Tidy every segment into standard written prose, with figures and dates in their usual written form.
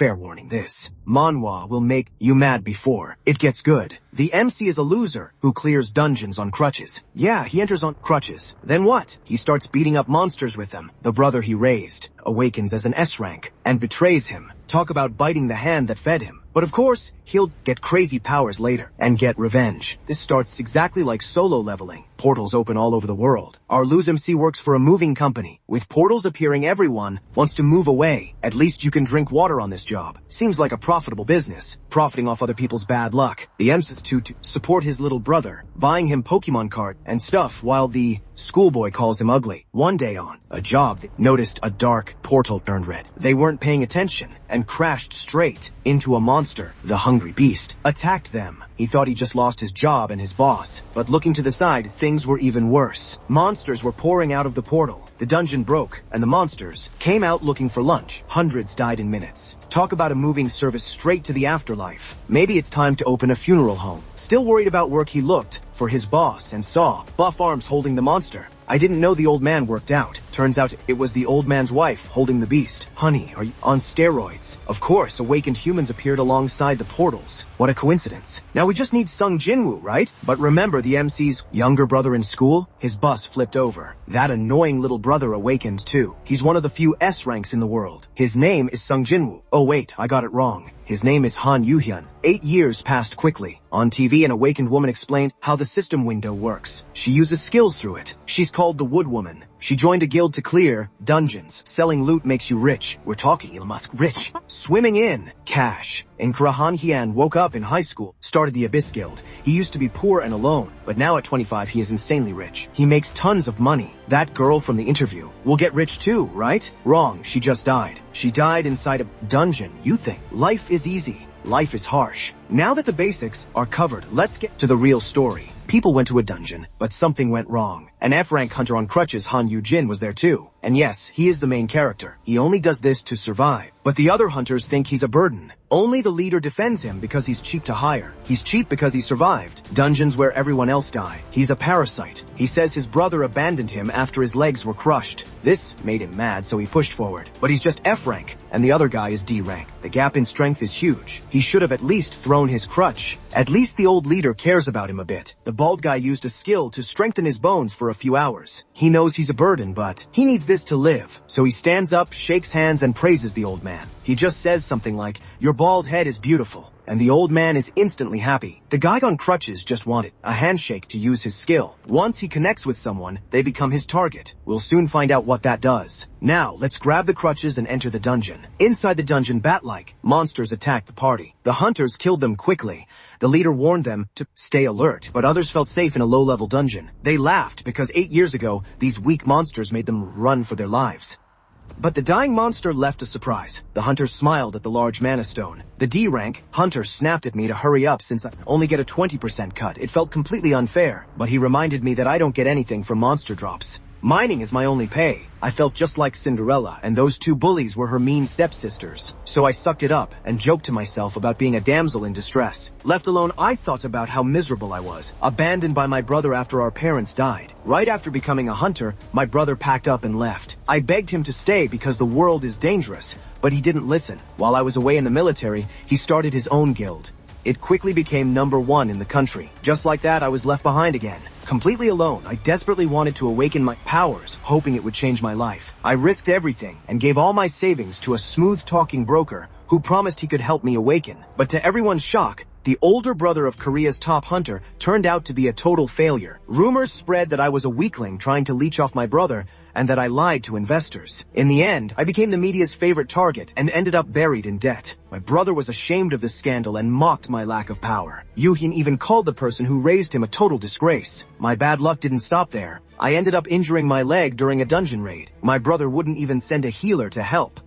Fair warning, this manhwa will make you mad before it gets good. The MC is a loser who clears dungeons on crutches. Yeah, he enters on crutches. Then what? He starts beating up monsters with them. The brother he raised awakens as an S rank and betrays him. Talk about biting the hand that fed him. But of course, he'll get crazy powers later and get revenge. This starts exactly like solo leveling. Portals open all over the world. Our loose MC works for a moving company. With portals appearing, everyone wants to move away. At least you can drink water on this job. Seems like a profitable business, profiting off other people's bad luck. The MC's to support his little brother, buying him Pokemon card and stuff while the schoolboy calls him ugly. One day on a job, they noticed a dark portal turned red. They weren't paying attention and crashed straight into a monster. The hungry beast attacked them. He thought he just lost his job and his boss, but looking to the side, things were even worse. Monsters were pouring out of the portal. The dungeon broke, and the monsters came out looking for lunch. Hundreds died in minutes. Talk about a moving service straight to the afterlife. Maybe it's time to open a funeral home. Still worried about work, he looked for his boss and saw buff arms holding the monster. I didn't know the old man worked out. Turns out it was the old man's wife holding the beast. Honey, are you on steroids? Of course, awakened humans appeared alongside the portals. What a coincidence. Now we just need Sung Jinwoo, right? But remember the MC's younger brother in school? His bus flipped over. That annoying little brother awakened too. He's one of the few S ranks in the world. His name is Sung Jinwoo. Oh wait, I got it wrong. His name is Han Yoo-hyun. 8 years passed quickly. On TV, an awakened woman explained how the system window works. She uses skills through it. She's called the Wood Woman. She joined a guild to clear dungeons. Selling loot makes you rich. We're talking Elon Musk rich. Swimming in cash. And Han Hyan woke up in high school, started the Abyss Guild. He used to be poor and alone, but now at 25 he is insanely rich. He makes tons of money. That girl from the interview will get rich too, right? Wrong, she just died. She died inside a dungeon. You think life is easy. Life is harsh. Now that the basics are covered, let's get to the real story. People went to a dungeon, but something went wrong. An F-rank hunter on crutches, Han Yoo-jin, was there too. And yes, he is the main character. He only does this to survive. But the other hunters think he's a burden. Only the leader defends him because he's cheap to hire. He's cheap because he survived dungeons where everyone else died. He's a parasite. He says his brother abandoned him after his legs were crushed. This made him mad, so he pushed forward. But he's just F-rank, and the other guy is D-rank. The gap in strength is huge. He should have at least thrown his crutch. At least the old leader cares about him a bit. The bald guy used a skill to strengthen his bones for a few hours. He knows he's a burden, but he needs this to live. So he stands up, shakes hands, and praises the old man. He just says something like, "Your bald head is beautiful." And the old man is instantly happy. The guy on crutches just wanted a handshake to use his skill. Once he connects with someone, they become his target. We'll soon find out what that does. Now, let's grab the crutches and enter the dungeon. Inside the dungeon, bat-like monsters attacked the party. The hunters killed them quickly. The leader warned them to stay alert, but others felt safe in a low-level dungeon. They laughed because 8 years ago, these weak monsters made them run for their lives. But the dying monster left a surprise. The hunter smiled at the large mana stone. The D-rank hunter snapped at me to hurry up since I only get a 20% cut. It felt completely unfair, but he reminded me that I don't get anything from monster drops. Mining is my only pay. I felt just like Cinderella, and those two bullies were her mean stepsisters. So I sucked it up and joked to myself about being a damsel in distress. Left alone, I thought about how miserable I was, abandoned by my brother after our parents died. Right after becoming a hunter, my brother packed up and left. I begged him to stay because the world is dangerous, but he didn't listen. While I was away in the military, he started his own guild. It quickly became #1 in the country. Just like that, I was left behind again. Completely alone, I desperately wanted to awaken my powers, hoping it would change my life. I risked everything and gave all my savings to a smooth-talking broker who promised he could help me awaken. But to everyone's shock, the older brother of Korea's top hunter turned out to be a total failure. Rumors spread that I was a weakling trying to leech off my brother and that I lied to investors. In the end, I became the media's favorite target and ended up buried in debt. My brother was ashamed of the scandal and mocked my lack of power. Yoo-hyun even called the person who raised him a total disgrace. My bad luck didn't stop there. I ended up injuring my leg during a dungeon raid. My brother wouldn't even send a healer to help.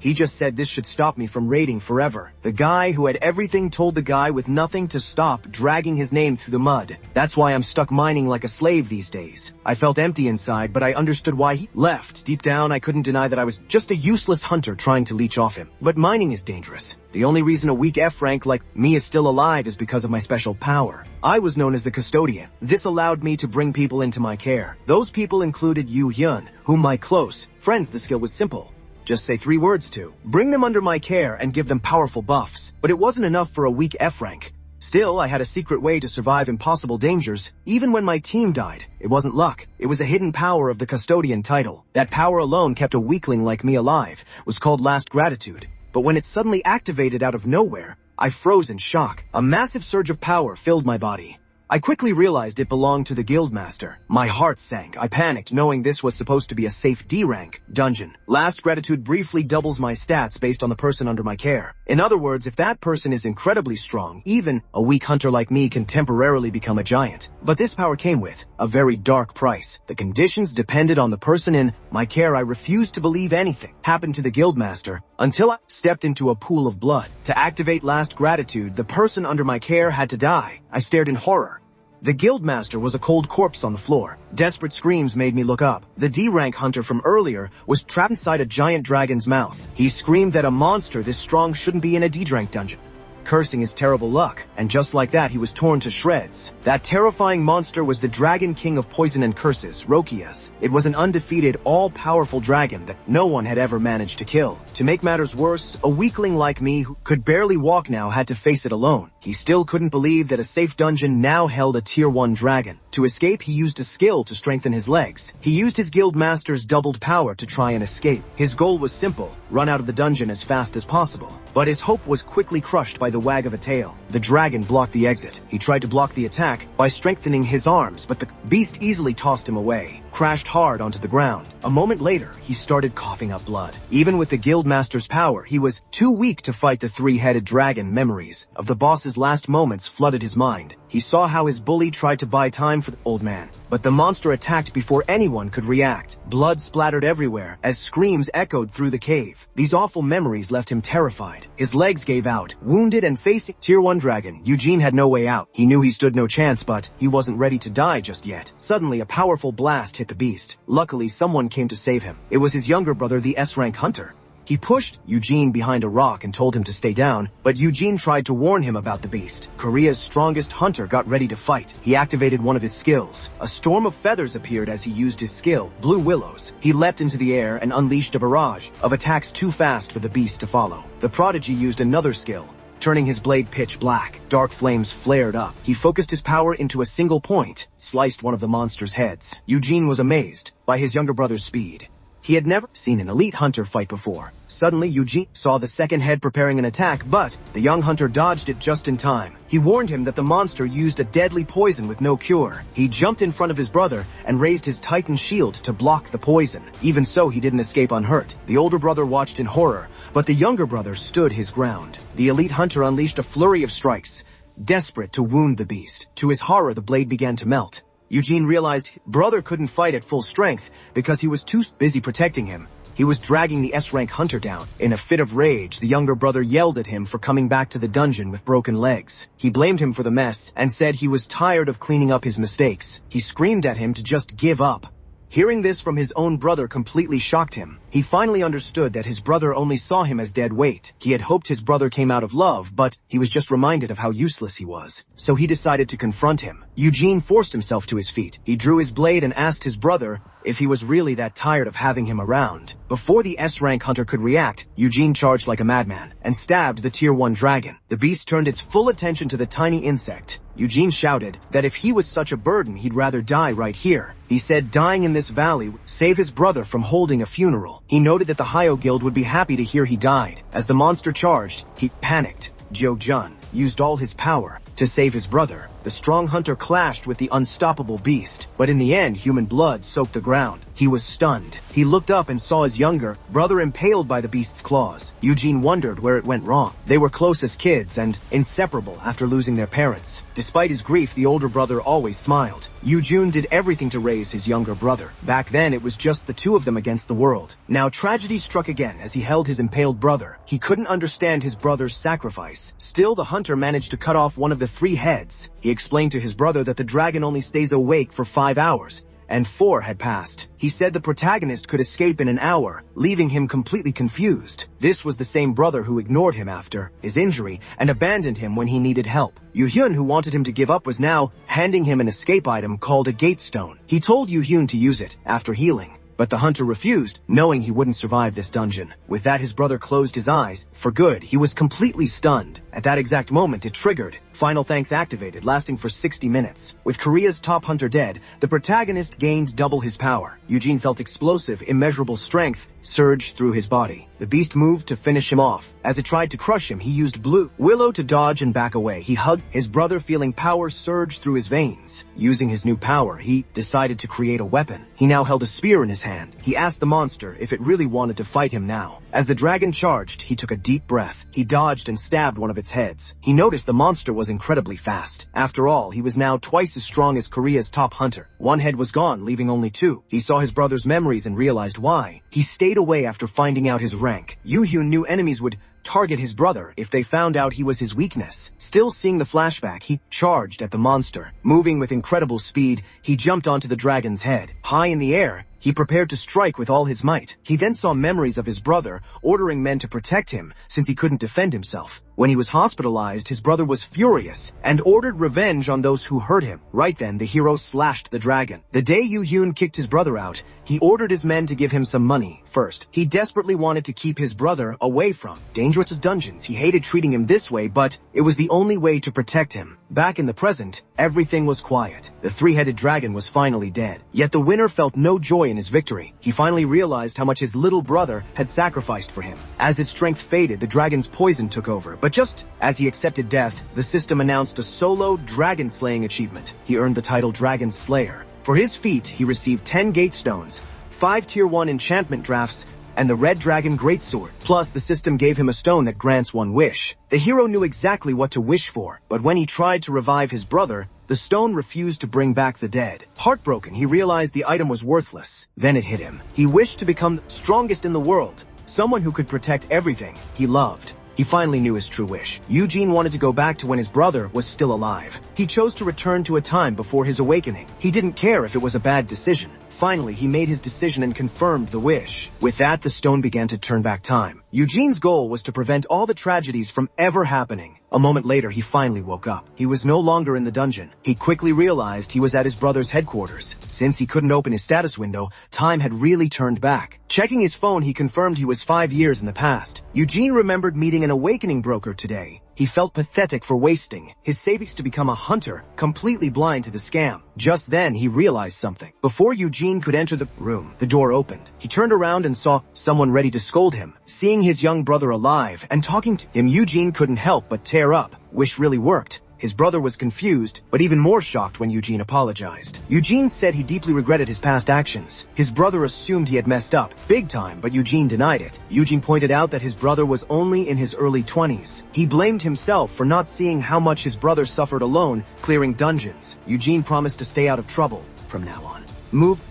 He just said this should stop me from raiding forever. The guy who had everything told the guy with nothing to stop dragging his name through the mud. That's why I'm stuck mining like a slave these days. I felt empty inside, but I understood why he left. Deep down, I couldn't deny that I was just a useless hunter trying to leech off him. But mining is dangerous. The only reason a weak F-rank like me is still alive is because of my special power. I was known as the custodian. This allowed me to bring people into my care. Those people included Yoo-hyun, whom my close friends. The skill was simple. just say 3 words to. Bring them under my care and give them powerful buffs. But it wasn't enough for a weak F rank. Still, I had a secret way to survive impossible dangers, even when my team died. It wasn't luck. It was a hidden power of the custodian title. That power alone kept a weakling like me alive. It was called Last Gratitude. But when it suddenly activated out of nowhere, I froze in shock. A massive surge of power filled my body. I quickly realized it belonged to the Guildmaster. My heart sank. I panicked, knowing this was supposed to be a safe D rank dungeon. Last Gratitude briefly doubles my stats based on the person under my care. In other words, if that person is incredibly strong, even a weak hunter like me can temporarily become a giant. But this power came with a very dark price. The conditions depended on the person in my care. I refused to believe anything happened to the Guildmaster until I stepped into a pool of blood. To activate Last Gratitude, the person under my care had to die. I stared in horror. The Guildmaster was a cold corpse on the floor. Desperate screams made me look up. The D-rank hunter from earlier was trapped inside a giant dragon's mouth. He screamed that a monster this strong shouldn't be in a D-rank dungeon, cursing his terrible luck, and just like that he was torn to shreds. That terrifying monster was the Dragon King of Poison and Curses, Rokias. It was an undefeated, all-powerful dragon that no one had ever managed to kill. To make matters worse, a weakling like me who could barely walk now had to face it alone. He still couldn't believe that a safe dungeon now held a Tier 1 dragon. To escape, he used a skill to strengthen his legs. He used his guild master's doubled power to try and escape. His goal was simple: run out of the dungeon as fast as possible. But his hope was quickly crushed by the wag of a tail. The dragon blocked the exit. He tried to block the attack by strengthening his arms, but the beast easily tossed him away, crashed hard onto the ground. A moment later, he started coughing up blood. Even with the guild master's power, he was too weak to fight the 3-headed dragon. Memories of the boss's last moments flooded his mind. He saw how his bully tried to buy time for the old man, but the monster attacked before anyone could react. Blood splattered everywhere as screams echoed through the cave. These awful memories left him terrified. His legs gave out. Wounded and facing Tier 1 dragon, Eugene had no way out. He knew he stood no chance, but he wasn't ready to die just yet. Suddenly, a powerful blast hit the beast. Luckily, someone came to save him. It was his younger brother, the S-rank hunter. He pushed Eugene behind a rock and told him to stay down, but Eugene tried to warn him about the beast. Korea's strongest hunter got ready to fight. He activated one of his skills. A storm of feathers appeared as he used his skill, Blue Willows. He leapt into the air and unleashed a barrage of attacks too fast for the beast to follow. The prodigy used another skill, turning his blade pitch black. Dark flames flared up. He focused his power into a single point, sliced one of the monster's heads. Eugene was amazed by his younger brother's speed. He had never seen an elite hunter fight before. Suddenly, Eugene saw the second head preparing an attack, but the young hunter dodged it just in time. He warned him that the monster used a deadly poison with no cure. He jumped in front of his brother and raised his Titan shield to block the poison. Even so, he didn't escape unhurt. The older brother watched in horror, but the younger brother stood his ground. The elite hunter unleashed a flurry of strikes, desperate to wound the beast. To his horror, the blade began to melt. Eugene realized brother couldn't fight at full strength because he was too busy protecting him. He was dragging the S-rank hunter down. In a fit of rage, the younger brother yelled at him for coming back to the dungeon with broken legs. He blamed him for the mess and said he was tired of cleaning up his mistakes. He screamed at him to just give up. Hearing this from his own brother completely shocked him. He finally understood that his brother only saw him as dead weight. He had hoped his brother came out of love, but he was just reminded of how useless he was. So he decided to confront him. Eugene forced himself to his feet. He drew his blade and asked his brother if he was really that tired of having him around. Before the S-rank hunter could react, Eugene charged like a madman and stabbed the Tier 1 dragon. The beast turned its full attention to the tiny insect. Eugene shouted that if he was such a burden, he'd rather die right here. He said dying in this valley would save his brother from holding a funeral. He noted that the Hyo Guild would be happy to hear he died. As the monster charged, he panicked. Jo Jun used all his power to save his brother. The strong hunter clashed with the unstoppable beast, but in the end, human blood soaked the ground. He was stunned. He looked up and saw his younger brother impaled by the beast's claws. Eugene wondered where it went wrong. They were close as kids and inseparable after losing their parents. Despite his grief, the older brother always smiled. Eugene did everything to raise his younger brother. Back then, it was just the two of them against the world. Now tragedy struck again as he held his impaled brother. He couldn't understand his brother's sacrifice. Still, the hunter managed to cut off one of the 3 heads. He explained to his brother that the dragon only stays awake for 5 hours, and 4 had passed. He said the protagonist could escape in an hour, leaving him completely confused. This was the same brother who ignored him after his injury and abandoned him when he needed help. Yoo-hyun, who wanted him to give up, was now handing him an escape item called a gate stone. He told Yoo-hyun to use it after healing. But the hunter refused, knowing he wouldn't survive this dungeon. With that, his brother closed his eyes. For good, he was completely stunned. At that exact moment, it triggered. Final thanks activated, lasting for 60 minutes. With Korea's top hunter dead, the protagonist gained double his power. Eugene felt explosive, immeasurable strength surged through his body. The beast moved to finish him off. As it tried to crush him, he used Blue Willow to dodge and back away. He hugged his brother, feeling power surge through his veins. Using his new power, he decided to create a weapon. He now held a spear in his hand. He asked the monster if it really wanted to fight him now. As the dragon charged, he took a deep breath. He dodged and stabbed one of its heads. He noticed the monster was incredibly fast. After all, he was now twice as strong as Korea's top hunter. One head was gone, leaving only two. He saw his brother's memories and realized why. He stayed away after finding out his rank. Yoo-hyun knew enemies would target his brother if they found out he was his weakness. Still seeing the flashback, he charged at the monster. Moving with incredible speed, he jumped onto the dragon's head. High in the air, he prepared to strike with all his might. He then saw memories of his brother, ordering men to protect him since he couldn't defend himself. When he was hospitalized, his brother was furious and ordered revenge on those who hurt him. Right then, the hero slashed the dragon. The day Yoo-hyun kicked his brother out, he ordered his men to give him some money. First, he desperately wanted to keep his brother away from dangerous dungeons. He hated treating him this way, but it was the only way to protect him. Back in the present, everything was quiet. The three-headed dragon was finally dead. Yet the winner felt no joy in his victory. He finally realized how much his little brother had sacrificed for him. As its strength faded, the dragon's poison took over. But just as he accepted death, the system announced a solo dragon slaying achievement. He earned the title Dragon Slayer. For his feat, he received 10 gate stones, 5 tier 1 enchantment drafts, and the Red Dragon Greatsword. Plus, the system gave him a stone that grants one wish. The hero knew exactly what to wish for, but when he tried to revive his brother, the stone refused to bring back the dead. Heartbroken, he realized the item was worthless. Then it hit him. He wished to become the strongest in the world, someone who could protect everything he loved. He finally knew his true wish. Eugene wanted to go back to when his brother was still alive. He chose to return to a time before his awakening. He didn't care if it was a bad decision. Finally, he made his decision and confirmed the wish. With that, the stone began to turn back time. Eugene's goal was to prevent all the tragedies from ever happening. A moment later, he finally woke up. He was no longer in the dungeon. He quickly realized he was at his brother's headquarters. Since he couldn't open his status window, time had really turned back. Checking his phone, he confirmed he was 5 years in the past. Eugene remembered meeting an awakening broker today. He felt pathetic for wasting his savings to become a hunter, completely blind to the scam. Just then, he realized something. Before Eugene could enter the room, the door opened. He turned around and saw someone ready to scold him. Seeing his young brother alive and talking to him, Eugene couldn't help but tear up. Wish really worked. His brother was confused, but even more shocked when Eugene apologized. Eugene said he deeply regretted his past actions. His brother assumed he had messed up, big time, but Eugene denied it. Eugene pointed out that his brother was only in his early 20s. He blamed himself for not seeing how much his brother suffered alone, clearing dungeons. Eugene promised to stay out of trouble from now on.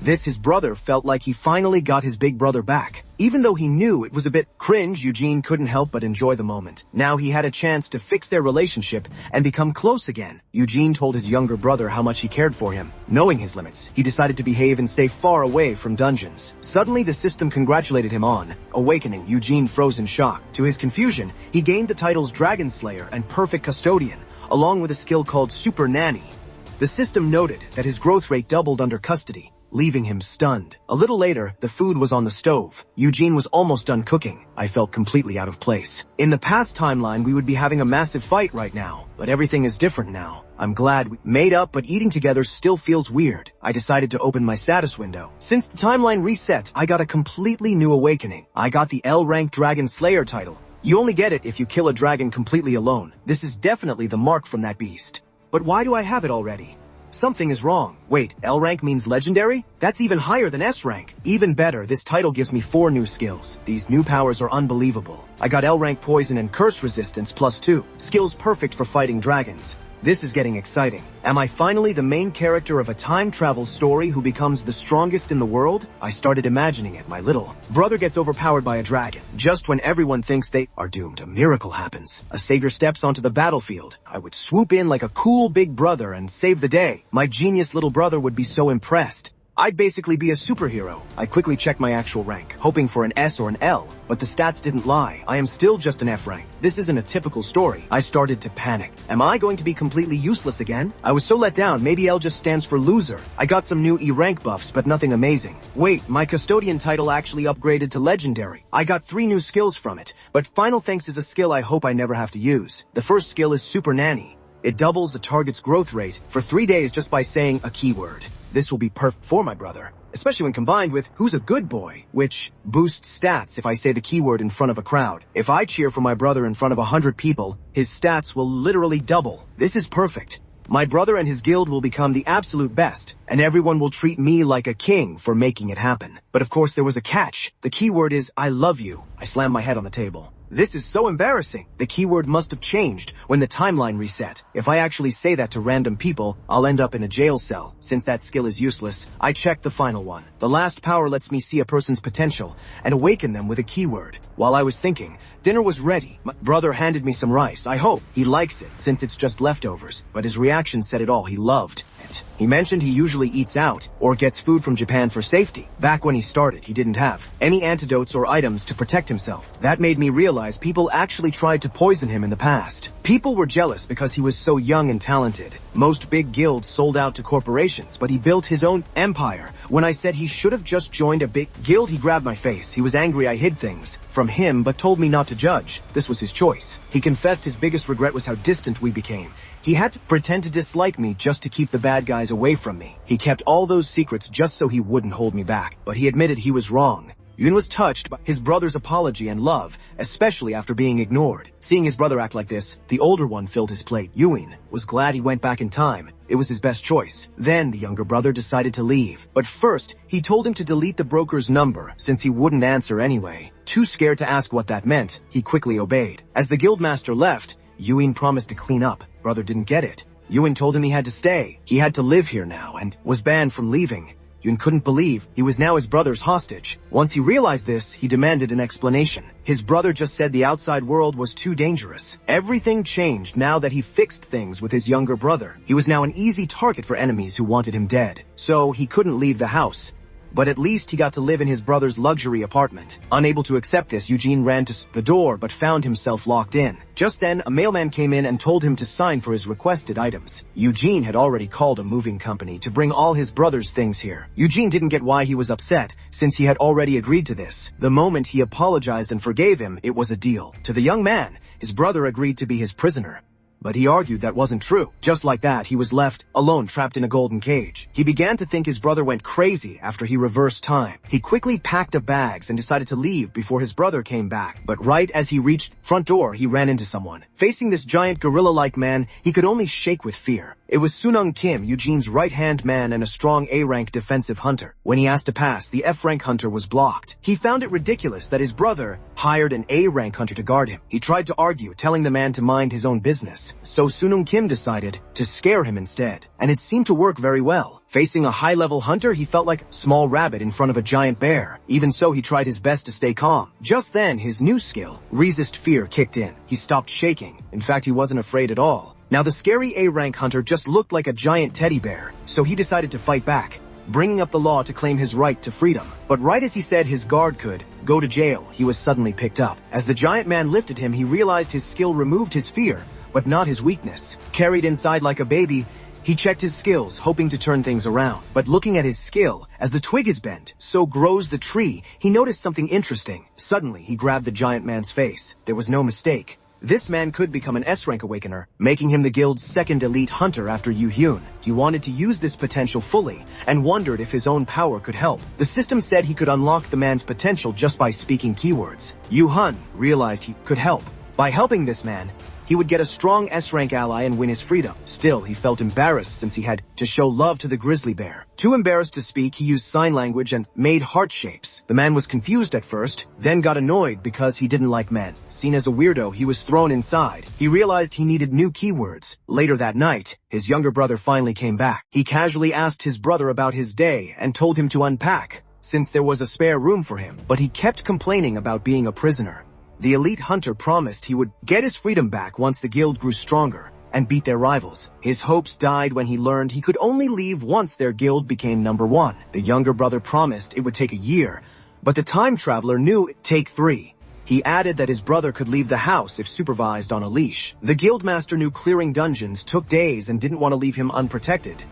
His brother felt like he finally got his big brother back. Even though he knew it was a bit cringe, Eugene couldn't help but enjoy the moment. Now he had a chance to fix their relationship and become close again. Eugene told his younger brother how much he cared for him. Knowing his limits, he decided to behave and stay far away from dungeons. Suddenly, the system congratulated him on awakening. Eugene froze in shock. To his confusion, he gained the titles Dragon Slayer and Perfect Custodian, along with a skill called Super Nanny. The system noted that his growth rate doubled under custody, leaving him stunned. A little later, the food was on the stove. Eugene was almost done cooking. I felt completely out of place. In the past timeline, we would be having a massive fight right now, but everything is different now. I'm glad we made up, but eating together still feels weird. I decided to open my status window. Since the timeline reset, I got a completely new awakening. I got the L-rank Dragon Slayer title. You only get it if you kill a dragon completely alone. This is definitely the mark from that beast. But why do I have it already? Something is wrong. Wait, L rank means legendary? That's even higher than S rank. Even better, this title gives me 4 new skills. These new powers are unbelievable. I got L rank poison and curse resistance +2. Skills perfect for fighting dragons. This is getting exciting. Am I finally the main character of a time travel story who becomes the strongest in the world? I started imagining it. My little brother gets overpowered by a dragon. Just when everyone thinks they are doomed, a miracle happens. A savior steps onto the battlefield. I would swoop in like a cool big brother and save the day. My genius little brother would be so impressed. I'd basically be a superhero. I quickly checked my actual rank, hoping for an S or an L, but the stats didn't lie. I am still just an F rank. This isn't a typical story. I started to panic. Am I going to be completely useless again? I was so let down. Maybe L just stands for loser. I got some new E rank buffs, but nothing amazing. Wait, my custodian title actually upgraded to legendary. I got 3 new skills from it, but final thanks is a skill I hope I never have to use. The first skill is Super Nanny. It doubles the target's growth rate for 3 days just by saying a keyword. This will be perfect for my brother, especially when combined with Who's a Good Boy, which boosts stats if I say the keyword in front of a crowd. If I cheer for my brother in front of 100 people, his stats will literally double. This is perfect. My brother and his guild will become the absolute best, and everyone will treat me like a king for making it happen. But of course there was a catch. The keyword is I love you. I slammed my head on the table. This is so embarrassing. The keyword must have changed when the timeline reset. If I actually say that to random people, I'll end up in a jail cell. Since that skill is useless, I checked the final one. The last power lets me see a person's potential and awaken them with a keyword. While I was thinking, dinner was ready. My brother handed me some rice. I hope he likes it since it's just leftovers. But his reaction said it all. He loved it. He mentioned he usually eats out or gets food from Japan for safety. Back when he started, he didn't have any antidotes or items to protect himself. That made me realize people actually tried to poison him in the past. People were jealous because he was so young and talented. Most big guilds sold out to corporations, but he built his own empire. When I said he should have just joined a big guild, he grabbed my face. He was angry I hid things from him, but told me not to judge. This was his choice. He confessed his biggest regret was how distant we became. He had to pretend to dislike me just to keep the bad guys away from me. He kept all those secrets just so he wouldn't hold me back. But he admitted he was wrong. Yun was touched by his brother's apology and love, especially after being ignored. Seeing his brother act like this, the older one filled his plate. Yun was glad he went back in time. It was his best choice. Then the younger brother decided to leave. But first, he told him to delete the broker's number since he wouldn't answer anyway. Too scared to ask what that meant, he quickly obeyed. As the guildmaster left, Yun promised to clean up. Brother didn't get it. Yun told him he had to stay. He had to live here now and was banned from leaving. Yun couldn't believe he was now his brother's hostage. Once he realized this, he demanded an explanation. His brother just said the outside world was too dangerous. Everything changed now that he fixed things with his younger brother. He was now an easy target for enemies who wanted him dead. So he couldn't leave the house. But at least he got to live in his brother's luxury apartment. Unable to accept this, Eugene ran to the door but found himself locked in. Just then, a mailman came in and told him to sign for his requested items. Eugene had already called a moving company to bring all his brother's things here. Eugene didn't get why he was upset, since he had already agreed to this. The moment he apologized and forgave him, it was a deal. To the young man, his brother agreed to be his prisoner. But he argued that wasn't true. Just like that, he was left alone, trapped in a golden cage. He began to think his brother went crazy after he reversed time. He quickly packed up bags and decided to leave before his brother came back. But right as he reached the front door, he ran into someone. Facing this giant gorilla-like man, he could only shake with fear. It was Sunung Kim, Eugene's right-hand man and a strong A-rank defensive hunter. When he asked to pass, the F-rank hunter was blocked. He found it ridiculous that his brother hired an A-rank hunter to guard him. He tried to argue, telling the man to mind his own business. So Sunung Kim decided to scare him instead. And it seemed to work very well. Facing a high-level hunter, he felt like a small rabbit in front of a giant bear. Even so, he tried his best to stay calm. Just then, his new skill, Resist Fear, kicked in. He stopped shaking. In fact, he wasn't afraid at all. Now, the scary A-rank hunter just looked like a giant teddy bear, so he decided to fight back, bringing up the law to claim his right to freedom. But right as he said his guard could go to jail, he was suddenly picked up. As the giant man lifted him, he realized his skill removed his fear, but not his weakness. Carried inside like a baby, he checked his skills, hoping to turn things around. But looking at his skill, as the twig is bent, so grows the tree, he noticed something interesting. Suddenly, he grabbed the giant man's face. There was no mistake. This man could become an S-rank awakener, making him the guild's second elite hunter after Yu Hyun. He wanted to use this potential fully, and wondered if his own power could help. The system said he could unlock the man's potential just by speaking keywords. Yu Hun realized he could help. By helping this man, he would get a strong S-rank ally and win his freedom. Still, he felt embarrassed since he had to show love to the grizzly bear. Too embarrassed to speak, he used sign language and made heart shapes. The man was confused at first, then got annoyed because he didn't like men. Seen as a weirdo, he was thrown inside. He realized he needed new keywords. Later that night, his younger brother finally came back. He casually asked his brother about his day and told him to unpack, since there was a spare room for him. But he kept complaining about being a prisoner. The elite hunter promised he would get his freedom back once the guild grew stronger, and beat their rivals. His hopes died when he learned he could only leave once their guild became #1. The younger brother promised it would take a year, but the time traveler knew it'd take 3. He added that his brother could leave the house if supervised on a leash. The guildmaster knew clearing dungeons took days and didn't want to leave him unprotected.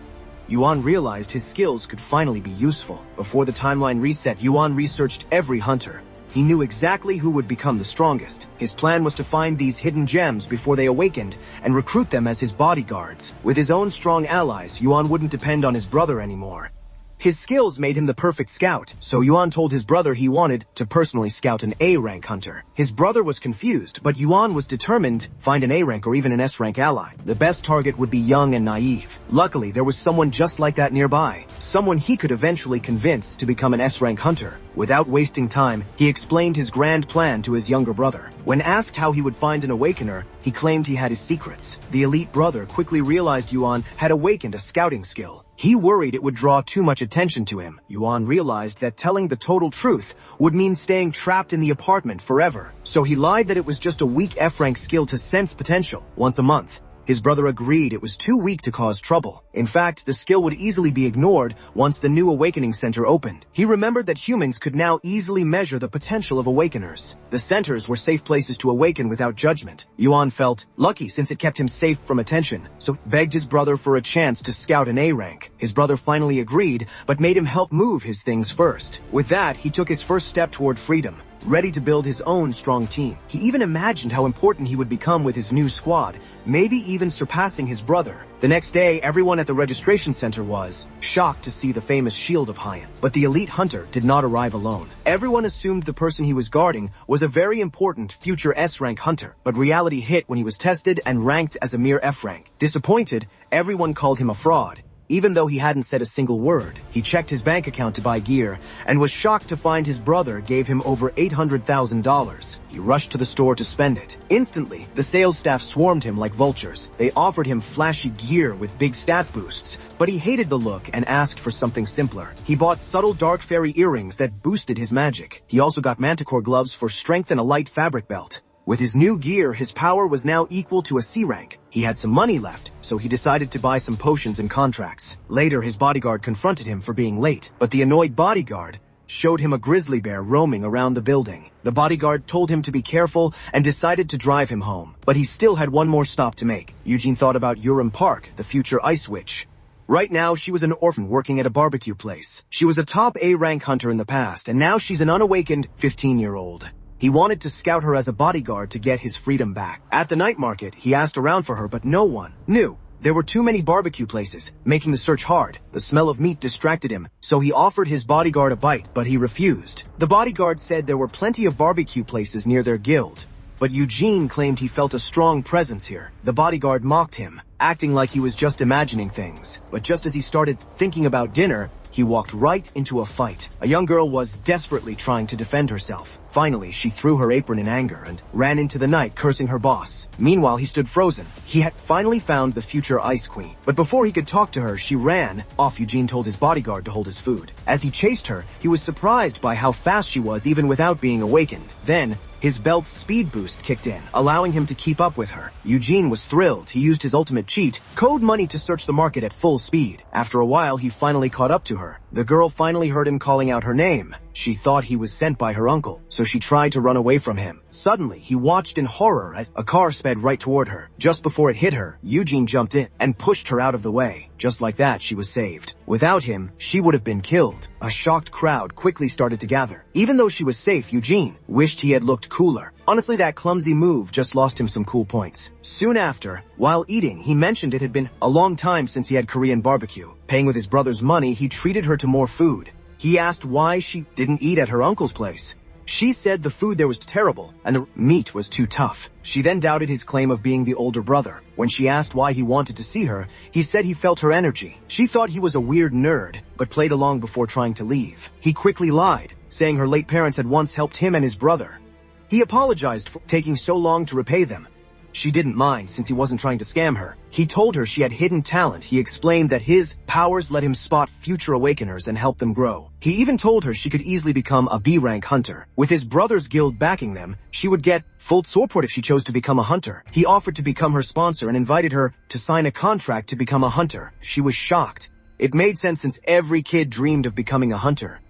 Yuan realized his skills could finally be useful. Before the timeline reset, Yuan researched every hunter. He knew exactly who would become the strongest. His plan was to find these hidden gems before they awakened and recruit them as his bodyguards. With his own strong allies, Yuan wouldn't depend on his brother anymore. His skills made him the perfect scout, so Yuan told his brother he wanted to personally scout an A-rank hunter. His brother was confused, but Yuan was determined to find an A-rank or even an S-rank ally. The best target would be young and naive. Luckily, there was someone just like that nearby, someone he could eventually convince to become an S-rank hunter. Without wasting time, he explained his grand plan to his younger brother. When asked how he would find an awakener, he claimed he had his secrets. The elite brother quickly realized Yuan had awakened a scouting skill. He worried it would draw too much attention to him. Yuan realized that telling the total truth would mean staying trapped in the apartment forever. So he lied that it was just a weak F-rank skill to sense potential once a month. His brother agreed it was too weak to cause trouble. In fact, the skill would easily be ignored once the new awakening center opened. He remembered that humans could now easily measure the potential of awakeners. The centers were safe places to awaken without judgment. Yuan felt lucky since it kept him safe from attention, so begged his brother for a chance to scout an A-rank. His brother finally agreed, but made him help move his things first. With that, he took his first step toward freedom, ready to build his own strong team. He even imagined how important he would become with his new squad, maybe even surpassing his brother. The next day, everyone at the registration center was shocked to see the famous Shield of Hyan. But the elite hunter did not arrive alone. Everyone assumed the person he was guarding was a very important future S-rank hunter, but reality hit when he was tested and ranked as a mere F-rank. Disappointed, everyone called him a fraud. Even though he hadn't said a single word, he checked his bank account to buy gear and was shocked to find his brother gave him over $800,000. He rushed to the store to spend it. Instantly, the sales staff swarmed him like vultures. They offered him flashy gear with big stat boosts, but he hated the look and asked for something simpler. He bought subtle dark fairy earrings that boosted his magic. He also got manticore gloves for strength and a light fabric belt. With his new gear, his power was now equal to a C rank. He had some money left, so he decided to buy some potions and contracts. Later, his bodyguard confronted him for being late, but the annoyed bodyguard showed him a grizzly bear roaming around the building. The bodyguard told him to be careful and decided to drive him home, but he still had one more stop to make. Eugene thought about Urim Park, the future ice witch. Right now, she was an orphan working at a barbecue place. She was a top A-rank hunter in the past, and now she's an unawakened 15-year-old. He wanted to scout her as a bodyguard to get his freedom back. At the night market, he asked around for her, but no one knew. There were too many barbecue places, making the search hard. The smell of meat distracted him, so he offered his bodyguard a bite, but he refused. The bodyguard said there were plenty of barbecue places near their guild, but Eugene claimed he felt a strong presence here. The bodyguard mocked him, acting like he was just imagining things. But just as he started thinking about dinner, he walked right into a fight. A young girl was desperately trying to defend herself. Finally, she threw her apron in anger and ran into the night, cursing her boss. Meanwhile, he stood frozen. He had finally found the future Ice Queen. But before he could talk to her, she ran off. Eugene told his bodyguard to hold his food. As he chased her, he was surprised by how fast she was even without being awakened. Then, his belt's speed boost kicked in, allowing him to keep up with her. Eugene was thrilled. He used his ultimate cheat, Code Money, to search the market at full speed. After a while, he finally caught up to her. The girl finally heard him calling out her name. She thought he was sent by her uncle, so she tried to run away from him. Suddenly, he watched in horror as a car sped right toward her. Just before it hit her, Eugene jumped in and pushed her out of the way. Just like that, she was saved. Without him, she would have been killed. A shocked crowd quickly started to gather. Even though she was safe, Eugene wished he had looked cooler. Honestly, that clumsy move just lost him some cool points. Soon after, while eating, he mentioned it had been a long time since he had Korean barbecue. Paying with his brother's money, he treated her to more food. He asked why she didn't eat at her uncle's place. She said the food there was terrible and the meat was too tough. She then doubted his claim of being the older brother. When she asked why he wanted to see her, he said he felt her energy. She thought he was a weird nerd, but played along before trying to leave. He quickly lied, saying her late parents had once helped him and his brother. He apologized for taking so long to repay them. She didn't mind since he wasn't trying to scam her. He told her she had hidden talent. He explained that his powers let him spot future awakeners and help them grow. He even told her she could easily become a B-rank hunter. With his brother's guild backing them, she would get full support if she chose to become a hunter. He offered to become her sponsor and invited her to sign a contract to become a hunter. She was shocked. It made sense since every kid dreamed of becoming a hunter.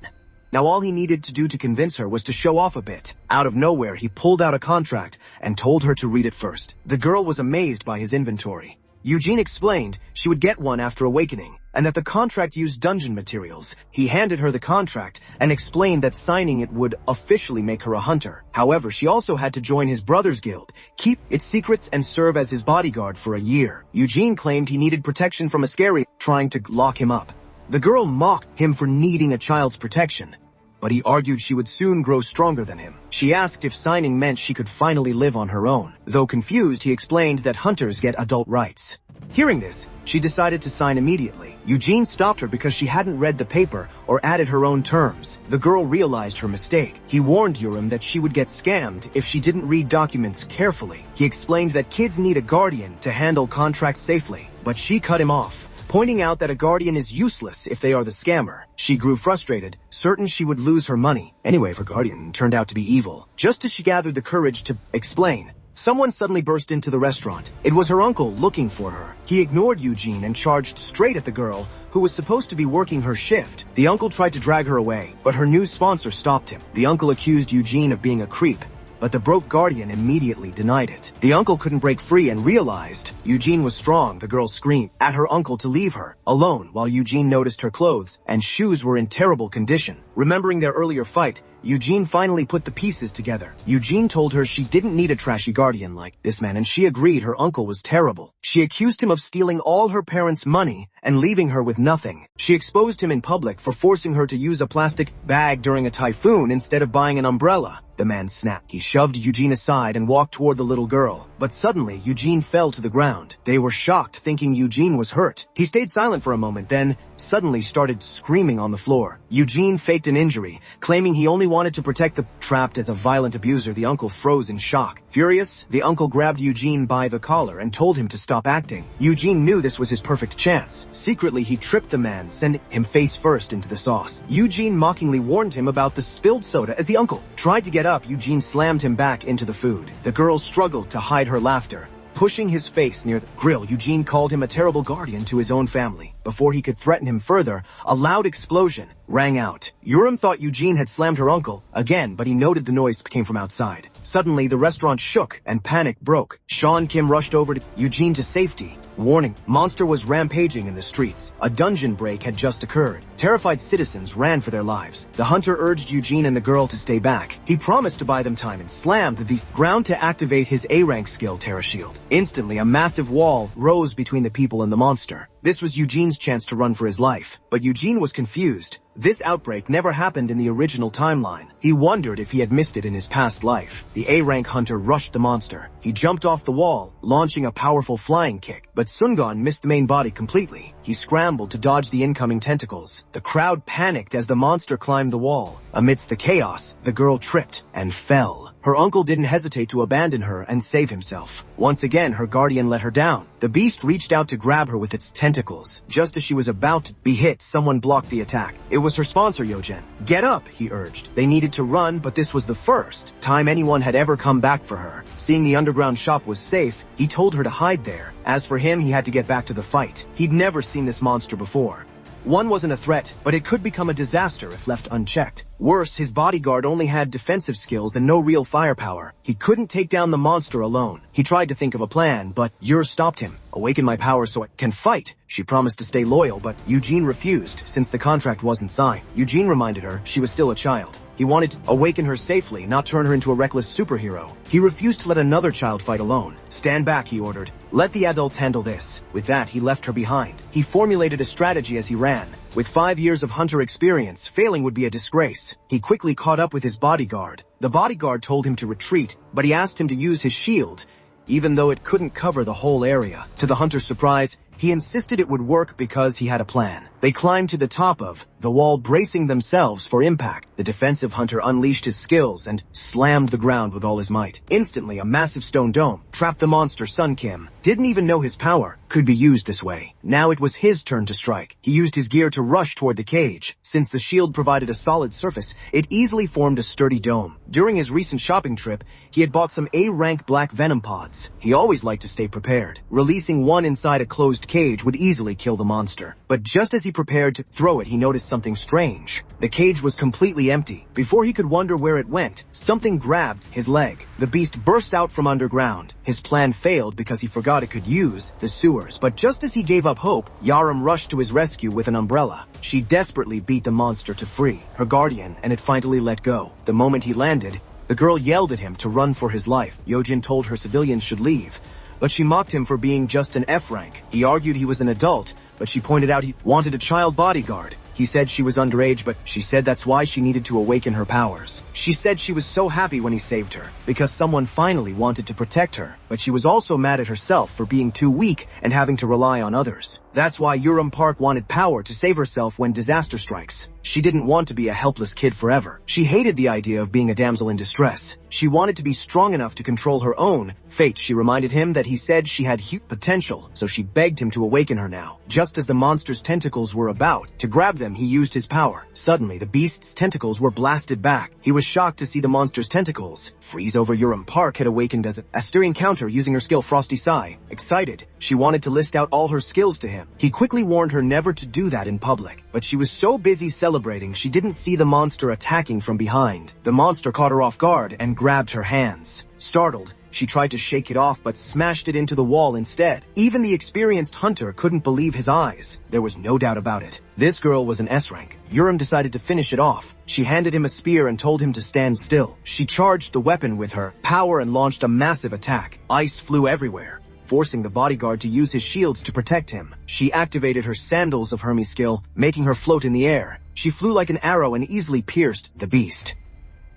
Now all he needed to do to convince her was to show off a bit. Out of nowhere, he pulled out a contract and told her to read it first. The girl was amazed by his inventory. Eugene explained she would get one after awakening, and that the contract used dungeon materials. He handed her the contract and explained that signing it would officially make her a hunter. However, she also had to join his brother's guild, keep its secrets, and serve as his bodyguard for a year. Eugene claimed he needed protection from a scary trying to lock him up. The girl mocked him for needing a child's protection, but he argued she would soon grow stronger than him. She asked if signing meant she could finally live on her own. Though confused, he explained that hunters get adult rights. Hearing this, she decided to sign immediately. Eugene stopped her because she hadn't read the paper or added her own terms. The girl realized her mistake. He warned Urim that she would get scammed if she didn't read documents carefully. He explained that kids need a guardian to handle contracts safely, but she cut him off, pointing out that a guardian is useless if they are the scammer. She grew frustrated, certain she would lose her money. Anyway, her guardian turned out to be evil. Just as she gathered the courage to explain, someone suddenly burst into the restaurant. It was her uncle looking for her. He ignored Eugene and charged straight at the girl, who was supposed to be working her shift. The uncle tried to drag her away, but her new sponsor stopped him. The uncle accused Eugene of being a creep, but the broke guardian immediately denied it. The uncle couldn't break free and realized Eugene was strong. The girl screamed at her uncle to leave her alone while Eugene noticed her clothes and shoes were in terrible condition. Remembering their earlier fight, Eugene finally put the pieces together. Eugene told her she didn't need a trashy guardian like this man, and she agreed her uncle was terrible. She accused him of stealing all her parents' money and leaving her with nothing. She exposed him in public for forcing her to use a plastic bag during a typhoon instead of buying an umbrella. The man snapped. He shoved Eugene aside and walked toward the little girl. But suddenly, Eugene fell to the ground. They were shocked, thinking Eugene was hurt. He stayed silent for a moment, then suddenly started screaming on the floor. Eugene faked an injury, claiming he only wanted to protect the trapped as a violent abuser. The uncle froze in shock. Furious, the uncle grabbed Eugene by the collar and told him to stop acting. Eugene knew this was his perfect chance. Secretly, he tripped the man, sending him face first into the sauce. Eugene mockingly warned him about the spilled soda. As the uncle tried to get up, Eugene slammed him back into the food. The girl struggled to hide her laughter. Pushing his face near the grill, Eugene called him a terrible guardian to his own family. Before he could threaten him further, a loud explosion rang out. Urim thought Eugene had slammed her uncle again, but he noted the noise came from outside. Suddenly, the restaurant shook and panic broke. Sean Kim rushed over to Eugene to safety. Warning, monster was rampaging in the streets. A dungeon break had just occurred. Terrified citizens ran for their lives. The hunter urged Eugene and the girl to stay back. He promised to buy them time and slammed the ground to activate his A-rank skill, Terra Shield. Instantly, a massive wall rose between the people and the monster. This was Eugene's chance to run for his life. But Eugene was confused. This outbreak never happened in the original timeline. He wondered if he had missed it in his past life. The A-rank hunter rushed the monster. He jumped off the wall, launching a powerful flying kick. But Sungon missed the main body completely. He scrambled to dodge the incoming tentacles. The crowd panicked as the monster climbed the wall. Amidst the chaos, the girl tripped and fell. Her uncle didn't hesitate to abandon her and save himself. Once again, her guardian let her down. The beast reached out to grab her with its tentacles. Just as she was about to be hit, someone blocked the attack. It was her sponsor, Yogen. Get up, he urged. They needed to run, but this was the first time anyone had ever come back for her. Seeing the underground shop was safe, he told her to hide there. As for him, he had to get back to the fight. He'd never seen this monster before. One wasn't a threat, but it could become a disaster if left unchecked. Worse, his bodyguard only had defensive skills and no real firepower. He couldn't take down the monster alone. He tried to think of a plan, but Ur stopped him. Awaken my power so I can fight. She promised to stay loyal, but Eugene refused since the contract wasn't signed. Eugene reminded her she was still a child. He wanted to awaken her safely, not turn her into a reckless superhero. He refused to let another child fight alone. Stand back, he ordered. Let the adults handle this. With that, he left her behind. He formulated a strategy as he ran. With 5 years of hunter experience, failing would be a disgrace. He quickly caught up with his bodyguard. The bodyguard told him to retreat, but he asked him to use his shield, even though it couldn't cover the whole area. To the hunter's surprise, he insisted it would work because he had a plan. They climbed to the top of the wall bracing themselves for impact. The defensive hunter unleashed his skills and slammed the ground with all his might. Instantly, a massive stone dome trapped the monster Sun Kim. Didn't even know his power could be used this way. Now it was his turn to strike. He used his gear to rush toward the cage. Since the shield provided a solid surface, it easily formed a sturdy dome. During his recent shopping trip, he had bought some A-rank black venom pods. He always liked to stay prepared. Releasing one inside a closed cage would easily kill the monster. But just as he prepared to throw it, he noticed something strange. The cage was completely empty. Before he could wonder where it went, something grabbed his leg. The beast burst out from underground. His plan failed because he forgot it could use the sewers. But just as he gave up hope, Yaram rushed to his rescue with an umbrella. She desperately beat the monster to free her guardian, and it finally let go. The moment he landed, the girl yelled at him to run for his life. Yojin told her civilians should leave, but she mocked him for being just an F rank. He argued he was an adult, but she pointed out he wanted a child bodyguard. He said she was underage, but she said that's why she needed to awaken her powers. She said she was so happy when he saved her, because someone finally wanted to protect her. But she was also mad at herself for being too weak and having to rely on others. That's why Yuram Park wanted power to save herself when disaster strikes. She didn't want to be a helpless kid forever. She hated the idea of being a damsel in distress. She wanted to be strong enough to control her own fate. She reminded him that he said she had huge potential, so she begged him to awaken her now. Just as the monster's tentacles were about to grab them, he used his power. Suddenly, the beast's tentacles were blasted back. He was shocked to see the monster's tentacles freeze over. Yuram Park had awakened as an Asterian counter using her skill Frosty Sigh. Excited, she wanted to list out all her skills to him. He quickly warned her never to do that in public, but she was so busy celebrating she didn't see the monster attacking from behind. The monster caught her off guard and grabbed her hands. Startled, she tried to shake it off but smashed it into the wall instead. Even the experienced hunter couldn't believe his eyes. There was no doubt about it. This girl was an S-rank. Yuram decided to finish it off. She handed him a spear and told him to stand still. She charged the weapon with her power and launched a massive attack. Ice flew everywhere, forcing the bodyguard to use his shields to protect him. She activated her Sandals of Hermes skill, making her float in the air. She flew like an arrow and easily pierced the beast.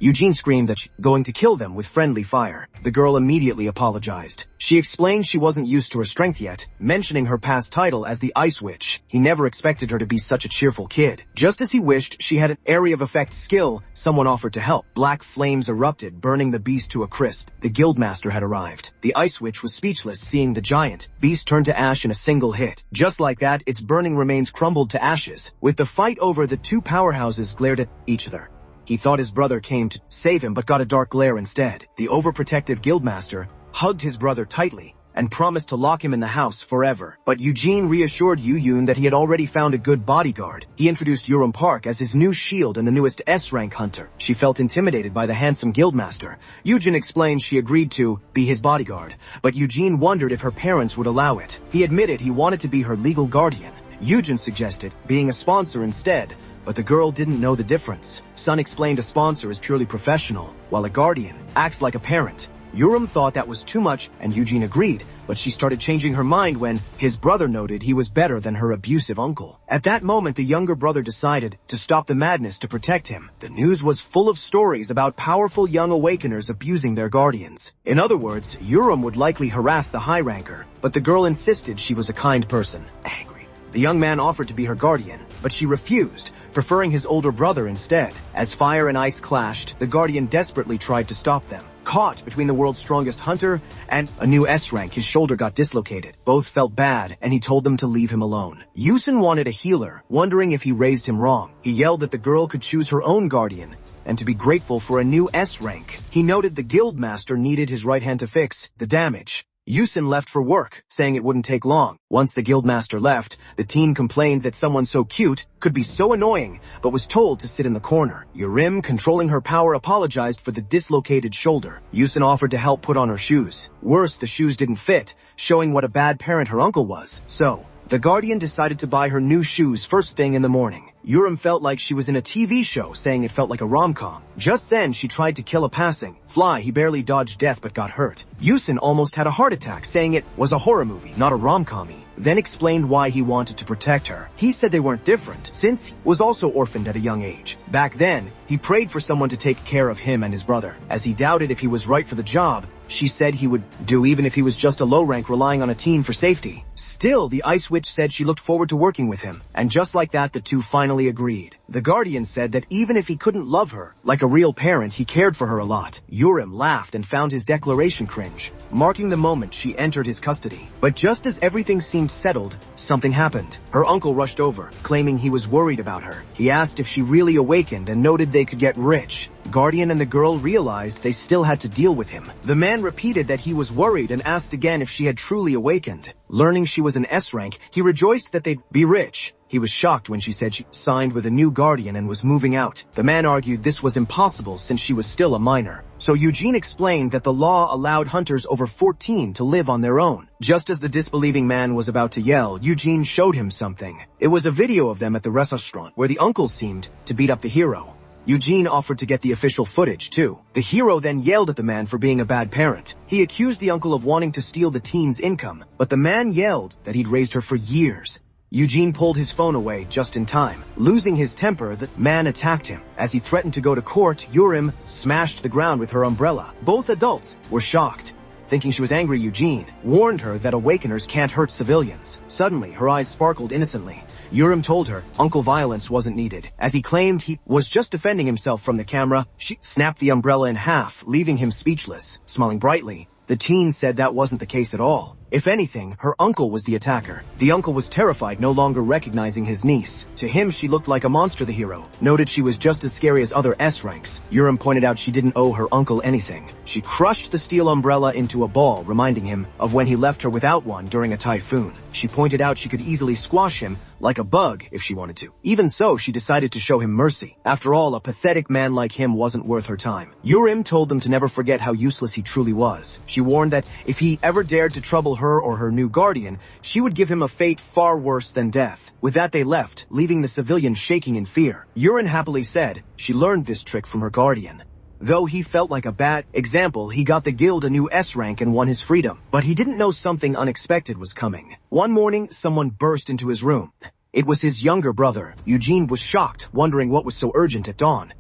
Eugene screamed that she was going to kill them with friendly fire. The girl immediately apologized. She explained she wasn't used to her strength yet, mentioning her past title as the Ice Witch. He never expected her to be such a cheerful kid. Just as he wished she had an area of effect skill, someone offered to help. Black flames erupted, burning the beast to a crisp. The guildmaster had arrived. The Ice Witch was speechless seeing the giant beast turn to ash in a single hit. Just like that, its burning remains crumbled to ashes. With the fight over, the two powerhouses glared at each other. He thought his brother came to save him but got a dark glare instead. The overprotective guildmaster hugged his brother tightly and promised to lock him in the house forever. But Eugene reassured Yu-Yun that he had already found a good bodyguard. He introduced Yuram Park as his new shield and the newest S-rank hunter. She felt intimidated by the handsome guildmaster. Eugene explained she agreed to be his bodyguard, but Eugene wondered if her parents would allow it. He admitted he wanted to be her legal guardian. Eugene suggested being a sponsor instead, but the girl didn't know the difference. Sun explained a sponsor is purely professional, while a guardian acts like a parent. Yuram thought that was too much, and Eugene agreed, but she started changing her mind when his brother noted he was better than her abusive uncle. At that moment, the younger brother decided to stop the madness to protect him. The news was full of stories about powerful young awakeners abusing their guardians. In other words, Yuram would likely harass the high ranker, but the girl insisted she was a kind person. Angry, the young man offered to be her guardian, but she refused, preferring his older brother instead. As fire and ice clashed, the guardian desperately tried to stop them. Caught between the world's strongest hunter and a new S-rank, his shoulder got dislocated. Both felt bad, and he told them to leave him alone. Yusin wanted a healer, wondering if he raised him wrong. He yelled that the girl could choose her own guardian and to be grateful for a new S-rank. He noted the guildmaster needed his right hand to fix the damage. Yusin left for work, saying it wouldn't take long. Once the guildmaster left, the teen complained that someone so cute could be so annoying, but was told to sit in the corner. Yurim, controlling her power, apologized for the dislocated shoulder. Yusin offered to help put on her shoes. Worse, the shoes didn't fit, showing what a bad parent her uncle was. So, the guardian decided to buy her new shoes first thing in the morning. Yurim felt like she was in a TV show, saying it felt like a rom-com. Just then, she tried to kill a passing fly. He barely dodged death but got hurt. Yusin almost had a heart attack, saying it was a horror movie, not a rom-com-y. Then explained why he wanted to protect her. He said they weren't different, since he was also orphaned at a young age. Back then, he prayed for someone to take care of him and his brother. As he doubted if he was right for the job, she said he would do even if he was just a low rank relying on a teen for safety. Still, the Ice Witch said she looked forward to working with him, and just like that, the two finally agreed. The Guardian said that even if he couldn't love her like a real parent, he cared for her a lot. Urim laughed and found his declaration cringe, marking the moment she entered his custody. But just as everything seemed settled, something happened. Her uncle rushed over, claiming he was worried about her. He asked if she really awakened and noted they could get rich. Guardian and the girl realized they still had to deal with him. The man repeated that he was worried and asked again if she had truly awakened. Learning she was an S rank, he rejoiced that they'd be rich. He was shocked when she said she signed with a new guardian and was moving out. The man argued this was impossible since she was still a minor. So Eugene explained that the law allowed hunters over 14 to live on their own. Just as the disbelieving man was about to yell, Eugene showed him something. It was a video of them at the restaurant where the uncle seemed to beat up the hero. Eugene offered to get the official footage, too. The hero then yelled at the man for being a bad parent. He accused the uncle of wanting to steal the teen's income, but the man yelled that he'd raised her for years. Eugene pulled his phone away just in time. Losing his temper, the man attacked him. As he threatened to go to court, Urim smashed the ground with her umbrella. Both adults were shocked. Thinking she was angry, Eugene warned her that awakeners can't hurt civilians. Suddenly, her eyes sparkled innocently. Urim told her Uncle violence wasn't needed. As he claimed he was just defending himself from the camera, she snapped the umbrella in half, leaving him speechless. Smiling brightly, the teen said that wasn't the case at all. If anything, her uncle was the attacker. The uncle was terrified, no longer recognizing his niece. To him, she looked like a monster, the hero. Noted she was just as scary as other S ranks. Urim pointed out she didn't owe her uncle anything. She crushed the steel umbrella into a ball, reminding him of when he left her without one during a typhoon. She pointed out she could easily squash him like a bug if she wanted to. Even so, she decided to show him mercy. After all, a pathetic man like him wasn't worth her time. Urim told them to never forget how useless he truly was. She warned that if he ever dared to trouble her or her new guardian, she would give him a fate far worse than death. With that, they left, leaving the civilian shaking in fear. Urim happily said she learned this trick from her guardian. Though he felt like a bad example, he got the guild a new S rank and won his freedom. But he didn't know something unexpected was coming. One morning, someone burst into his room. It was his younger brother. Eugene was shocked, wondering what was so urgent at dawn.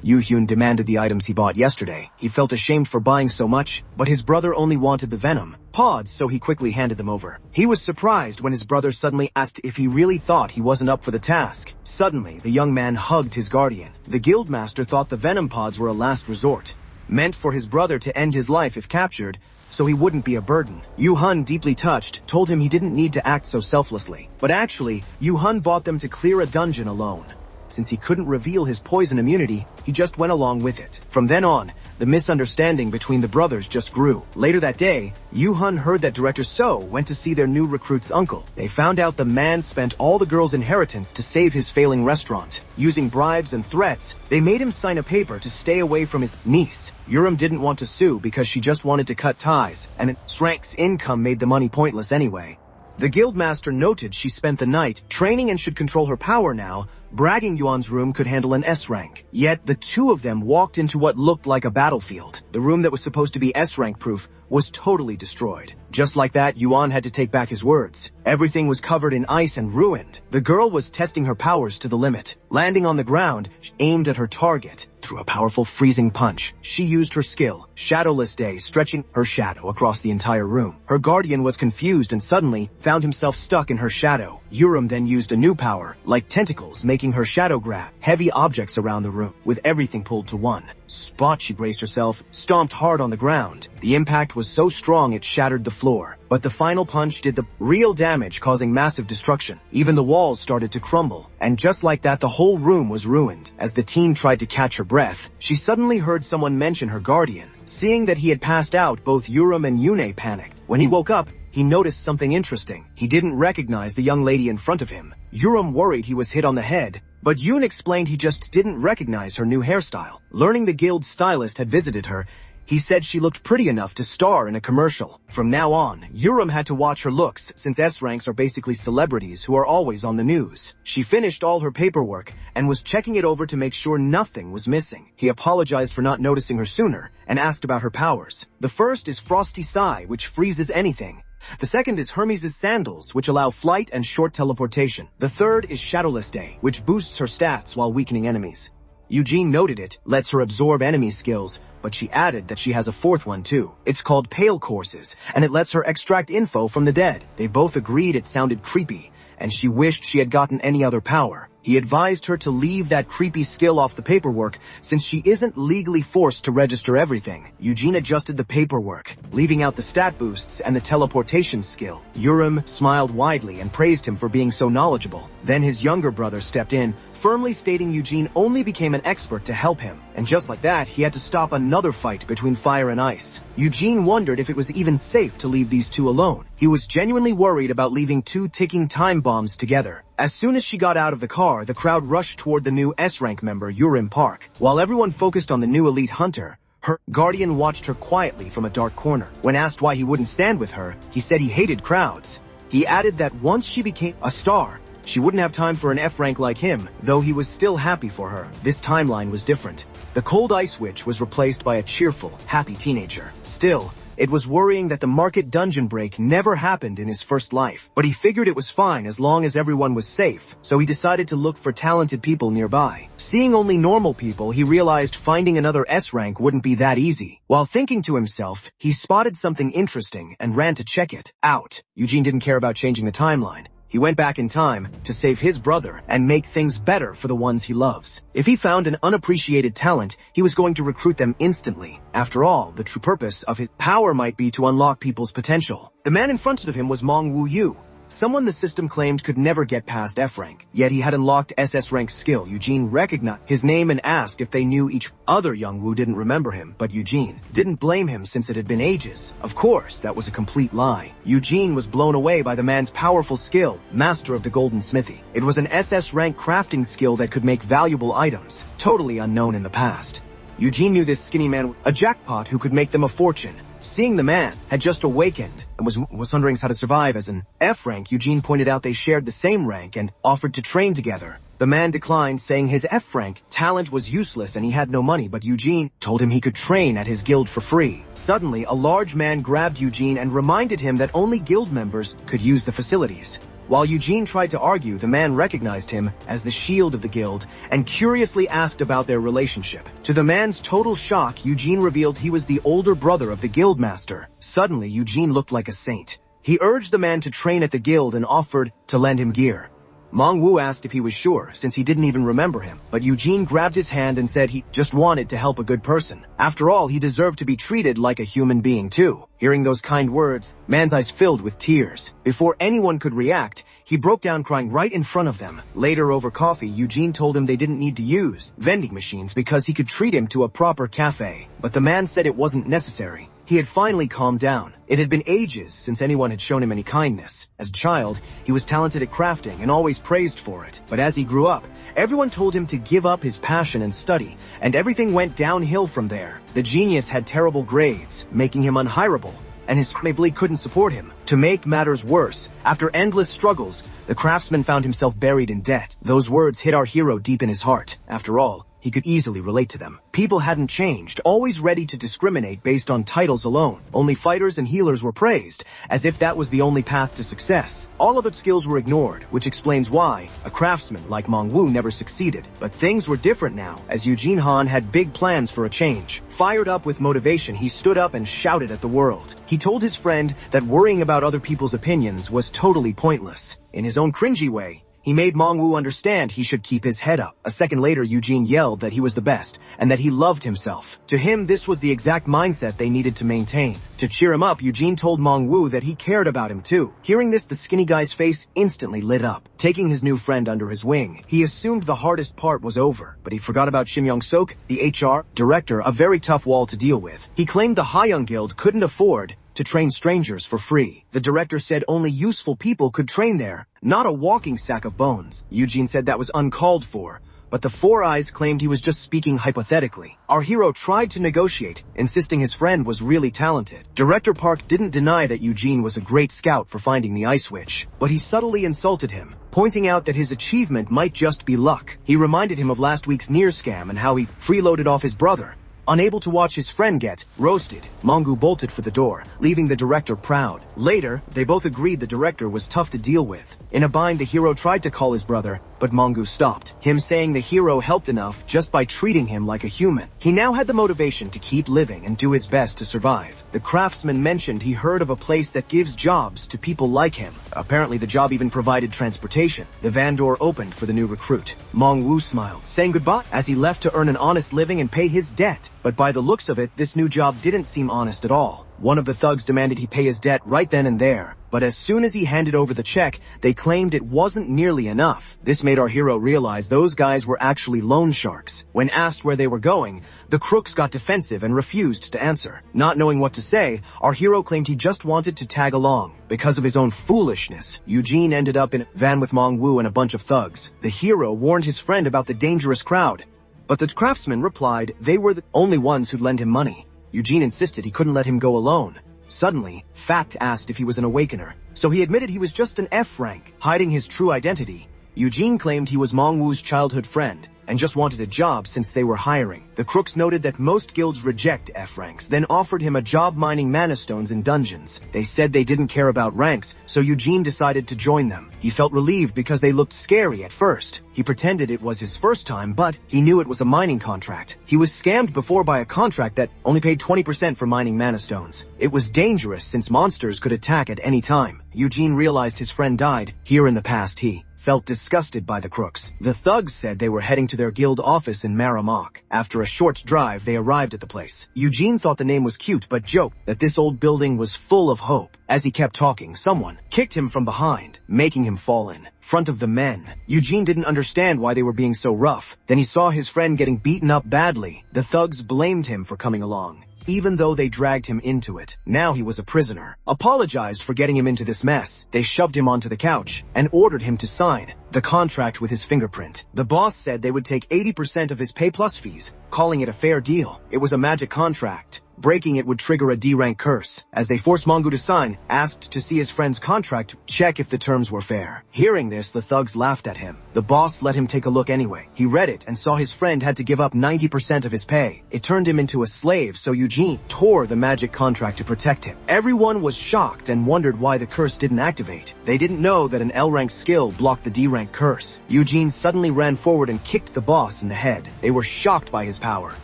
Yoo-hyun demanded the items he bought yesterday. He felt ashamed for buying so much, but his brother only wanted the venom pods, so he quickly handed them over. He was surprised when his brother suddenly asked if he really thought he wasn't up for the task. Suddenly, the young man hugged his guardian. The guildmaster thought the venom pods were a last resort, meant for his brother to end his life if captured, so he wouldn't be a burden. Yoo-hun, deeply touched, told him he didn't need to act so selflessly. But actually, Yoo-hun bought them to clear a dungeon alone. Since he couldn't reveal his poison immunity, he just went along with it. From then on, the misunderstanding between the brothers just grew. Later that day, Yoo-hun heard that Director So went to see their new recruit's uncle. They found out the man spent all the girl's inheritance to save his failing restaurant. Using bribes and threats, they made him sign a paper to stay away from his niece. Urim didn't want to sue because she just wanted to cut ties, and Srank's income made the money pointless anyway. The guildmaster noted she spent the night training and should control her power now, bragging Yuan's room could handle an S rank. Yet the two of them walked into what looked like a battlefield. The room that was supposed to be S rank proof was totally destroyed. Just like that, Yuan had to take back his words. Everything was covered in ice and ruined. The girl was testing her powers to the limit. Landing on the ground, she aimed at her target. Through a powerful freezing punch, she used her skill, Shadowless Day, stretching her shadow across the entire room. Her guardian was confused and suddenly found himself stuck in her shadow. Urim then used a new power, like tentacles, making her shadow grab heavy objects around the room, with everything pulled to one spot. She braced herself, stomped hard on the ground. The impact was so strong it shattered the floor. But the final punch did the real damage, causing massive destruction. Even the walls started to crumble. And just like that, the whole room was ruined. As the teen tried to catch her breath, she suddenly heard someone mention her guardian. Seeing that he had passed out, both Urim and Yune panicked. When he woke up, he noticed something interesting. He didn't recognize the young lady in front of him. Urim worried he was hit on the head, but Yoon explained he just didn't recognize her new hairstyle. Learning the guild stylist had visited her, he said she looked pretty enough to star in a commercial. From now on, Urim had to watch her looks, since S ranks are basically celebrities who are always on the news. She finished all her paperwork and was checking it over to make sure nothing was missing. He apologized for not noticing her sooner and asked about her powers. The first is Frosty Sigh, which freezes anything. The second is Hermes' Sandals, which allow flight and short teleportation. The third is Shadowless Day, which boosts her stats while weakening enemies. Eugene noted it lets her absorb enemy skills, but she added that she has a fourth one too. It's called Pale Courses, and it lets her extract info from the dead. They both agreed it sounded creepy, and she wished she had gotten any other power. He advised her to leave that creepy skill off the paperwork since she isn't legally forced to register everything. Eugene adjusted the paperwork, leaving out the stat boosts and the teleportation skill. Urim smiled widely and praised him for being so knowledgeable. Then his younger brother stepped in, firmly stating Eugene only became an expert to help him. And just like that, he had to stop another fight between fire and ice. Eugene wondered if it was even safe to leave these two alone. He was genuinely worried about leaving two ticking time bombs together. As soon as she got out of the car, the crowd rushed toward the new S-rank member, Urim Park. While everyone focused on the new elite hunter, her guardian watched her quietly from a dark corner. When asked why he wouldn't stand with her, he said he hated crowds. He added that once she became a star, she wouldn't have time for an F-rank like him, though he was still happy for her. This timeline was different. The cold ice witch was replaced by a cheerful, happy teenager. Still, it was worrying that the market dungeon break never happened in his first life, but he figured it was fine as long as everyone was safe, so he decided to look for talented people nearby. Seeing only normal people, he realized finding another S-rank wouldn't be that easy. While thinking to himself, he spotted something interesting and ran to check it out. Eugene didn't care about changing the timeline. He went back in time to save his brother and make things better for the ones he loves. If he found an unappreciated talent, he was going to recruit them instantly. After all, the true purpose of his power might be to unlock people's potential. The man in front of him was Mong Yu, someone the system claimed could never get past F-rank. Yet he had unlocked SS rank skill. Eugene recognized his name and asked if they knew each other. Young Wu didn't remember him, but Eugene didn't blame him since it had been ages. Of course, that was a complete lie. Eugene was blown away by the man's powerful skill, Master of the Golden Smithy. It was an SS rank crafting skill that could make valuable items, totally unknown in the past. Eugene knew this skinny man, a jackpot who could make them a fortune. Seeing the man had just awakened and was wondering how to survive as an F-rank, Eugene pointed out they shared the same rank and offered to train together. The man declined, saying his F-rank talent was useless and he had no money, but Eugene told him he could train at his guild for free. Suddenly, a large man grabbed Eugene and reminded him that only guild members could use the facilities. While Eugene tried to argue, the man recognized him as the shield of the guild and curiously asked about their relationship. To the man's total shock, Eugene revealed he was the older brother of the guild master. Suddenly, Eugene looked like a saint. He urged the man to train at the guild and offered to lend him gear. Mong Wu asked if he was sure, since he didn't even remember him, but Eugene grabbed his hand and said he just wanted to help a good person. After all, he deserved to be treated like a human being too. Hearing those kind words, man's eyes filled with tears. Before anyone could react, he broke down crying right in front of them. Later, over coffee, Eugene told him they didn't need to use vending machines because he could treat him to a proper cafe, but the man said it wasn't necessary. He had finally calmed down. It had been ages since anyone had shown him any kindness. As a child, he was talented at crafting and always praised for it. But as he grew up, everyone told him to give up his passion and study, and everything went downhill from there. The genius had terrible grades, making him unhireable, and his family couldn't support him. To make matters worse, after endless struggles, the craftsman found himself buried in debt. Those words hit our hero deep in his heart. After all, he could easily relate to them. People hadn't changed, always ready to discriminate based on titles alone. Only fighters and healers were praised, as if that was the only path to success. All other skills were ignored, which explains why a craftsman like Mong Wu never succeeded. But things were different now, as Eugene Han had big plans for a change. Fired up with motivation, he stood up and shouted at the world. He told his friend that worrying about other people's opinions was totally pointless. In his own cringy way, he made Mong Wu understand he should keep his head up. A second later, Eugene yelled that he was the best and that he loved himself. To him, this was the exact mindset they needed to maintain. To cheer him up, Eugene told Mong Wu that he cared about him too. Hearing this, the skinny guy's face instantly lit up. Taking his new friend under his wing, he assumed the hardest part was over, but he forgot about Shim Young-sok, the HR director, a very tough wall to deal with. He claimed the Hayoung Guild couldn't afford to train strangers for free. The director said only useful people could train there, not a walking sack of bones. Eugene said that was uncalled for, but the Four Eyes claimed he was just speaking hypothetically. Our hero tried to negotiate, insisting his friend was really talented. Director Park didn't deny that Eugene was a great scout for finding the Ice Witch, but he subtly insulted him, pointing out that his achievement might just be luck. He reminded him of last week's near scam and how he freeloaded off his brother. Unable to watch his friend get roasted, Mongu bolted for the door, leaving the director proud. Later, they both agreed the director was tough to deal with. In a bind, the hero tried to call his brother, but Mongu stopped him, saying the hero helped enough just by treating him like a human. He now had the motivation to keep living and do his best to survive. The craftsman mentioned he heard of a place that gives jobs to people like him. Apparently the job even provided transportation. The van door opened for the new recruit. Mongwu smiled, saying goodbye as he left to earn an honest living and pay his debt. But by the looks of it, this new job didn't seem honest at all. One of the thugs demanded he pay his debt right then and there. But as soon as he handed over the check, they claimed it wasn't nearly enough. This made our hero realize those guys were actually loan sharks. When asked where they were going, the crooks got defensive and refused to answer. Not knowing what to say, our hero claimed he just wanted to tag along. Because of his own foolishness, Eugene ended up in a van with Mongwu and a bunch of thugs. The hero warned his friend about the dangerous crowd, but the craftsman replied they were the only ones who'd lend him money. Eugene insisted he couldn't let him go alone. Suddenly, Fact asked if he was an awakener, so he admitted he was just an F rank. Hiding his true identity, Eugene claimed he was Mongwu's childhood friend and just wanted a job since they were hiring. The crooks noted that most guilds reject F ranks, then offered him a job mining mana stones in dungeons. They said they didn't care about ranks, so Eugene decided to join them. He felt relieved because they looked scary at first. He pretended it was his first time, but he knew it was a mining contract. He was scammed before by a contract that only paid 20% for mining mana stones. It was dangerous since monsters could attack at any time. Eugene realized his friend died. Here in the past, he felt disgusted by the crooks. The thugs said they were heading to their guild office in Maramak. After a short drive, they arrived at the place. Eugene thought the name was cute, but joked that this old building was full of hope. As he kept talking, someone kicked him from behind, making him fall in front of the men. Eugene didn't understand why they were being so rough. Then he saw his friend getting beaten up badly. The thugs blamed him for coming along, even though they dragged him into it. Now he was a prisoner. Apologized for getting him into this mess. They shoved him onto the couch and ordered him to sign the contract with his fingerprint. The boss said they would take 80% of his pay plus fees, calling it a fair deal. It was a magic contract. Breaking it would trigger a D-rank curse. As they forced Mongu to sign, asked to see his friend's contract to check if the terms were fair. Hearing this, the thugs laughed at him. The boss let him take a look anyway. He read it and saw his friend had to give up 90% of his pay. It turned him into a slave, so Eugene tore the magic contract to protect him. Everyone was shocked and wondered why the curse didn't activate. They didn't know that an L-rank skill blocked the D-rank curse. Eugene suddenly ran forward and kicked the boss in the head. They were shocked by his power.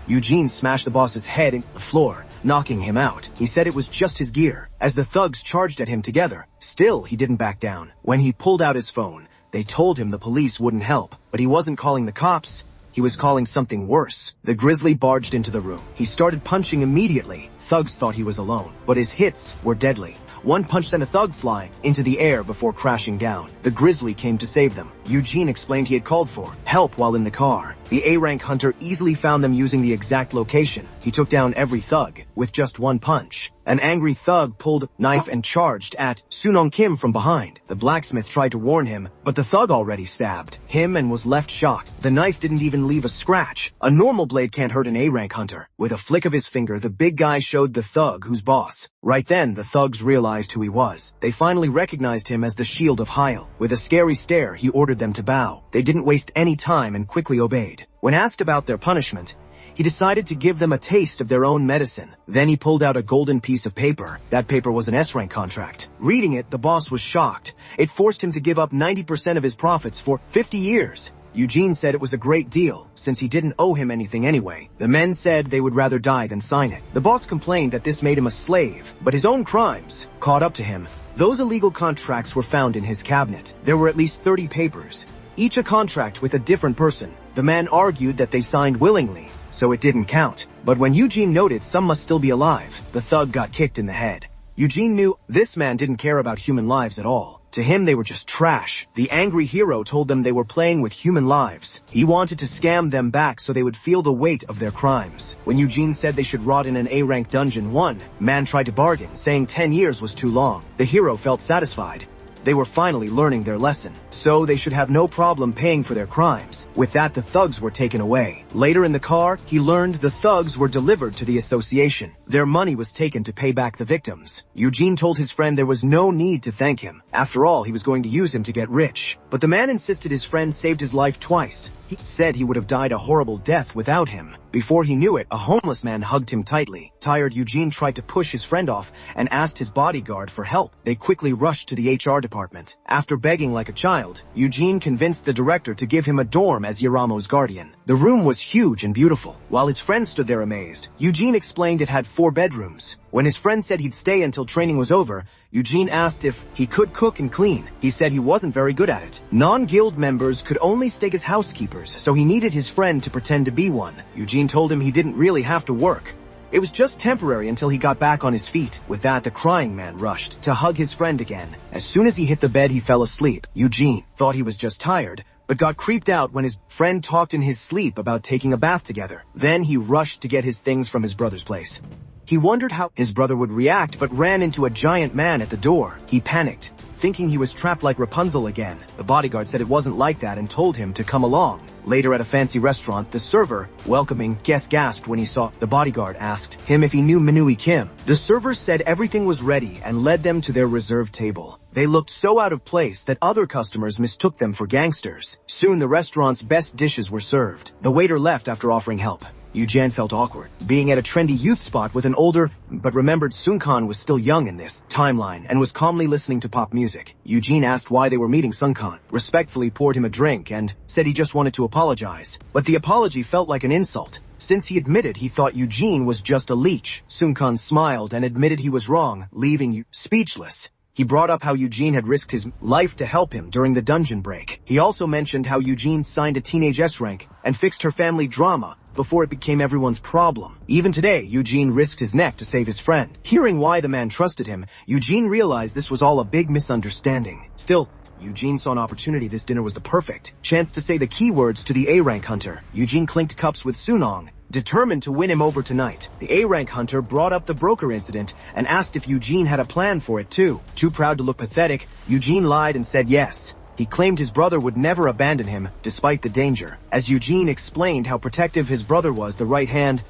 Eugene smashed the boss's head into the floor, knocking him out. He said it was just his gear. As the thugs charged at him together, still he didn't back down. When he pulled out his phone, they told him the police wouldn't help, but he wasn't calling the cops. He was calling something worse. The grizzly barged into the room. He started punching immediately. Thugs thought he was alone, but his hits were deadly. One punch sent a thug flying into the air before crashing down. The grizzly came to save them. Eugene explained he had called for help while in the car. The A-rank hunter easily found them using the exact location. He took down every thug with just one punch. An angry thug pulled a knife and charged at Sunong Kim from behind. The blacksmith tried to warn him, but the thug already stabbed him and was left shocked. The knife didn't even leave a scratch. A normal blade can't hurt an A-rank hunter. With a flick of his finger, the big guy showed the thug who's boss. Right then, the thugs realized who he was. They finally recognized him as the Shield of Heil. With a scary stare, he ordered them to bow. They didn't waste any time and quickly obeyed. When asked about their punishment, he decided to give them a taste of their own medicine. Then he pulled out a golden piece of paper. That paper was an S-rank contract. Reading it, the boss was shocked. It forced him to give up 90% of his profits for 50 years. Eugene said it was a great deal, since he didn't owe him anything anyway. The men said they would rather die than sign it. The boss complained that this made him a slave, but his own crimes caught up to him. Those illegal contracts were found in his cabinet. There were at least 30 papers, each a contract with a different person. The man argued that they signed willingly, so it didn't count. But when Eugene noted some must still be alive, the thug got kicked in the head. Eugene knew this man didn't care about human lives at all. To him, they were just trash. The angry hero told them they were playing with human lives. He wanted to scam them back so they would feel the weight of their crimes. When Eugene said they should rot in an A-rank dungeon, one man tried to bargain, saying 10 years was too long. The hero felt satisfied. They were finally learning their lesson, so they should have no problem paying for their crimes. With that, the thugs were taken away. Later in the car, he learned the thugs were delivered to the association. Their money was taken to pay back the victims. Eugene told his friend there was no need to thank him. After all, he was going to use him to get rich. But the man insisted his friend saved his life twice. He said he would have died a horrible death without him. Before he knew it, a homeless man hugged him tightly. Tired, Eugene tried to push his friend off and asked his bodyguard for help. They quickly rushed to the HR department. After begging like a child, Eugene convinced the director to give him a dorm as Yaramo's guardian. The room was huge and beautiful. While his friend stood there amazed, Eugene explained it had 4 bedrooms. When his friend said he'd stay until training was over, Eugene asked if he could cook and clean. He said he wasn't very good at it. Non-guild members could only stay as housekeepers, so he needed his friend to pretend to be one. Eugene told him he didn't really have to work. It was just temporary until he got back on his feet. With that, the crying man rushed to hug his friend again. As soon as he hit the bed, he fell asleep. Eugene thought he was just tired, but got creeped out when his friend talked in his sleep about taking a bath together. Then he rushed to get his things from his brother's place. He wondered how his brother would react, but ran into a giant man at the door. He panicked, thinking he was trapped like Rapunzel again. The bodyguard said it wasn't like that and told him to come along. Later at a fancy restaurant, the server, welcoming guest, gasped when he saw the bodyguard asked him if he knew Manui Kim. The server said everything was ready and led them to their reserved table. They looked so out of place that other customers mistook them for gangsters. Soon the restaurant's best dishes were served. The waiter left after offering help. Eugene felt awkward, being at a trendy youth spot with an older, but remembered Sunkan was still young in this timeline and was calmly listening to pop music. Eugene asked why they were meeting Sunkan, respectfully poured him a drink, and said he just wanted to apologize. But the apology felt like an insult, since he admitted he thought Eugene was just a leech. Sunkan smiled and admitted he was wrong, leaving you speechless. He brought up how Eugene had risked his life to help him during the dungeon break. He also mentioned how Eugene signed a teenage S-rank and fixed her family drama before it became everyone's problem. Even today, Eugene risked his neck to save his friend. Hearing why the man trusted him, Eugene realized this was all a big misunderstanding. Still, Eugene saw an opportunity. This dinner was the perfect chance to say the keywords to the A-rank hunter. Eugene clinked cups with Sunong, determined to win him over tonight. The A-rank hunter brought up the broker incident and asked if Eugene had a plan for it too. Too proud to look pathetic, Eugene lied and said yes. He claimed his brother would never abandon him, despite the danger. As Eugene explained how protective his brother was, the right-hand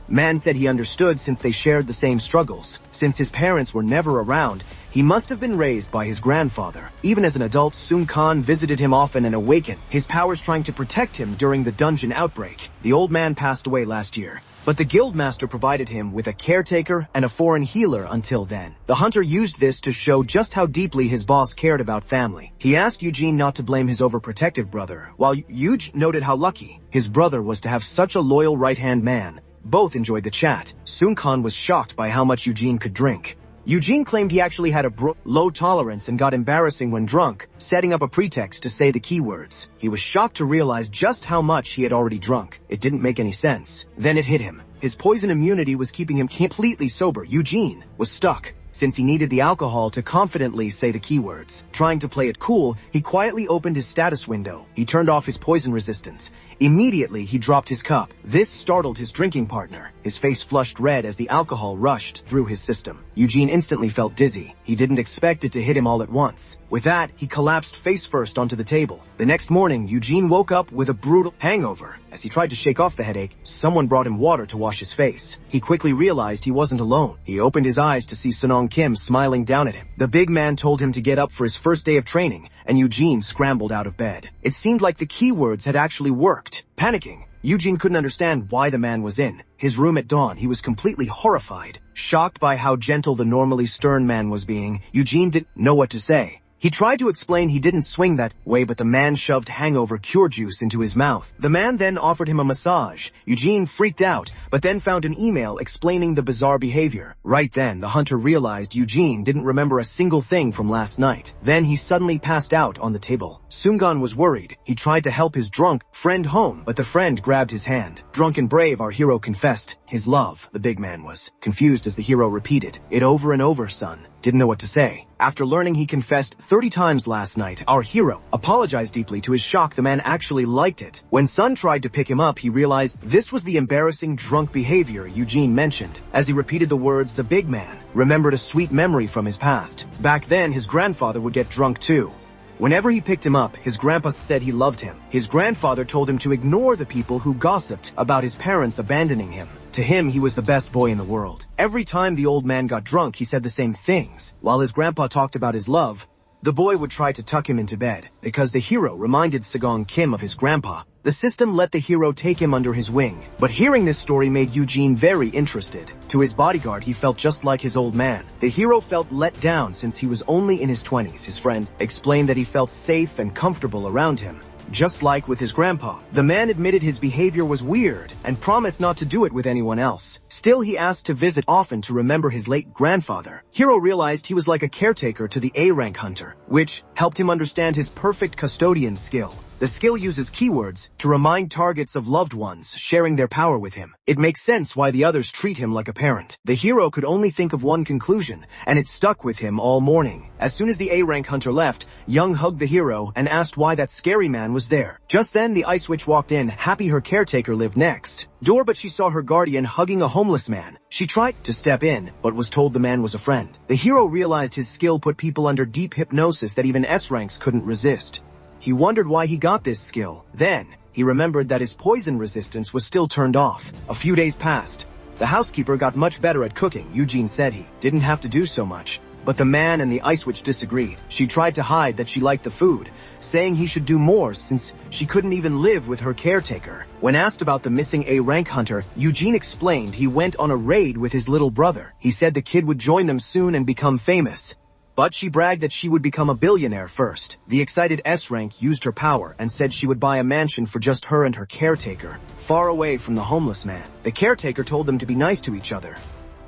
man said he understood since they shared the same struggles. Since his parents were never around, he must have been raised by his grandfather. Even as an adult, Sun Khan visited him often and awakened his powers trying to protect him during the dungeon outbreak. The old man passed away last year, but the guildmaster provided him with a caretaker and a foreign healer until then. The hunter used this to show just how deeply his boss cared about family. He asked Eugene not to blame his overprotective brother, while Eugene noted how lucky his brother was to have such a loyal right-hand man. Both enjoyed the chat. Sun Khan was shocked by how much Eugene could drink. Eugene claimed he actually had a low tolerance and got embarrassing when drunk, setting up a pretext to say the keywords. He was shocked to realize just how much he had already drunk. It didn't make any sense. Then it hit him. His poison immunity was keeping him completely sober. Eugene was stuck, since he needed the alcohol to confidently say the keywords. Trying to play it cool, he quietly opened his status window. He turned off his poison resistance. Immediately, he dropped his cup. This startled his drinking partner. His face flushed red as the alcohol rushed through his system. Eugene instantly felt dizzy. He didn't expect it to hit him all at once. With that, he collapsed face first onto the table. The next morning, Eugene woke up with a brutal hangover. As he tried to shake off the headache, someone brought him water to wash his face. He quickly realized he wasn't alone. He opened his eyes to see Sunong Kim smiling down at him. The big man told him to get up for his first day of training, and Eugene scrambled out of bed. It seemed like the keywords had actually worked. Panicking, Eugene couldn't understand why the man was in his room at dawn. He was completely horrified. Shocked by how gentle the normally stern man was being, Eugene didn't know what to say. He tried to explain he didn't swing that way, but the man shoved hangover cure juice into his mouth. The man then offered him a massage. Eugene freaked out, but then found an email explaining the bizarre behavior. Right then, the hunter realized Eugene didn't remember a single thing from last night. Then he suddenly passed out on the table. Sungan was worried. He tried to help his drunk friend home, but the friend grabbed his hand. Drunk and brave, our hero confessed his love. The big man was confused as the hero repeated it over and over, son. Didn't know what to say. After learning he confessed 30 times last night, our hero apologized deeply. To his shock, the man actually liked it. When Sun tried to pick him up, he realized this was the embarrassing drunk behavior Eugene mentioned. As he repeated the words, the big man remembered a sweet memory from his past. Back then, his grandfather would get drunk too. Whenever he picked him up, his grandpa said he loved him. His grandfather told him to ignore the people who gossiped about his parents abandoning him. To him, he was the best boy in the world. Every time the old man got drunk, he said the same things. While his grandpa talked about his love, the boy would try to tuck him into bed. Because the hero reminded Sagong Kim of his grandpa, The system let the hero take him under his wing. But hearing this story made Eugene very interested. To his bodyguard, he felt just like his old man. The hero felt let down since he was only in his 20s. His friend explained that he felt safe and comfortable around him, just like with his grandpa. The man admitted his behavior was weird and promised not to do it with anyone else. Still, he asked to visit often to remember his late grandfather. Hiro realized he was like a caretaker to the A-rank hunter, which helped him understand his perfect custodian skill. The skill uses keywords to remind targets of loved ones, sharing their power with him. It makes sense why the others treat him like a parent. The hero could only think of one conclusion, and it stuck with him all morning. As soon as the A-rank hunter left, Young hugged the hero and asked why that scary man was there. Just then, the Ice Witch walked in, happy her caretaker lived next door, but she saw her guardian hugging a homeless man. She tried to step in, but was told the man was a friend. The hero realized his skill put people under deep hypnosis that even S-ranks couldn't resist. He wondered why he got this skill. Then, he remembered that his poison resistance was still turned off. A few days passed. The housekeeper got much better at cooking. Eugene said he didn't have to do so much. But the man and the Ice Witch disagreed. She tried to hide that she liked the food, saying he should do more since she couldn't even live with her caretaker. When asked about the missing A-rank hunter, Eugene explained he went on a raid with his little brother. He said the kid would join them soon and become famous. But she bragged that she would become a billionaire first. The excited S-rank used her power and said she would buy a mansion for just her and her caretaker, far away from the homeless man. The caretaker told them to be nice to each other.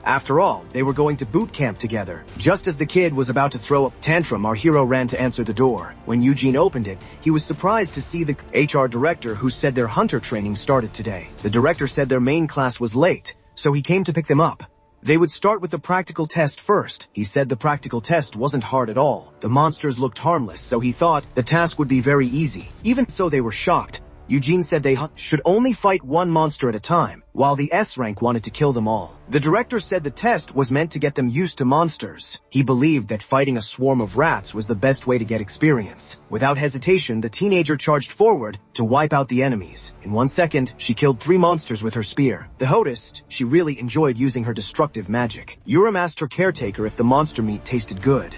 After all, they were going to boot camp together. Just as the kid was about to throw a tantrum, our hero ran to answer the door. When Eugene opened it, he was surprised to see the HR director, who said their hunter training started today. The director said their main class was late, so he came to pick them up. They would start with the practical test first. He said the practical test wasn't hard at all. The monsters looked harmless, so he thought the task would be very easy. Even so, they were shocked. Eugene said they should only fight one monster at a time, while the S-rank wanted to kill them all. The director said the test was meant to get them used to monsters. He believed that fighting a swarm of rats was the best way to get experience. Without hesitation, the teenager charged forward to wipe out the enemies. In 1 second, she killed 3 monsters with her spear. The hostess, she really enjoyed using her destructive magic. Urim asked her caretaker if the monster meat tasted good.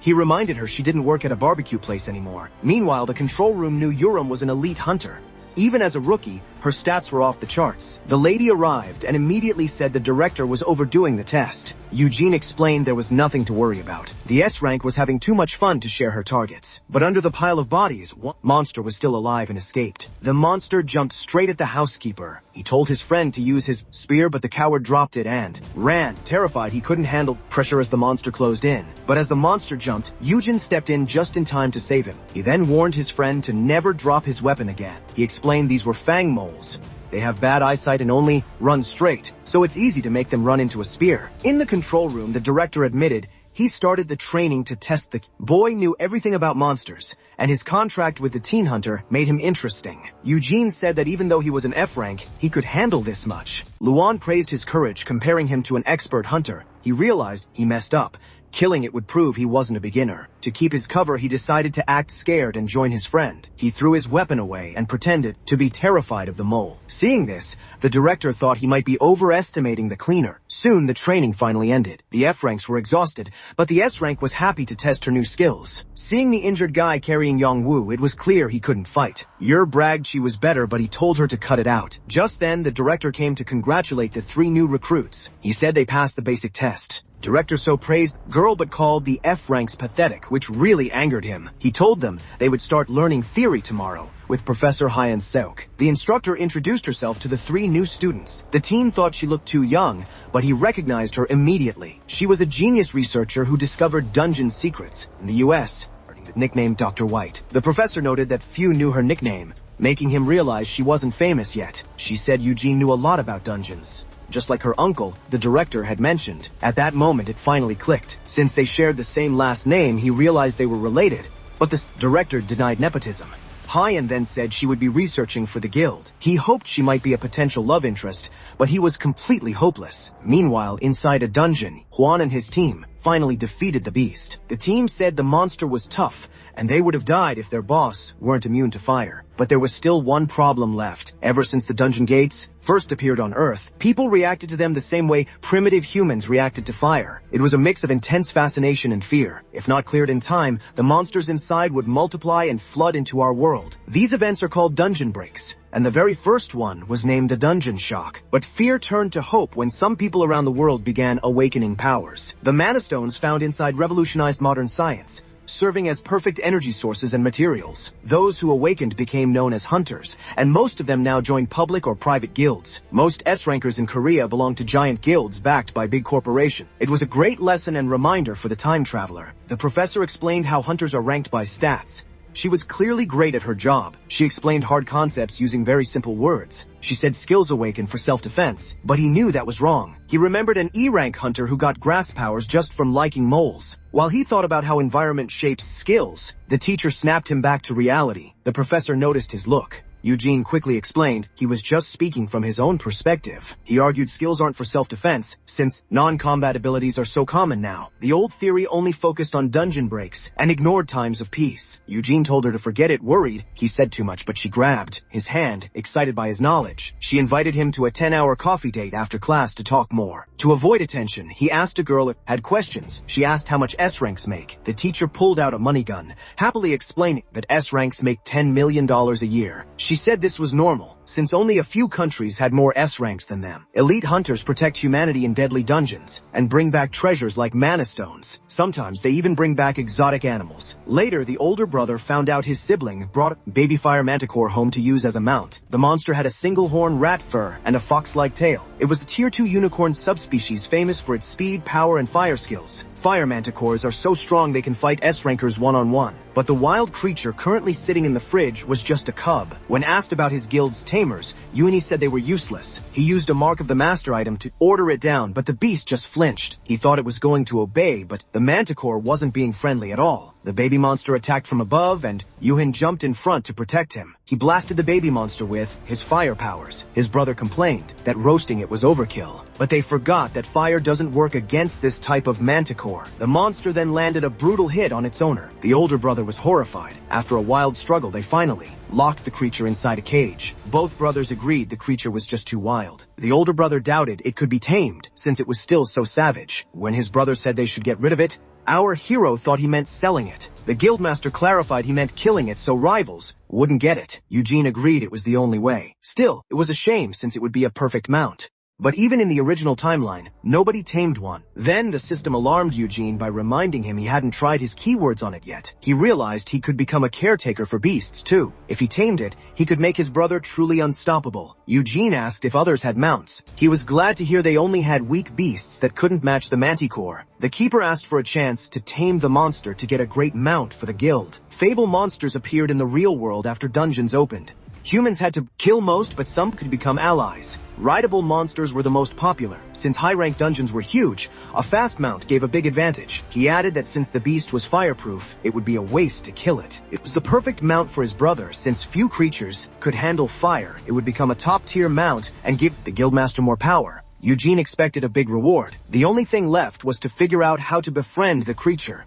He reminded her she didn't work at a barbecue place anymore. Meanwhile, the control room knew Urim was an elite hunter. Even as a rookie, her stats were off the charts. The lady arrived and immediately said the director was overdoing the test. Eugene explained there was nothing to worry about. The S-rank was having too much fun to share her targets. But under the pile of bodies, one monster was still alive and escaped. The monster jumped straight at the housekeeper. He told his friend to use his spear, but the coward dropped it and ran, terrified he couldn't handle pressure as the monster closed in. But as the monster jumped, Eugene stepped in just in time to save him. He then warned his friend to never drop his weapon again. He explained these were fang moles. They have bad eyesight and only run straight, so it's easy to make them run into a spear. In the control room, the director admitted he started the training to test the boy knew everything about monsters, and his contract with the teen hunter made him interesting. Eugene said that even though he was an F-rank, he could handle this much. Luan praised his courage, comparing him to an expert hunter. He realized he messed up. Killing it would prove he wasn't a beginner. To keep his cover, he decided to act scared and join his friend. He threw his weapon away and pretended to be terrified of the mole. Seeing this, the director thought he might be overestimating the cleaner. Soon, the training finally ended. The F-ranks were exhausted, but the S-rank was happy to test her new skills. Seeing the injured guy carrying Yongwoo, it was clear he couldn't fight. Yer bragged she was better, but he told her to cut it out. Just then, the director came to congratulate the 3 new recruits. He said they passed the basic test. Director so praised the girl but called the F-ranks pathetic, which really angered him. He told them they would start learning theory tomorrow with Professor Hyan Seok. The instructor introduced herself to the 3 new students. The teen thought she looked too young, but he recognized her immediately. She was a genius researcher who discovered dungeon secrets in the US, earning the nickname Dr. White. The professor noted that few knew her nickname, making him realize she wasn't famous yet. She said Eugene knew a lot about dungeons, just like her uncle, the director, had mentioned. At that moment, it finally clicked. Since they shared the same last name, he realized they were related. But the director denied nepotism. Hyan then said she would be researching for the guild. He hoped she might be a potential love interest, but he was completely hopeless. Meanwhile, inside a dungeon, Juan and his team finally defeated the beast. The team said the monster was tough, and they would have died if their boss weren't immune to fire. But there was still one problem left. Ever since the dungeon gates first appeared on Earth, people reacted to them the same way primitive humans reacted to fire. It was a mix of intense fascination and fear. If not cleared in time, the monsters inside would multiply and flood into our world. These events are called dungeon breaks, and the very first one was named the Dungeon Shock. But fear turned to hope when some people around the world began awakening powers. The mana stones found inside revolutionized modern science, serving as perfect energy sources and materials. Those who awakened became known as hunters, and most of them now join public or private guilds. Most S-rankers in Korea belong to giant guilds backed by big corporations. It was a great lesson and reminder for the time traveler. The professor explained how hunters are ranked by stats. She was clearly great at her job. She explained hard concepts using very simple words. She said skills awaken for self-defense, but he knew that was wrong. He remembered an E-rank hunter who got grass powers just from liking moles. While he thought about how environment shapes skills, the teacher snapped him back to reality. The professor noticed his look. Eugene quickly explained he was just speaking from his own perspective. He argued skills aren't for self-defense, since non-combat abilities are so common now. The old theory only focused on dungeon breaks and ignored times of peace. Eugene told her to forget it, worried he said too much, but she grabbed his hand, excited by his knowledge. She invited him to a 10-hour coffee date after class to talk more. To avoid attention, he asked a girl if had questions. She asked how much S-ranks make. The teacher pulled out a money gun, happily explaining that S-ranks make $10 million a year. She said this was normal, since only a few countries had more S-ranks than them. Elite hunters protect humanity in deadly dungeons, and bring back treasures like mana stones. Sometimes they even bring back exotic animals. Later, the older brother found out his sibling brought a baby fire manticore home to use as a mount. The monster had a single horn rat fur and a fox-like tail. It was a tier 2 unicorn subspecies famous for its speed, power, and fire skills. Fire manticores are so strong they can fight S-rankers one-on-one. But the wild creature currently sitting in the fridge was just a cub. When asked about his guild's tamers, Uni said they were useless. He used a mark of the master item to order it down, but the beast just flinched. He thought it was going to obey, but the manticore wasn't being friendly at all. The baby monster attacked from above, and Yuhin jumped in front to protect him. He blasted the baby monster with his fire powers. His brother complained that roasting it was overkill, but they forgot that fire doesn't work against this type of manticore. The monster then landed a brutal hit on its owner. The older brother was horrified. After a wild struggle, they finally locked the creature inside a cage. Both brothers agreed the creature was just too wild. The older brother doubted it could be tamed, since it was still so savage. When his brother said they should get rid of it, our hero thought he meant selling it. The guildmaster clarified he meant killing it so rivals wouldn't get it. Eugene agreed it was the only way. Still, it was a shame since it would be a perfect mount. But even in the original timeline, nobody tamed one. Then the system alarmed Eugene by reminding him he hadn't tried his keywords on it yet. He realized he could become a caretaker for beasts too. If he tamed it, he could make his brother truly unstoppable. Eugene asked if others had mounts. He was glad to hear they only had weak beasts that couldn't match the manticore. The keeper asked for a chance to tame the monster to get a great mount for the guild. Fable monsters appeared in the real world after dungeons opened. Humans had to kill most, but some could become allies. Rideable monsters were the most popular. Since high-ranked dungeons were huge, a fast mount gave a big advantage. He added that since the beast was fireproof, it would be a waste to kill it. It was the perfect mount for his brother, since few creatures could handle fire. It would become a top-tier mount and give the guildmaster more power. Eugene expected a big reward. The only thing left was to figure out how to befriend the creature.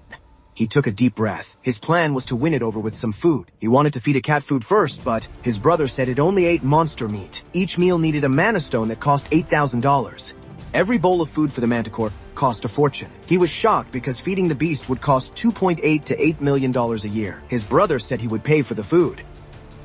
He took a deep breath. His plan was to win it over with some food. He wanted to feed a cat food first, but his brother said it only ate monster meat. Each meal needed a mana stone that cost $8,000. Every bowl of food for the manticore cost a fortune. He was shocked because feeding the beast would cost $2.8 to $8 million a year. His brother said he would pay for the food.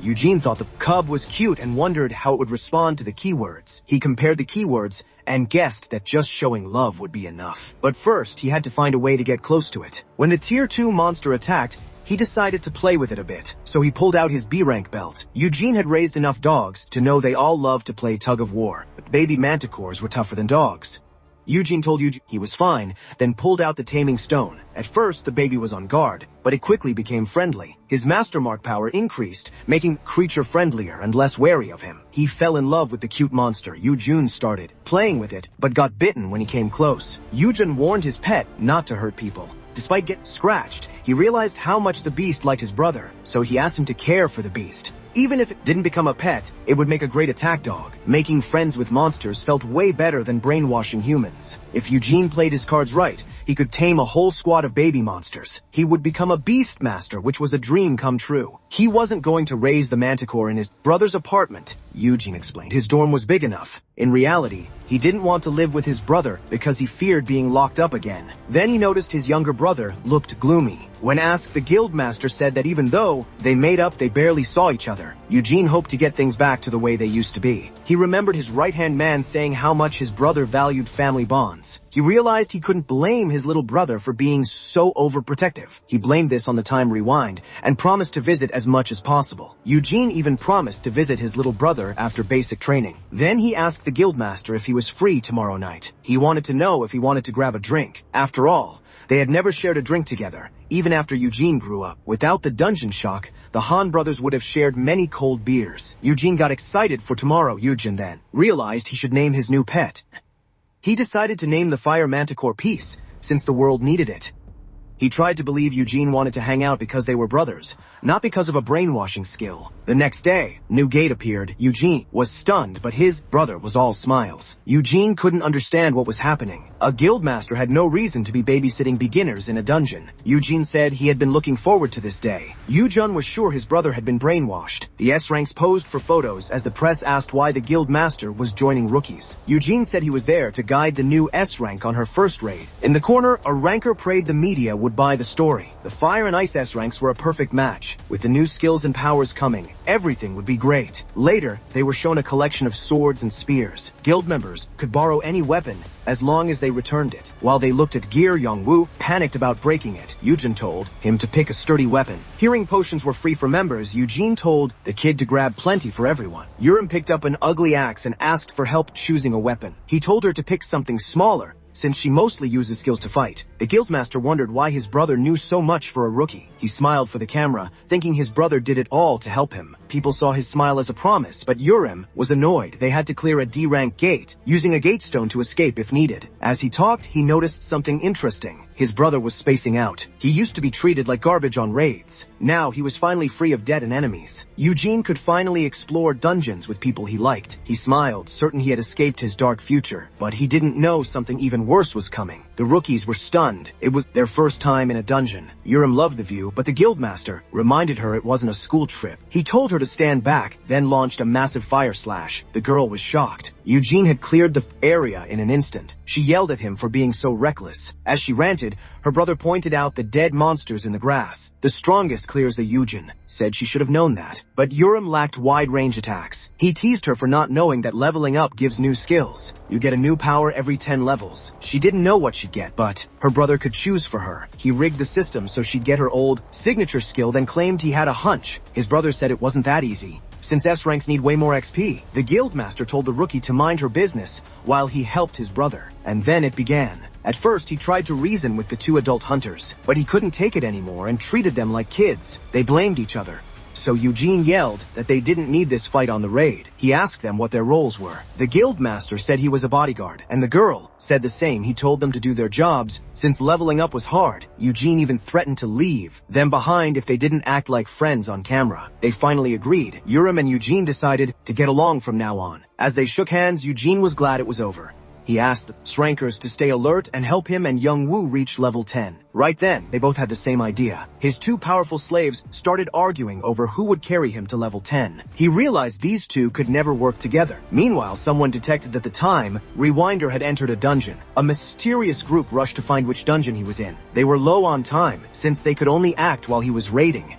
Eugene thought the cub was cute and wondered how it would respond to the keywords. He compared the keywords and guessed that just showing love would be enough. But first, he had to find a way to get close to it. When the tier 2 monster attacked, he decided to play with it a bit, so he pulled out his B-rank belt. Eugene had raised enough dogs to know they all loved to play tug of war, but baby manticores were tougher than dogs. Eugene told Eugene he was fine, then pulled out the taming stone. At first, the baby was on guard, but it quickly became friendly. His master mark power increased, making the creature friendlier and less wary of him. He fell in love with the cute monster. Eugene started playing with it, but got bitten when he came close. Eugene warned his pet not to hurt people. Despite getting scratched, he realized how much the beast liked his brother, so he asked him to care for the beast. Even if it didn't become a pet, it would make a great attack dog. Making friends with monsters felt way better than brainwashing humans. If Eugene played his cards right, he could tame a whole squad of baby monsters. He would become a beast master, which was a dream come true. He wasn't going to raise the manticore in his brother's apartment, Eugene explained. His dorm was big enough. In reality, he didn't want to live with his brother because he feared being locked up again. Then he noticed his younger brother looked gloomy. When asked, the guildmaster said that even though they made up, they barely saw each other. Eugene hoped to get things back to the way they used to be. He remembered his right-hand man saying how much his brother valued family bonds. He realized he couldn't blame his little brother for being so overprotective. He blamed this on the time rewind and promised to visit as much as possible. Eugene even promised to visit his little brother after basic training. Then he asked the guildmaster if he was free tomorrow night. He wanted to know if he wanted to grab a drink. After all, they had never shared a drink together, even after Eugene grew up. Without the dungeon shock, the Han brothers would have shared many cold beers. Eugene got excited for tomorrow. Eugene then realized he should name his new pet. He decided to name the fire manticore Peace, since the world needed it. He tried to believe Eugene wanted to hang out because they were brothers, not because of a brainwashing skill. The next day, new gate appeared. Eugene was stunned, but his brother was all smiles. Eugene couldn't understand what was happening. A guildmaster had no reason to be babysitting beginners in a dungeon. Eugene said he had been looking forward to this day. Eugene was sure his brother had been brainwashed. The S-ranks posed for photos as the press asked why the guildmaster was joining rookies. Eugene said he was there to guide the new S-rank on her first raid. In the corner, a ranker prayed the media would buy the story. The Fire and Ice S-ranks were a perfect match. With the new skills and powers coming, everything would be great. Later, they were shown a collection of swords and spears. Guild members could borrow any weapon as long as they returned it. While they looked at gear, Young-woo panicked about breaking it. Eugene told him to pick a sturdy weapon. Hearing potions were free for members, Eugene told the kid to grab plenty for everyone. Urim picked up an ugly axe and asked for help choosing a weapon. He told her to pick something smaller, since she mostly uses skills to fight. The guildmaster wondered why his brother knew so much for a rookie. He smiled for the camera, thinking his brother did it all to help him. People saw his smile as a promise, but Urim was annoyed. They had to clear a D-rank gate, using a gate stone to escape if needed. As he talked, he noticed something interesting. His brother was spacing out. He used to be treated like garbage on raids. Now he was finally free of debt and enemies. Eugene could finally explore dungeons with people he liked. He smiled, certain he had escaped his dark future. But he didn't know something even worse was coming. The rookies were stunned. It was their first time in a dungeon. Urim loved the view, but the guildmaster reminded her it wasn't a school trip. He told her to stand back, then launched a massive fire slash. The girl was shocked. Eugene had cleared the area in an instant. She yelled at him for being so reckless. As she ranted, her brother pointed out the dead monsters in the grass. The strongest clears the Eugene said she should have known that. But Urim lacked wide-range attacks. He teased her for not knowing that leveling up gives new skills. You get a new power every 10 levels. She didn't know what she'd get, but her brother could choose for her. He rigged the system so she'd get her old signature skill, then claimed he had a hunch. His brother said it wasn't that easy, since S-ranks need way more XP. The guildmaster told the rookie to mind her business while he helped his brother. And then it began. At first, he tried to reason with the two adult hunters, but he couldn't take it anymore and treated them like kids. They blamed each other. So Eugene yelled that they didn't need this fight on the raid. He asked them what their roles were. The guildmaster said he was a bodyguard, and the girl said the same. He told them to do their jobs, since leveling up was hard. Eugene even threatened to leave them behind if they didn't act like friends on camera. They finally agreed. Urim and Eugene decided to get along from now on. As they shook hands, Eugene was glad it was over. He asked the Shrankers to stay alert and help him and Young-woo reach level 10. Right then, they both had the same idea. His two powerful slaves started arguing over who would carry him to level 10. He realized these two could never work together. Meanwhile, someone detected that the time Rewinder had entered a dungeon. A mysterious group rushed to find which dungeon he was in. They were low on time, since they could only act while he was raiding.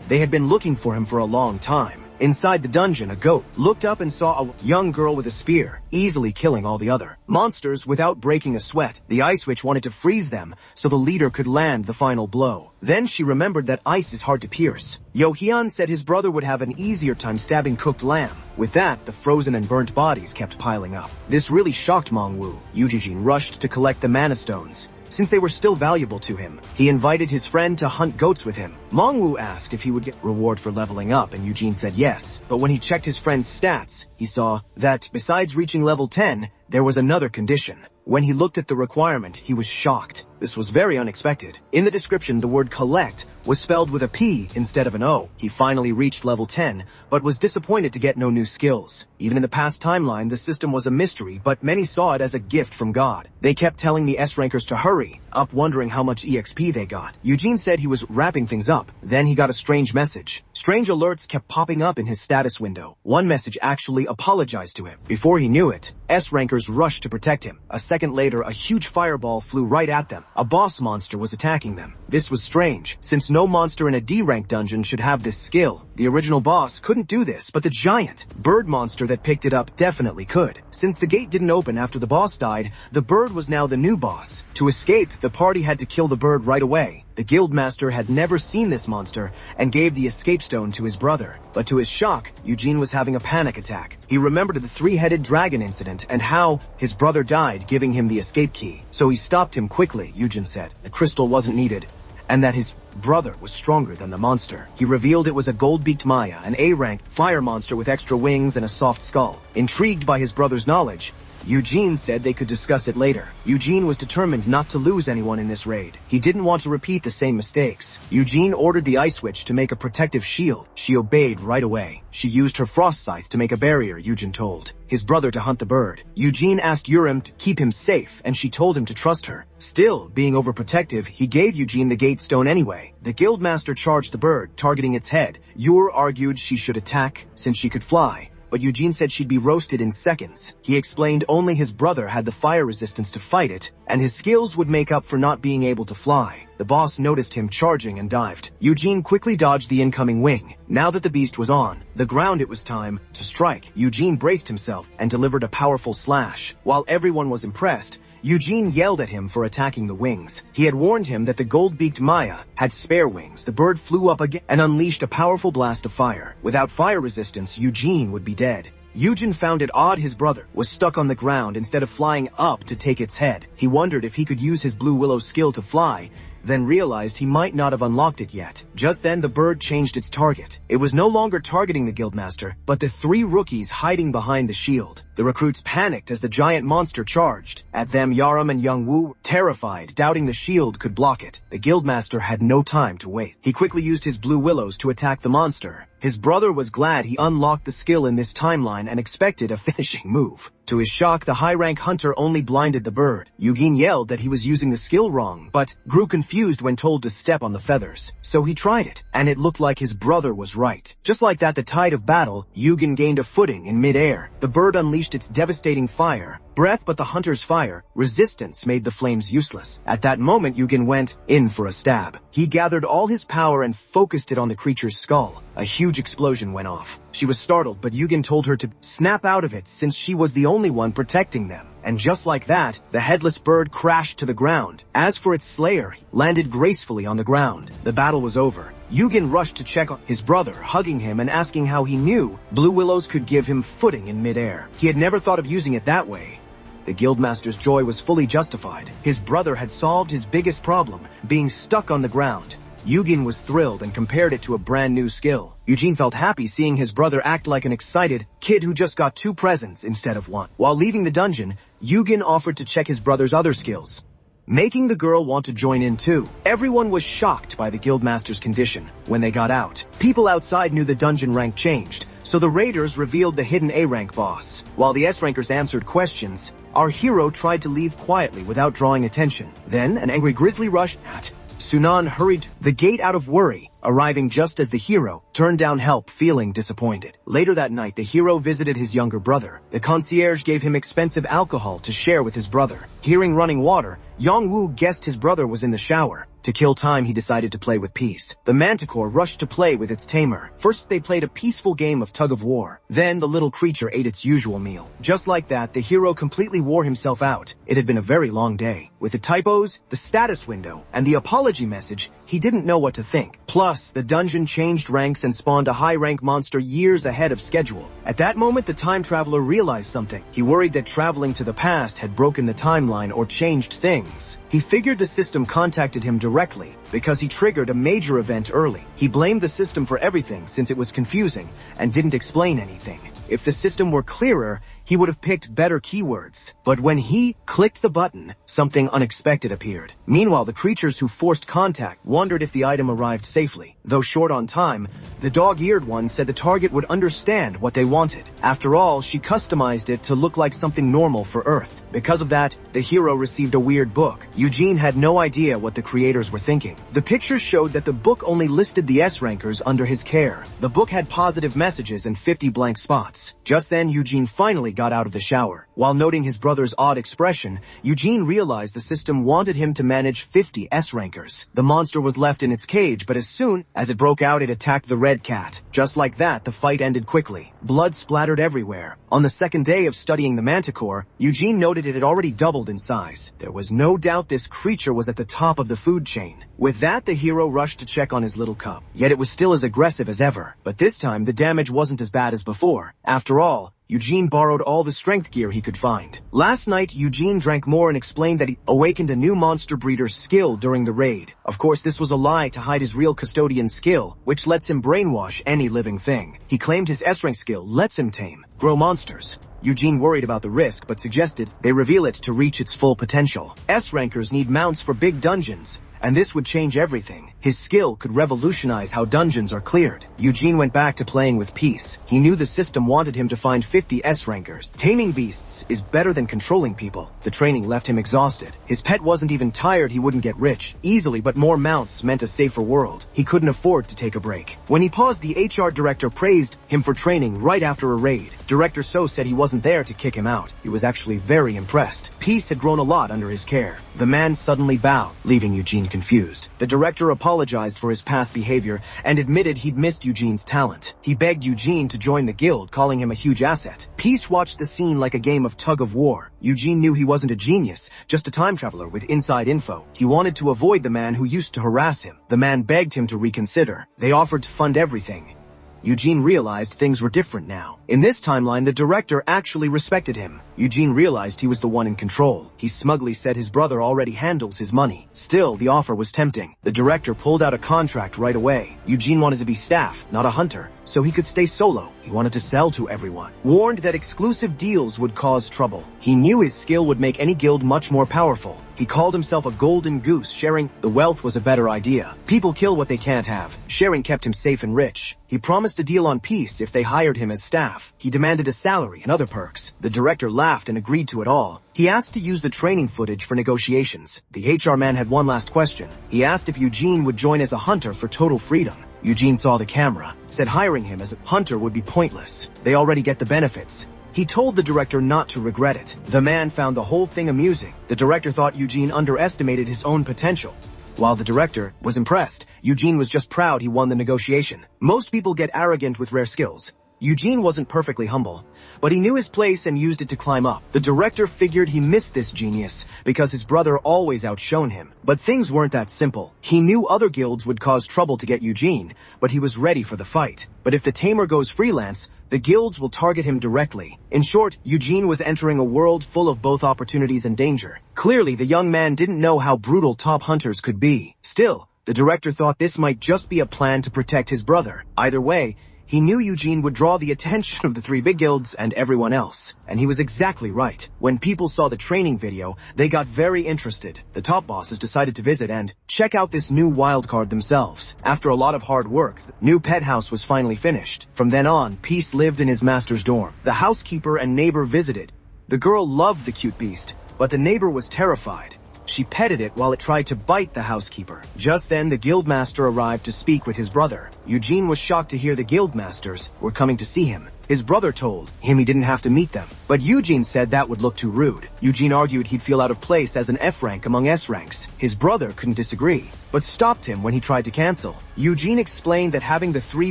They had been looking for him for a long time. Inside the dungeon, a goat looked up and saw a young girl with a spear, easily killing all the other monsters without breaking a sweat. The ice witch wanted to freeze them so the leader could land the final blow. Then she remembered that ice is hard to pierce. Yohyun said his brother would have an easier time stabbing cooked lamb. With that, the frozen and burnt bodies kept piling up. This really shocked Mangwoo. Eugene rushed to collect the mana stones. Since they were still valuable to him, he invited his friend to hunt goats with him. Mangwoo asked if he would get reward for leveling up, and Eugene said yes. But when he checked his friend's stats, he saw that, besides reaching level 10, there was another condition. When he looked at the requirement, he was shocked. This was very unexpected. In the description, the word collect was spelled with a P instead of an O. He finally reached level 10, but was disappointed to get no new skills. Even in the past timeline, the system was a mystery, but many saw it as a gift from God. They kept telling the S-rankers to hurry up, wondering how much EXP they got. Eugene said he was wrapping things up. Then he got a strange message. Strange alerts kept popping up in his status window. One message actually apologized to him. Before he knew it, S-rankers rushed to protect him. A second later, a huge fireball flew right at them. A boss monster was attacking them. This was strange, since no monster in a D-rank dungeon should have this skill. The original boss couldn't do this, but the giant bird monster that picked it up definitely could. Since the gate didn't open after the boss died, the bird was now the new boss. To escape, the party had to kill the bird right away. The guildmaster had never seen this monster and gave the escape stone to his brother. But to his shock, Eugene was having a panic attack. He remembered the three-headed dragon incident and how his brother died, giving him the escape key. So he stopped him quickly, Eugene said. The crystal wasn't needed, and that his brother was stronger than the monster. He revealed it was a gold-beaked Maya, an A-rank fire monster with extra wings and a soft skull. Intrigued by his brother's knowledge, Eugene said they could discuss it later. Eugene was determined not to lose anyone in this raid. He didn't want to repeat the same mistakes. Eugene ordered the Ice Witch to make a protective shield. She obeyed right away. She used her frost scythe to make a barrier, Eugene told his brother to hunt the bird. Eugene asked Urim to keep him safe, and she told him to trust her. Still, being overprotective, he gave Eugene the gate stone anyway. The guildmaster charged the bird, targeting its head. Ur argued she should attack, since she could fly, but Eugene said she'd be roasted in seconds. He explained only his brother had the fire resistance to fight it, and his skills would make up for not being able to fly. The boss noticed him charging and dived. Eugene quickly dodged the incoming wing. Now that the beast was on the ground, it was time to strike. Eugene braced himself and delivered a powerful slash. While everyone was impressed, Eugene yelled at him for attacking the wings. He had warned him that the gold-beaked Maya had spare wings. The bird flew up again and unleashed a powerful blast of fire. Without fire resistance, Eugene would be dead. Eugene found it odd his brother was stuck on the ground instead of flying up to take its head. He wondered if he could use his Blue Willow skill to fly, then realized he might not have unlocked it yet. Just then, the bird changed its target. It was no longer targeting the guildmaster, but the three rookies hiding behind the shield. The recruits panicked as the giant monster charged at them. Yaram and Youngwoo were terrified, doubting the shield could block it. The guildmaster had no time to wait. He quickly used his Blue Willows to attack the monster. His brother was glad he unlocked the skill in this timeline and expected a finishing move. To his shock, the high-rank hunter only blinded the bird. Eugene yelled that he was using the skill wrong, but grew confused when told to step on the feathers. So he tried it, and it looked like his brother was right. Just like that, the tide of battle, Eugene gained a footing in mid-air. The bird unleashed its devastating fire breath, but the hunter's fire resistance made the flames useless. At that moment, Eugene went in for a stab. He gathered all his power and focused it on the creature's skull. A huge explosion went off. She was startled, but Eugene told her to snap out of it since she was the only one protecting them. And just like that, the headless bird crashed to the ground. As for its slayer, he landed gracefully on the ground. The battle was over. Eugene rushed to check on his brother, hugging him and asking how he knew Blue Willows could give him footing in midair. He had never thought of using it that way. The guildmaster's joy was fully justified. His brother had solved his biggest problem, being stuck on the ground. Eugene was thrilled and compared it to a brand new skill. Eugene felt happy seeing his brother act like an excited kid who just got 2 presents instead of 1. While leaving the dungeon, Eugene offered to check his brother's other skills, making the girl want to join in too. Everyone was shocked by the guildmaster's condition. When they got out, people outside knew the dungeon rank changed, so the raiders revealed the hidden A-rank boss. While the S-rankers answered questions, our hero tried to leave quietly without drawing attention. Then an angry grizzly rushed at Sunan hurried the gate out of worry, arriving just as the hero turned down help, feeling disappointed. Later that night, the hero visited his younger brother. The concierge gave him expensive alcohol to share with his brother. Hearing running water, Yongwoo guessed his brother was in the shower. To kill time, he decided to play with peace. The manticore rushed to play with its tamer. First, they played a peaceful game of tug-of-war. Then, the little creature ate its usual meal. Just like that, the hero completely wore himself out. It had been a very long day. With the typos, the status window, and the apology message, he didn't know what to think. Plus, the dungeon changed ranks and spawned a high-rank monster years ahead of schedule. At that moment, the time traveler realized something. He worried that traveling to the past had broken the timeline or changed things. He figured the system contacted him directly because he triggered a major event early. He blamed the system for everything since it was confusing and didn't explain anything. If the system were clearer, he would have picked better keywords. But when he clicked the button, something unexpected appeared. Meanwhile, the creatures who forced contact wondered if the item arrived safely. Though short on time, the dog-eared one said the target would understand what they wanted. After all, she customized it to look like something normal for Earth. Because of that, the hero received a weird book. Eugene had no idea what the creators were thinking. The pictures showed that the book only listed the S-rankers under his care. The book had positive messages and 50 blank spots. Just then, Eugene finally got out of the shower. While noting his brother's odd expression, Eugene realized the system wanted him to manage 50 S-rankers. The monster was left in its cage, but as soon as it broke out, it attacked the red cat. Just like that, the fight ended quickly. Blood splattered everywhere. On the second day of studying the manticore, Eugene noted it had already doubled in size. There was no doubt this creature was at the top of the food chain. With that, the hero rushed to check on his little cub. Yet it was still as aggressive as ever. But this time, the damage wasn't as bad as before. After all, Eugene borrowed all the strength gear he could find. Last night, Eugene drank more and explained that he awakened a new monster breeder's skill during the raid. Of course, this was a lie to hide his real custodian skill, which lets him brainwash any living thing. He claimed his S-rank skill lets him grow monsters. Eugene worried about the risk, but suggested they reveal it to reach its full potential. S-rankers need mounts for big dungeons, and this would change everything. His skill could revolutionize how dungeons are cleared. Eugene went back to playing with Peace. He knew the system wanted him to find 50 S-rankers. Taming beasts is better than controlling people. The training left him exhausted. His pet wasn't even tired he wouldn't get rich easily, but more mounts meant a safer world. He couldn't afford to take a break. When he paused, the HR director praised him for training right after a raid. Director So said he wasn't there to kick him out. He was actually very impressed. Peace had grown a lot under his care. The man suddenly bowed, leaving Eugene confused. The director apologized for his past behavior and admitted he'd missed Eugene's talent. He begged Eugene to join the guild, calling him a huge asset. Peace watched the scene like a game of tug-of-war. Eugene knew he wasn't a genius, just a time traveler with inside info. He wanted to avoid the man who used to harass him. The man begged him to reconsider. They offered to fund everything. Eugene realized things were different now. In this timeline, the director actually respected him. Eugene realized he was the one in control. He smugly said his brother already handles his money. Still, the offer was tempting. The director pulled out a contract right away. Eugene wanted to be staff, not a hunter, so he could stay solo. He wanted to sell to everyone. Warned that exclusive deals would cause trouble. He knew his skill would make any guild much more powerful. He called himself a golden goose. Sharing the wealth was a better idea. People kill what they can't have. Sharing kept him safe and rich. He promised a deal on Peace if they hired him as staff. He demanded a salary and other perks. The director laughed and agreed to it all. He asked to use the training footage for negotiations. The HR man had one last question. He asked if Eugene would join as a hunter for total freedom. Eugene saw the camera, said hiring him as a hunter would be pointless. They already get the benefits. He told the director not to regret it. The man found the whole thing amusing. The director thought Eugene underestimated his own potential. While the director was impressed, Eugene was just proud he won the negotiation. Most people get arrogant with rare skills. Eugene wasn't perfectly humble, but he knew his place and used it to climb up. The director figured he missed this genius because his brother always outshone him. But things weren't that simple. He knew other guilds would cause trouble to get Eugene, but he was ready for the fight. But if the tamer goes freelance, the guilds will target him directly. In short, Eugene was entering a world full of both opportunities and danger. Clearly, the young man didn't know how brutal top hunters could be. Still, the director thought this might just be a plan to protect his brother. Either way, he knew Eugene would draw the attention of the three big guilds and everyone else. And he was exactly right. When people saw the training video, they got very interested. The top bosses decided to visit and check out this new wildcard themselves. After a lot of hard work, the new pet house was finally finished. From then on, Peace lived in his master's dorm. The housekeeper and neighbor visited. The girl loved the cute beast, but the neighbor was terrified. She petted it while it tried to bite the housekeeper. Just then, the guildmaster arrived to speak with his brother. Eugene was shocked to hear the guildmasters were coming to see him. His brother told him he didn't have to meet them, but Eugene said that would look too rude. Eugene argued he'd feel out of place as an F rank among S ranks. His brother couldn't disagree, but stopped him when he tried to cancel. Eugene explained that having the three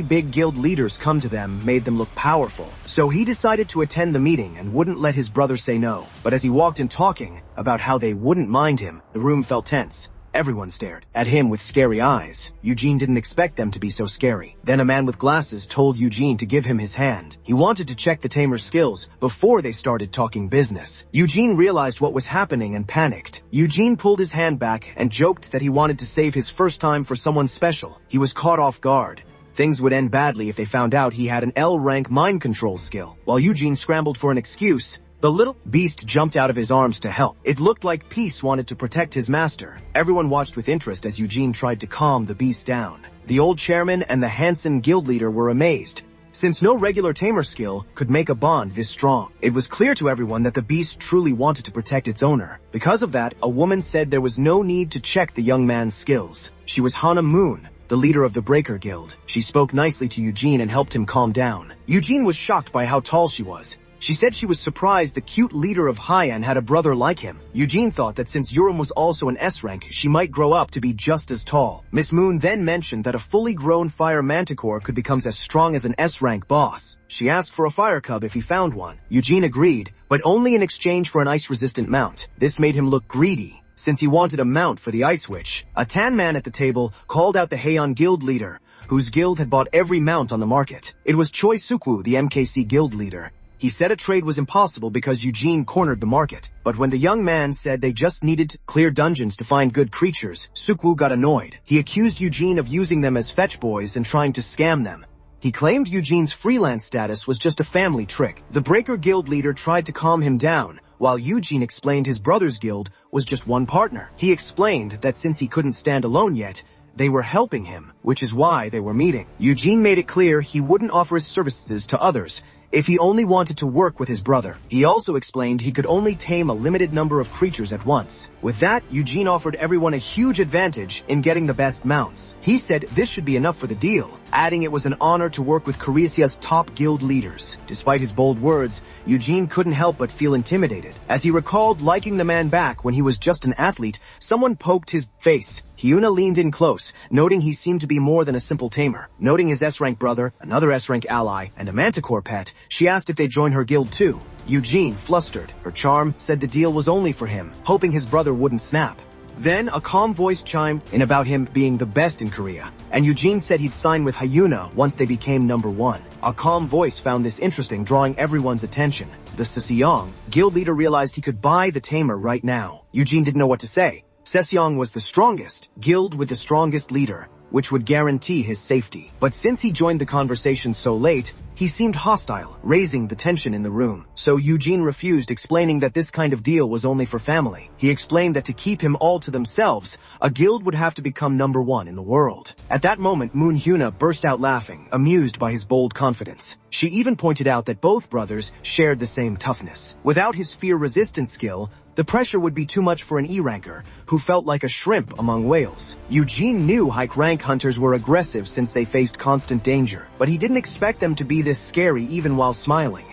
big guild leaders come to them made them look powerful. So he decided to attend the meeting and wouldn't let his brother say no. But as he walked in talking about how they wouldn't mind him, the room felt tense. Everyone stared at him with scary eyes. Eugene didn't expect them to be so scary. Then a man with glasses told Eugene to give him his hand. He wanted to check the tamer's skills before they started talking business. Eugene realized what was happening and panicked. Eugene pulled his hand back and joked that he wanted to save his first time for someone special. He was caught off guard. Things would end badly if they found out he had an L-rank mind control skill. While Eugene scrambled for an excuse, the little beast jumped out of his arms to help. It looked like Peace wanted to protect his master. Everyone watched with interest as Eugene tried to calm the beast down. The old chairman and the handsome guild leader were amazed, since no regular tamer skill could make a bond this strong. It was clear to everyone that the beast truly wanted to protect its owner. Because of that, a woman said there was no need to check the young man's skills. She was Hana Moon, the leader of the Breaker Guild. She spoke nicely to Eugene and helped him calm down. Eugene was shocked by how tall she was. She said she was surprised the cute leader of Haiyan had a brother like him. Eugene thought that since Yurim was also an S-rank, she might grow up to be just as tall. Miss Moon then mentioned that a fully grown fire manticore could become as strong as an S-rank boss. She asked for a fire cub if he found one. Eugene agreed, but only in exchange for an ice-resistant mount. This made him look greedy, since he wanted a mount for the Ice Witch. A tan man at the table called out the Heian guild leader, whose guild had bought every mount on the market. It was Choi Sukwu, the MKC guild leader. He said a trade was impossible because Eugene cornered the market. But when the young man said they just needed to clear dungeons to find good creatures, Sukwu got annoyed. He accused Eugene of using them as fetch boys and trying to scam them. He claimed Eugene's freelance status was just a family trick. The Breaker Guild leader tried to calm him down, while Eugene explained his brother's guild was just one partner. He explained that since he couldn't stand alone yet, they were helping him, which is why they were meeting. Eugene made it clear he wouldn't offer his services to others if he only wanted to work with his brother. He also explained he could only tame a limited number of creatures at once. With that, Eugene offered everyone a huge advantage in getting the best mounts. He said this should be enough for the deal, adding it was an honor to work with Koreasia's top guild leaders. Despite his bold words, Eugene couldn't help but feel intimidated. As he recalled liking the man back when he was just an athlete, someone poked his face. Hyuna leaned in close, noting he seemed to be more than a simple tamer. Noting his S-rank brother, another S-rank ally, and a manticore pet, she asked if they'd join her guild too. Eugene, flustered. Her charm said the deal was only for him, hoping his brother wouldn't snap. Then, a calm voice chimed in about him being the best in Korea, and Eugene said he'd sign with Hyuna once they became #1. A calm voice found this interesting, drawing everyone's attention. The Sesyeong guild leader realized he could buy the tamer right now. Eugene didn't know what to say. Sesyeong was the strongest guild with the strongest leader, which would guarantee his safety. But since he joined the conversation so late, he seemed hostile, raising the tension in the room. So Eugene refused, explaining that this kind of deal was only for family. He explained that to keep him all to themselves, a guild would have to become #1 in the world. At that moment, Moon Hyuna burst out laughing, amused by his bold confidence. She even pointed out that both brothers shared the same toughness. Without his fear-resistance skill, the pressure would be too much for an E-ranker, who felt like a shrimp among whales. Eugene knew high-rank hunters were aggressive since they faced constant danger, but he didn't expect them to be this scary even while smiling.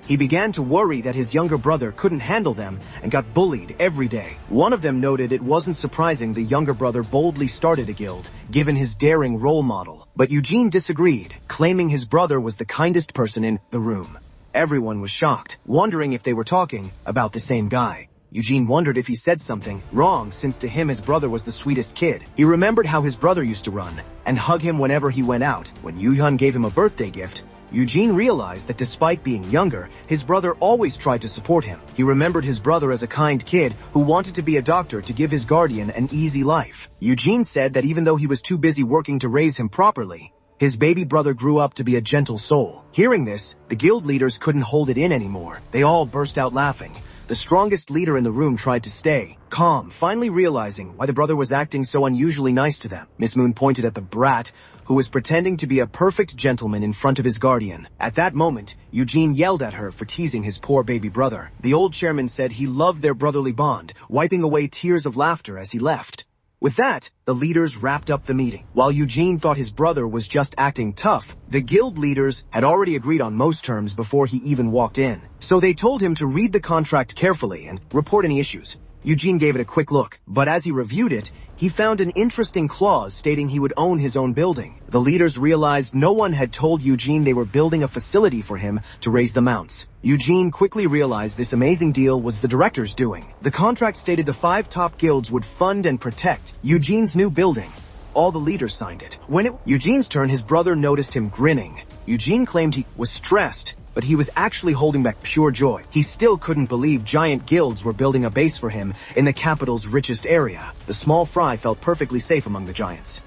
He began to worry that his younger brother couldn't handle them and got bullied every day. One of them noted it wasn't surprising the younger brother boldly started a guild, given his daring role model. But Eugene disagreed, claiming his brother was the kindest person in the room. Everyone was shocked, wondering if they were talking about the same guy. Eugene wondered if he said something wrong, since to him his brother was the sweetest kid. He remembered how his brother used to run and hug him whenever he went out. When Yoo-hyun gave him a birthday gift, Eugene realized that despite being younger, his brother always tried to support him. He remembered his brother as a kind kid who wanted to be a doctor to give his guardian an easy life. Eugene said that even though he was too busy working to raise him properly, his baby brother grew up to be a gentle soul. Hearing this, the guild leaders couldn't hold it in anymore. They all burst out laughing. The strongest leader in the room tried to stay calm, finally realizing why the brother was acting so unusually nice to them. Miss Moon pointed at the brat, who was pretending to be a perfect gentleman in front of his guardian. At that moment, Eugene yelled at her for teasing his poor baby brother. The old chairman said he loved their brotherly bond, wiping away tears of laughter as he left. With that, the leaders wrapped up the meeting. While Eugene thought his brother was just acting tough, the guild leaders had already agreed on most terms before he even walked in. So they told him to read the contract carefully and report any issues. Eugene gave it a quick look, but as he reviewed it, he found an interesting clause stating he would own his own building. The leaders realized no one had told Eugene they were building a facility for him to raise the mounts. Eugene quickly realized this amazing deal was the director's doing. The contract stated the 5 top guilds would fund and protect Eugene's new building. All the leaders signed it. When it was Eugene's turn, his brother noticed him grinning. Eugene claimed he was stressed, but he was actually holding back pure joy. He still couldn't believe giant guilds were building a base for him in the capital's richest area. The small fry felt perfectly safe among the giants.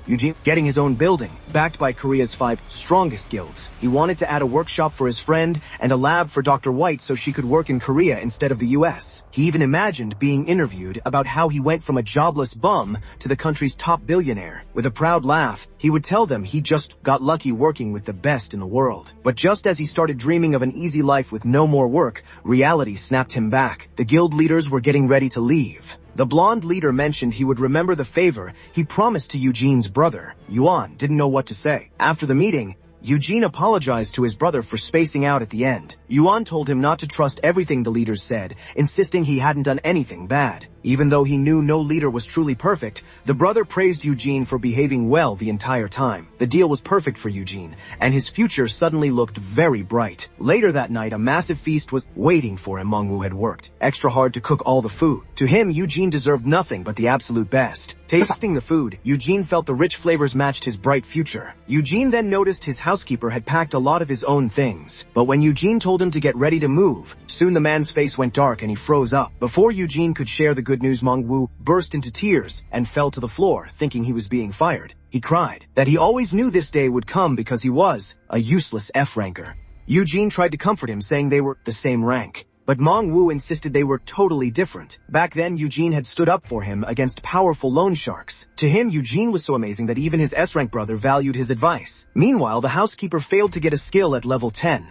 Eugene getting his own building, backed by Korea's 5 strongest guilds. He wanted to add a workshop for his friend and a lab for Dr. White so she could work in Korea instead of the US. He even imagined being interviewed about how he went from a jobless bum to the country's top billionaire. With a proud laugh, he would tell them he just got lucky working with the best in the world. But just as he started dreaming of an easy life with no more work, reality snapped him back. The guild leaders were getting ready to leave. The blonde leader mentioned he would remember the favor he promised to Eugene's brother. Yuan didn't know what to say. After the meeting, Eugene apologized to his brother for spacing out at the end. Yuan told him not to trust everything the leaders said, insisting he hadn't done anything bad. Even though he knew no leader was truly perfect, the brother praised Eugene for behaving well the entire time. The deal was perfect for Eugene, and his future suddenly looked very bright. Later that night, a massive feast was waiting for him. Mongwoo had worked extra hard to cook all the food. To him, Eugene deserved nothing but the absolute best. Tasting the food, Eugene felt the rich flavors matched his bright future. Eugene then noticed his housekeeper had packed a lot of his own things. But when Eugene told him to get ready to move, soon the man's face went dark and he froze up. Before Eugene could share the good news, Mongwoo burst into tears and fell to the floor, thinking he was being fired. He cried that he always knew this day would come because he was a useless F-ranker. Eugene tried to comfort him, saying they were the same rank. But Mongwoo insisted they were totally different. Back then, Eugene had stood up for him against powerful loan sharks. To him, Eugene was so amazing that even his S-rank brother valued his advice. Meanwhile, the housekeeper failed to get a skill at level 10.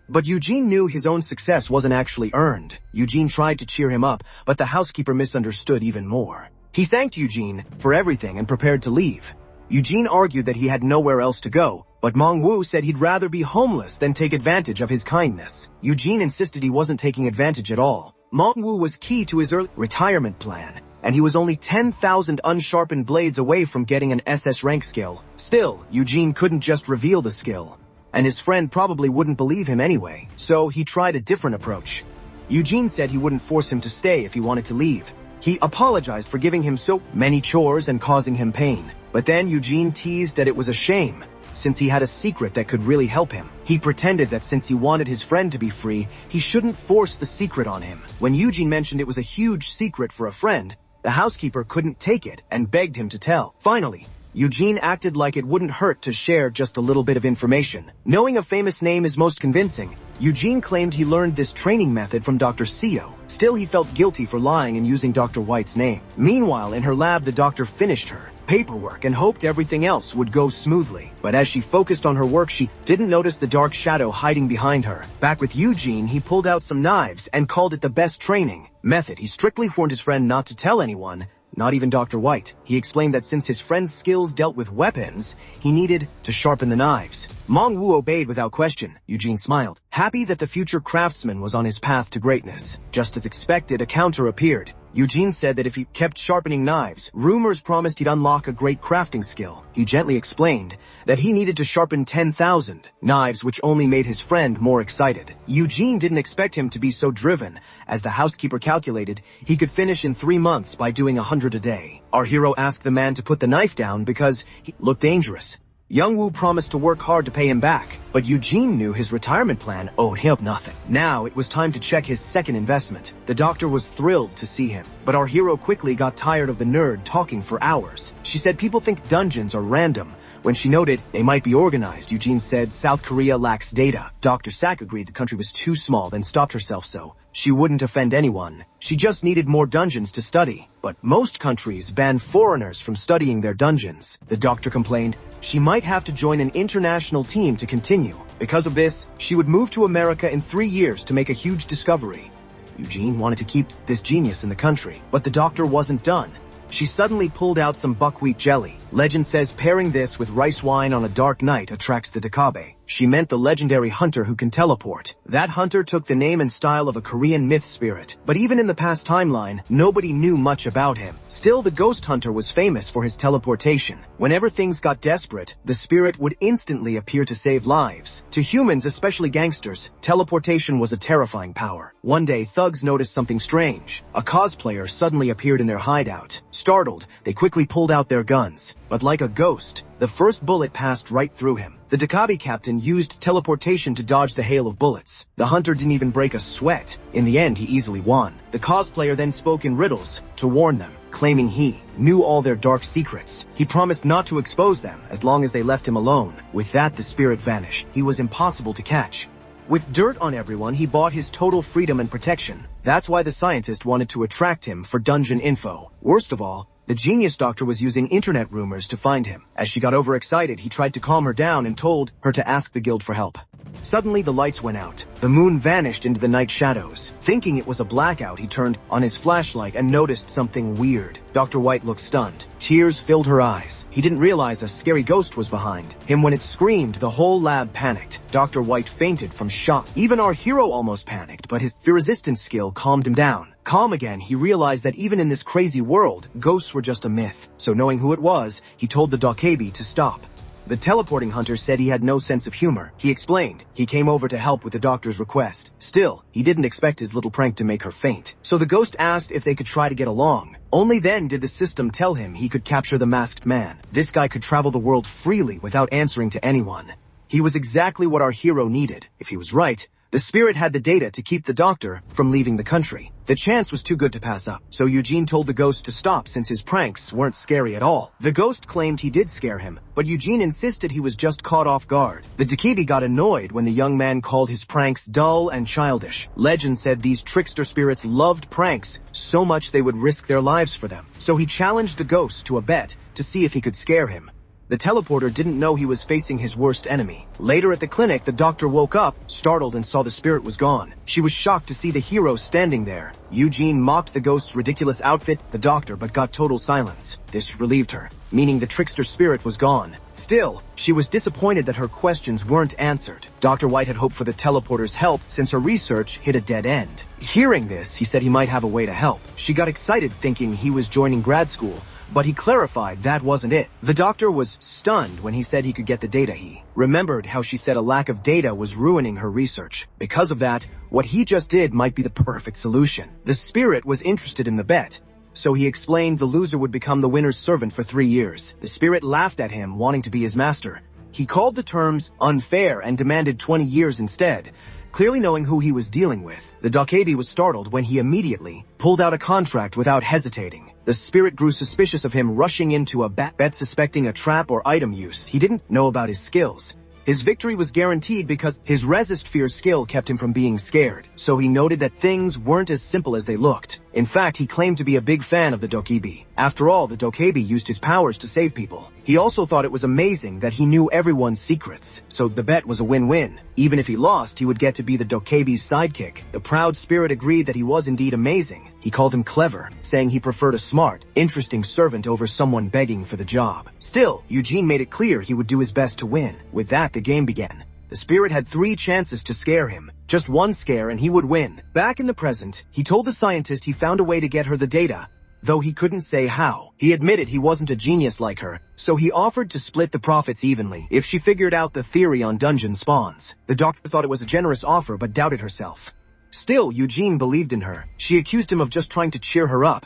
But Eugene knew his own success wasn't actually earned. Eugene tried to cheer him up, but the housekeeper misunderstood even more. He thanked Eugene for everything and prepared to leave. Eugene argued that he had nowhere else to go, but Mongwoo said he'd rather be homeless than take advantage of his kindness. Eugene insisted he wasn't taking advantage at all. Mongwoo was key to his early retirement plan, and he was only 10,000 unsharpened blades away from getting an SS rank skill. Still, Eugene couldn't just reveal the skill, and his friend probably wouldn't believe him anyway, so he tried a different approach. Eugene said he wouldn't force him to stay if he wanted to leave. He apologized for giving him so many chores and causing him pain. But then Eugene teased that it was a shame, since he had a secret that could really help him. He pretended that since he wanted his friend to be free, he shouldn't force the secret on him. When Eugene mentioned it was a huge secret for a friend, the housekeeper couldn't take it and begged him to tell. Finally, Eugene acted like it wouldn't hurt to share just a little bit of information. Knowing a famous name is most convincing, Eugene claimed he learned this training method from Dr. Seo. Still, he felt guilty for lying and using Dr. White's name. Meanwhile, in her lab, the doctor finished her paperwork and hoped everything else would go smoothly. But as she focused on her work, she didn't notice the dark shadow hiding behind her. Back with Eugene, he pulled out some knives and called it the best training method. He strictly warned his friend not to tell anyone, not even Dr. White. He explained that since his friend's skills dealt with weapons, he needed to sharpen the knives. Mongwoo obeyed without question. Eugene smiled, happy that the future craftsman was on his path to greatness. Just as expected, a counter appeared. Eugene said that if he kept sharpening knives, rumors promised he'd unlock a great crafting skill. He gently explained that he needed to sharpen 10,000 knives, which only made his friend more excited. Eugene didn't expect him to be so driven. As the housekeeper calculated, he could finish in 3 months by doing 100 a day. Our hero asked the man to put the knife down because he looked dangerous. Youngwoo promised to work hard to pay him back, but Eugene knew his retirement plan owed him nothing. Now it was time to check his second investment. The doctor was thrilled to see him, but our hero quickly got tired of the nerd talking for hours. She said people think dungeons are random. When she noted they might be organized, Eugene said South Korea lacks data. Dr. Sak agreed the country was too small, then stopped herself so she wouldn't offend anyone. She just needed more dungeons to study. But most countries ban foreigners from studying their dungeons. The doctor complained she might have to join an international team to continue. Because of this, she would move to America in 3 years to make a huge discovery. Eugene wanted to keep this genius in the country, but the doctor wasn't done. She suddenly pulled out some buckwheat jelly. Legend says pairing this with rice wine on a dark night attracts the Dakabe. She meant the legendary hunter who can teleport. That hunter took the name and style of a Korean myth spirit. But even in the past timeline, nobody knew much about him. Still, the ghost hunter was famous for his teleportation. Whenever things got desperate, the spirit would instantly appear to save lives. To humans, especially gangsters, teleportation was a terrifying power. One day, thugs noticed something strange. A cosplayer suddenly appeared in their hideout. Startled, they quickly pulled out their guns. But like a ghost, the first bullet passed right through him. The Dakabe captain used teleportation to dodge the hail of bullets. The hunter didn't even break a sweat. In the end, he easily won. The cosplayer then spoke in riddles to warn them. claiming he knew all their dark secrets. He promised not to expose them as long as they left him alone. With that, the spirit vanished. He was impossible to catch. With dirt on everyone, he bought his total freedom and protection. That's why the scientist wanted to attract him for dungeon info. Worst of all, the genius doctor was using internet rumors to find him. As she got overexcited, he tried to calm her down and told her to ask the guild for help. Suddenly, the lights went out. The moon vanished into the night shadows. Thinking it was a blackout, he turned on his flashlight and noticed something weird. Dr. White looked stunned. Tears filled her eyes. He didn't realize a scary ghost was behind him. When it screamed, the whole lab panicked. Dr. White fainted from shock. Even our hero almost panicked, but his fear-resistance skill calmed him down. Calm again, he realized that even in this crazy world, ghosts were just a myth. So knowing who it was, he told the dokebi to stop. The teleporting hunter said he had no sense of humor. He explained he came over to help with the doctor's request. Still, he didn't expect his little prank to make her faint. So the ghost asked if they could try to get along. Only then did the system tell him he could capture the masked man. This guy could travel the world freely without answering to anyone. He was exactly what our hero needed. If he was right, the spirit had the data to keep the doctor from leaving the country. The chance was too good to pass up, so Eugene told the ghost to stop since his pranks weren't scary at all. The ghost claimed he did scare him, but Eugene insisted he was just caught off guard. The dokebi got annoyed when the young man called his pranks dull and childish. Legend said these trickster spirits loved pranks so much they would risk their lives for them. So he challenged the ghost to a bet to see if he could scare him. The teleporter didn't know he was facing his worst enemy. Later at the clinic, the doctor woke up, startled, and saw the spirit was gone. She was shocked to see the hero standing there. Eugene mocked the ghost's ridiculous outfit, the doctor, but got total silence. This relieved her, meaning the trickster spirit was gone. Still, she was disappointed that her questions weren't answered. Dr. White had hoped for the teleporter's help since her research hit a dead end. Hearing this, he said he might have a way to help. She got excited thinking he was joining grad school, but he clarified that wasn't it. The doctor was stunned when he said he could get the data. He remembered how she said a lack of data was ruining her research. Because of that, what he just did might be the perfect solution. The spirit was interested in the bet, so he explained the loser would become the winner's servant for 3 years. The spirit laughed at him, wanting to be his master. He called the terms unfair and demanded 20 years instead. Clearly knowing who he was dealing with, the dokebi was startled when he immediately pulled out a contract without hesitating. The spirit grew suspicious of him rushing into a bet suspecting a trap or item use. He didn't know about his skills. His victory was guaranteed because his resist fear skill kept him from being scared, so he noted that things weren't as simple as they looked. In fact, he claimed to be a big fan of the dokebi. After all, the dokebi used his powers to save people. He also thought it was amazing that he knew everyone's secrets, so the bet was a win-win. Even if he lost, he would get to be the dokebi's sidekick. The proud spirit agreed that he was indeed amazing. He called him clever, saying he preferred a smart, interesting servant over someone begging for the job. Still, Eugene made it clear he would do his best to win. With that, the game began. The spirit had 3 chances to scare him. Just one scare and he would win. Back in the present, he told the scientist he found a way to get her the data, though he couldn't say how. He admitted he wasn't a genius like her, so he offered to split the profits evenly if she figured out the theory on dungeon spawns. The doctor thought it was a generous offer but doubted herself. Still, Eugene believed in her. She accused him of just trying to cheer her up.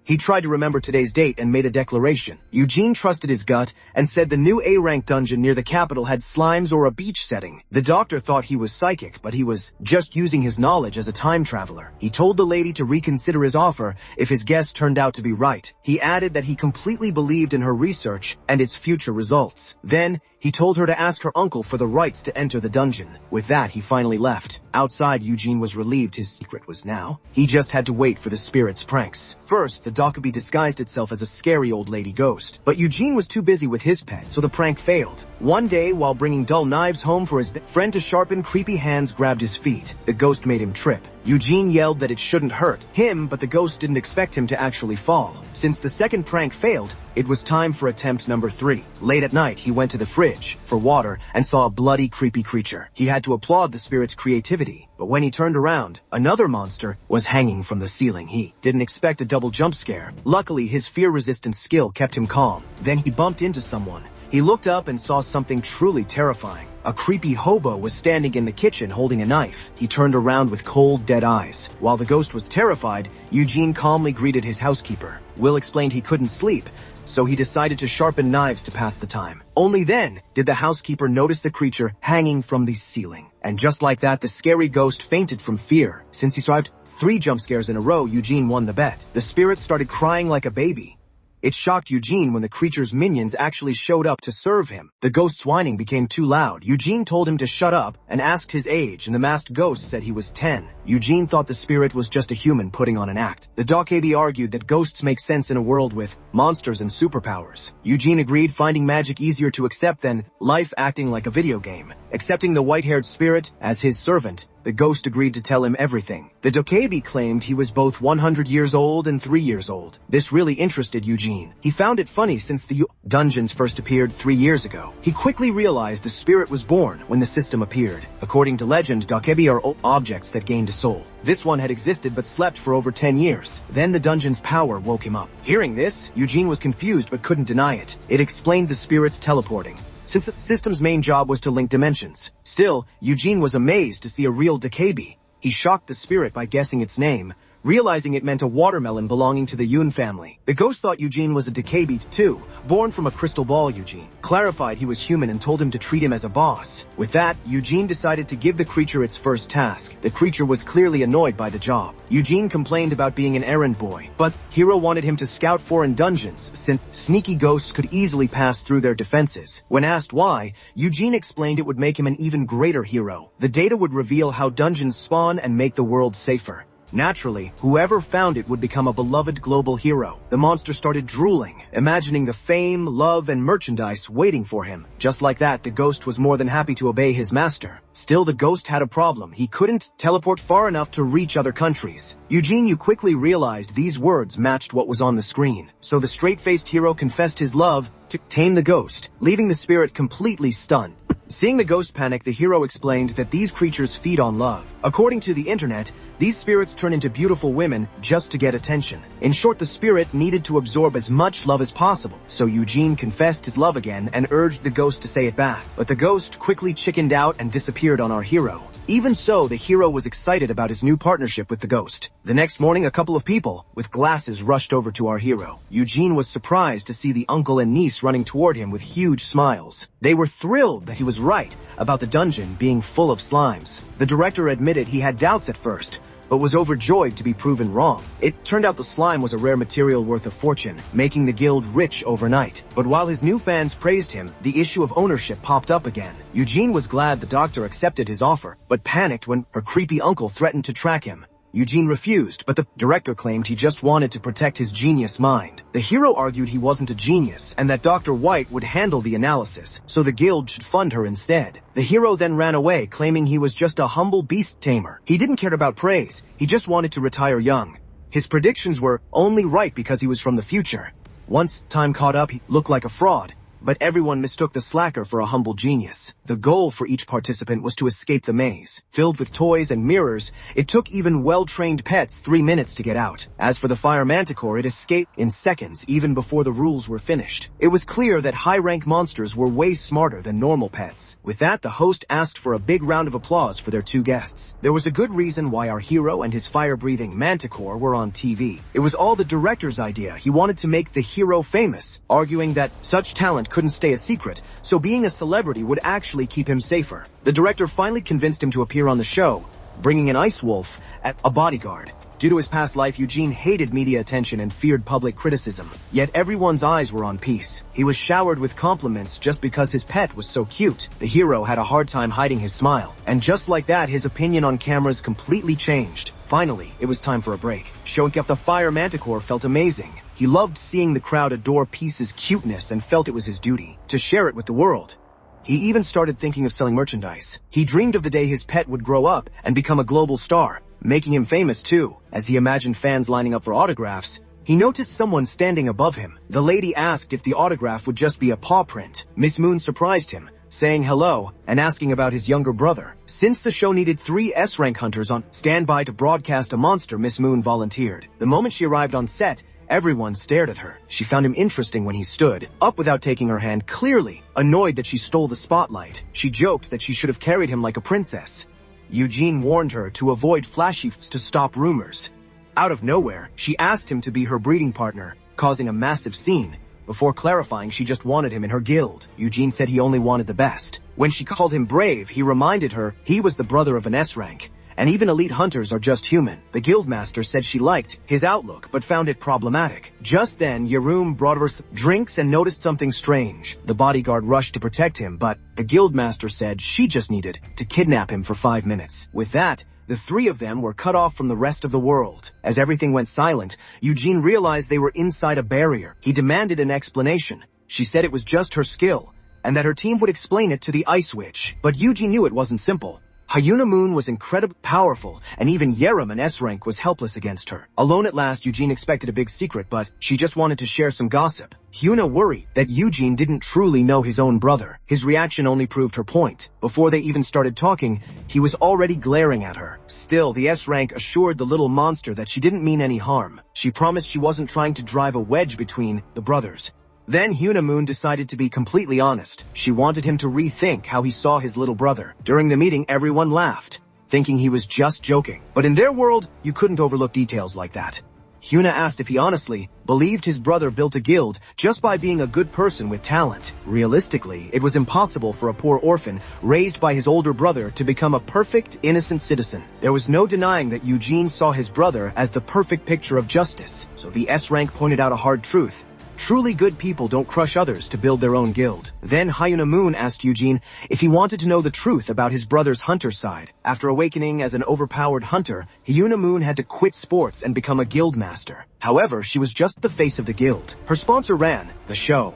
He tried to remember today's date and made a declaration. Eugene trusted his gut and said the new A-rank dungeon near the capital had slimes or a beach setting. The doctor thought he was psychic, but he was just using his knowledge as a time traveler. He told the lady to reconsider his offer if his guess turned out to be right. He added that he completely believed in her research and its future results. Then, he told her to ask her uncle for the rights to enter the dungeon. With that, he finally left. Outside, Eugene was relieved his secret was now. He just had to wait for the spirit's pranks. First, the dokebi disguised itself as a scary old lady ghost. But Eugene was too busy with his pet, so the prank failed. One day, while bringing dull knives home for his friend to sharpen, creepy hands grabbed his feet. The ghost made him trip. Eugene yelled that it shouldn't hurt him, but the ghost didn't expect him to actually fall. Since the second prank failed, it was time for attempt number 3. Late at night, he went to the fridge for water and saw a bloody, creepy creature. He had to applaud the spirit's creativity, but when he turned around, another monster was hanging from the ceiling. He didn't expect a double jump scare. Luckily, his fear-resistant skill kept him calm. Then he bumped into someone. He looked up and saw something truly terrifying. A creepy hobo was standing in the kitchen holding a knife. He turned around with cold, dead eyes. While the ghost was terrified, Eugene calmly greeted his housekeeper. Will explained he couldn't sleep, so he decided to sharpen knives to pass the time. Only then did the housekeeper notice the creature hanging from the ceiling. And just like that, the scary ghost fainted from fear. Since he survived 3 jump scares in a row, Eugene won the bet. The spirit started crying like a baby. It shocked Eugene when the creature's minions actually showed up to serve him. The ghost's whining became too loud. Eugene told him to shut up and asked his age, and the masked ghost said he was 10. Eugene thought the spirit was just a human putting on an act. The dokebi argued that ghosts make sense in a world with monsters and superpowers. Eugene agreed, finding magic easier to accept than life acting like a video game. Accepting the white-haired spirit as his servant, the ghost agreed to tell him everything. The dokebi claimed he was both 100 years old and 3 years old. This really interested Eugene. He found it funny since the dungeons first appeared 3 years ago. He quickly realized the spirit was born when the system appeared. According to legend, dokebi are objects that gained a soul. This one had existed but slept for over 10 years. Then the dungeon's power woke him up. Hearing this, Eugene was confused but couldn't deny it. It explained the spirit's teleporting, since the system's main job was to link dimensions. Still, Eugene was amazed to see a real dokebi. He shocked the spirit by guessing its name, realizing it meant a watermelon belonging to the Yun family. The ghost thought Eugene was a dokebi too, born from a crystal ball. Eugene clarified he was human and told him to treat him as a boss. With that, Eugene decided to give the creature its first task. The creature was clearly annoyed by the job. Eugene complained about being an errand boy, but Hero wanted him to scout foreign dungeons, since sneaky ghosts could easily pass through their defenses. When asked why, Eugene explained it would make him an even greater hero. The data would reveal how dungeons spawn and make the world safer. Naturally, whoever found it would become a beloved global hero. The monster started drooling, imagining the fame, love, and merchandise waiting for him. Just like that, the ghost was more than happy to obey his master. Still, the ghost had a problem. He couldn't teleport far enough to reach other countries. Eugene quickly realized these words matched what was on the screen. So the straight-faced hero confessed his love to tame the ghost, leaving the spirit completely stunned. Seeing the ghost panic, the hero explained that these creatures feed on love. According to the internet, these spirits turn into beautiful women just to get attention. In short, the spirit needed to absorb as much love as possible. So Eugene confessed his love again and urged the ghost to say it back. But the ghost quickly chickened out and disappeared on our hero. Even so, the hero was excited about his new partnership with the ghost. The next morning, a couple of people with glasses rushed over to our hero. Eugene was surprised to see the uncle and niece running toward him with huge smiles. They were thrilled that he was right about the dungeon being full of slimes. The director admitted he had doubts at first, but was overjoyed to be proven wrong. It turned out the slime was a rare material worth a fortune, making the guild rich overnight. But while his new fans praised him, the issue of ownership popped up again. Eugene was glad the doctor accepted his offer, but panicked when her creepy uncle threatened to track him. Eugene refused, but the director claimed he just wanted to protect his genius mind. The hero argued he wasn't a genius, and that Dr. White would handle the analysis, so the guild should fund her instead. The hero then ran away, claiming he was just a humble beast tamer. He didn't care about praise, he just wanted to retire young. His predictions were only right because he was from the future. Once time caught up, he looked like a fraud, but everyone mistook the slacker for a humble genius. The goal for each participant was to escape the maze. Filled with toys and mirrors, it took even well-trained pets 3 minutes to get out. As for the fire manticore, it escaped in seconds, even before the rules were finished. It was clear that high-rank monsters were way smarter than normal pets. With that, the host asked for a big round of applause for their 2 guests. There was a good reason why our hero and his fire-breathing manticore were on TV. It was all the director's idea. He wanted to make the hero famous, arguing that such talent couldn't stay a secret, so being a celebrity would actually keep him safer. The director finally convinced him to appear on the show, bringing an ice wolf as a bodyguard. Due to his past life, Eugene hated media attention and feared public criticism. Yet everyone's eyes were on Peace. He was showered with compliments just because his pet was so cute. The hero had a hard time hiding his smile. And just like that, his opinion on cameras completely changed. Finally, it was time for a break. Showing off the fire manticore felt amazing. He loved seeing the crowd adore Peace's cuteness and felt it was his duty to share it with the world. He even started thinking of selling merchandise. He dreamed of the day his pet would grow up and become a global star, making him famous too. As he imagined fans lining up for autographs, he noticed someone standing above him. The lady asked if the autograph would just be a paw print. Miss Moon surprised him, saying hello and asking about his younger brother. Since the show needed 3 S-rank hunters on standby to broadcast a monster, Miss Moon volunteered. The moment she arrived on set, everyone stared at her. She found him interesting when he stood up without taking her hand, clearly annoyed that she stole the spotlight. She joked that she should have carried him like a princess. Eugene warned her to avoid flashy to stop rumors. Out of nowhere, she asked him to be her breeding partner, causing a massive scene. Before clarifying she just wanted him in her guild, Eugene said he only wanted the best. When she called him brave, he reminded her he was the brother of an S-rank, and even elite hunters are just human. The guildmaster said she liked his outlook, but found it problematic. Just then, Yerum brought her some drinks and noticed something strange. The bodyguard rushed to protect him, but the guildmaster said she just needed to kidnap him for 5 minutes. With that, the three of them were cut off from the rest of the world. As everything went silent, Eugene realized they were inside a barrier. He demanded an explanation. She said it was just her skill, and that her team would explain it to the Ice Witch. But Eugene knew it wasn't simple. Hyuna Moon was incredibly powerful, and even Yerum in S-rank was helpless against her. Alone at last, Eugene expected a big secret, but she just wanted to share some gossip. Hyuna worried that Eugene didn't truly know his own brother. His reaction only proved her point. Before they even started talking, he was already glaring at her. Still, the S-rank assured the little monster that she didn't mean any harm. She promised she wasn't trying to drive a wedge between the brothers. Then Hyuna Moon decided to be completely honest. She wanted him to rethink how he saw his little brother. During the meeting, everyone laughed, thinking he was just joking. But in their world, you couldn't overlook details like that. Hyuna asked if he honestly believed his brother built a guild just by being a good person with talent. Realistically, it was impossible for a poor orphan raised by his older brother to become a perfect, innocent citizen. There was no denying that Eugene saw his brother as the perfect picture of justice. So the S-rank pointed out a hard truth. Truly good people don't crush others to build their own guild. Then Hyuna Moon asked Eugene if he wanted to know the truth about his brother's hunter side. After awakening as an overpowered hunter, Hyuna Moon had to quit sports and become a guild master. However, she was just the face of the guild. Her sponsor ran the show.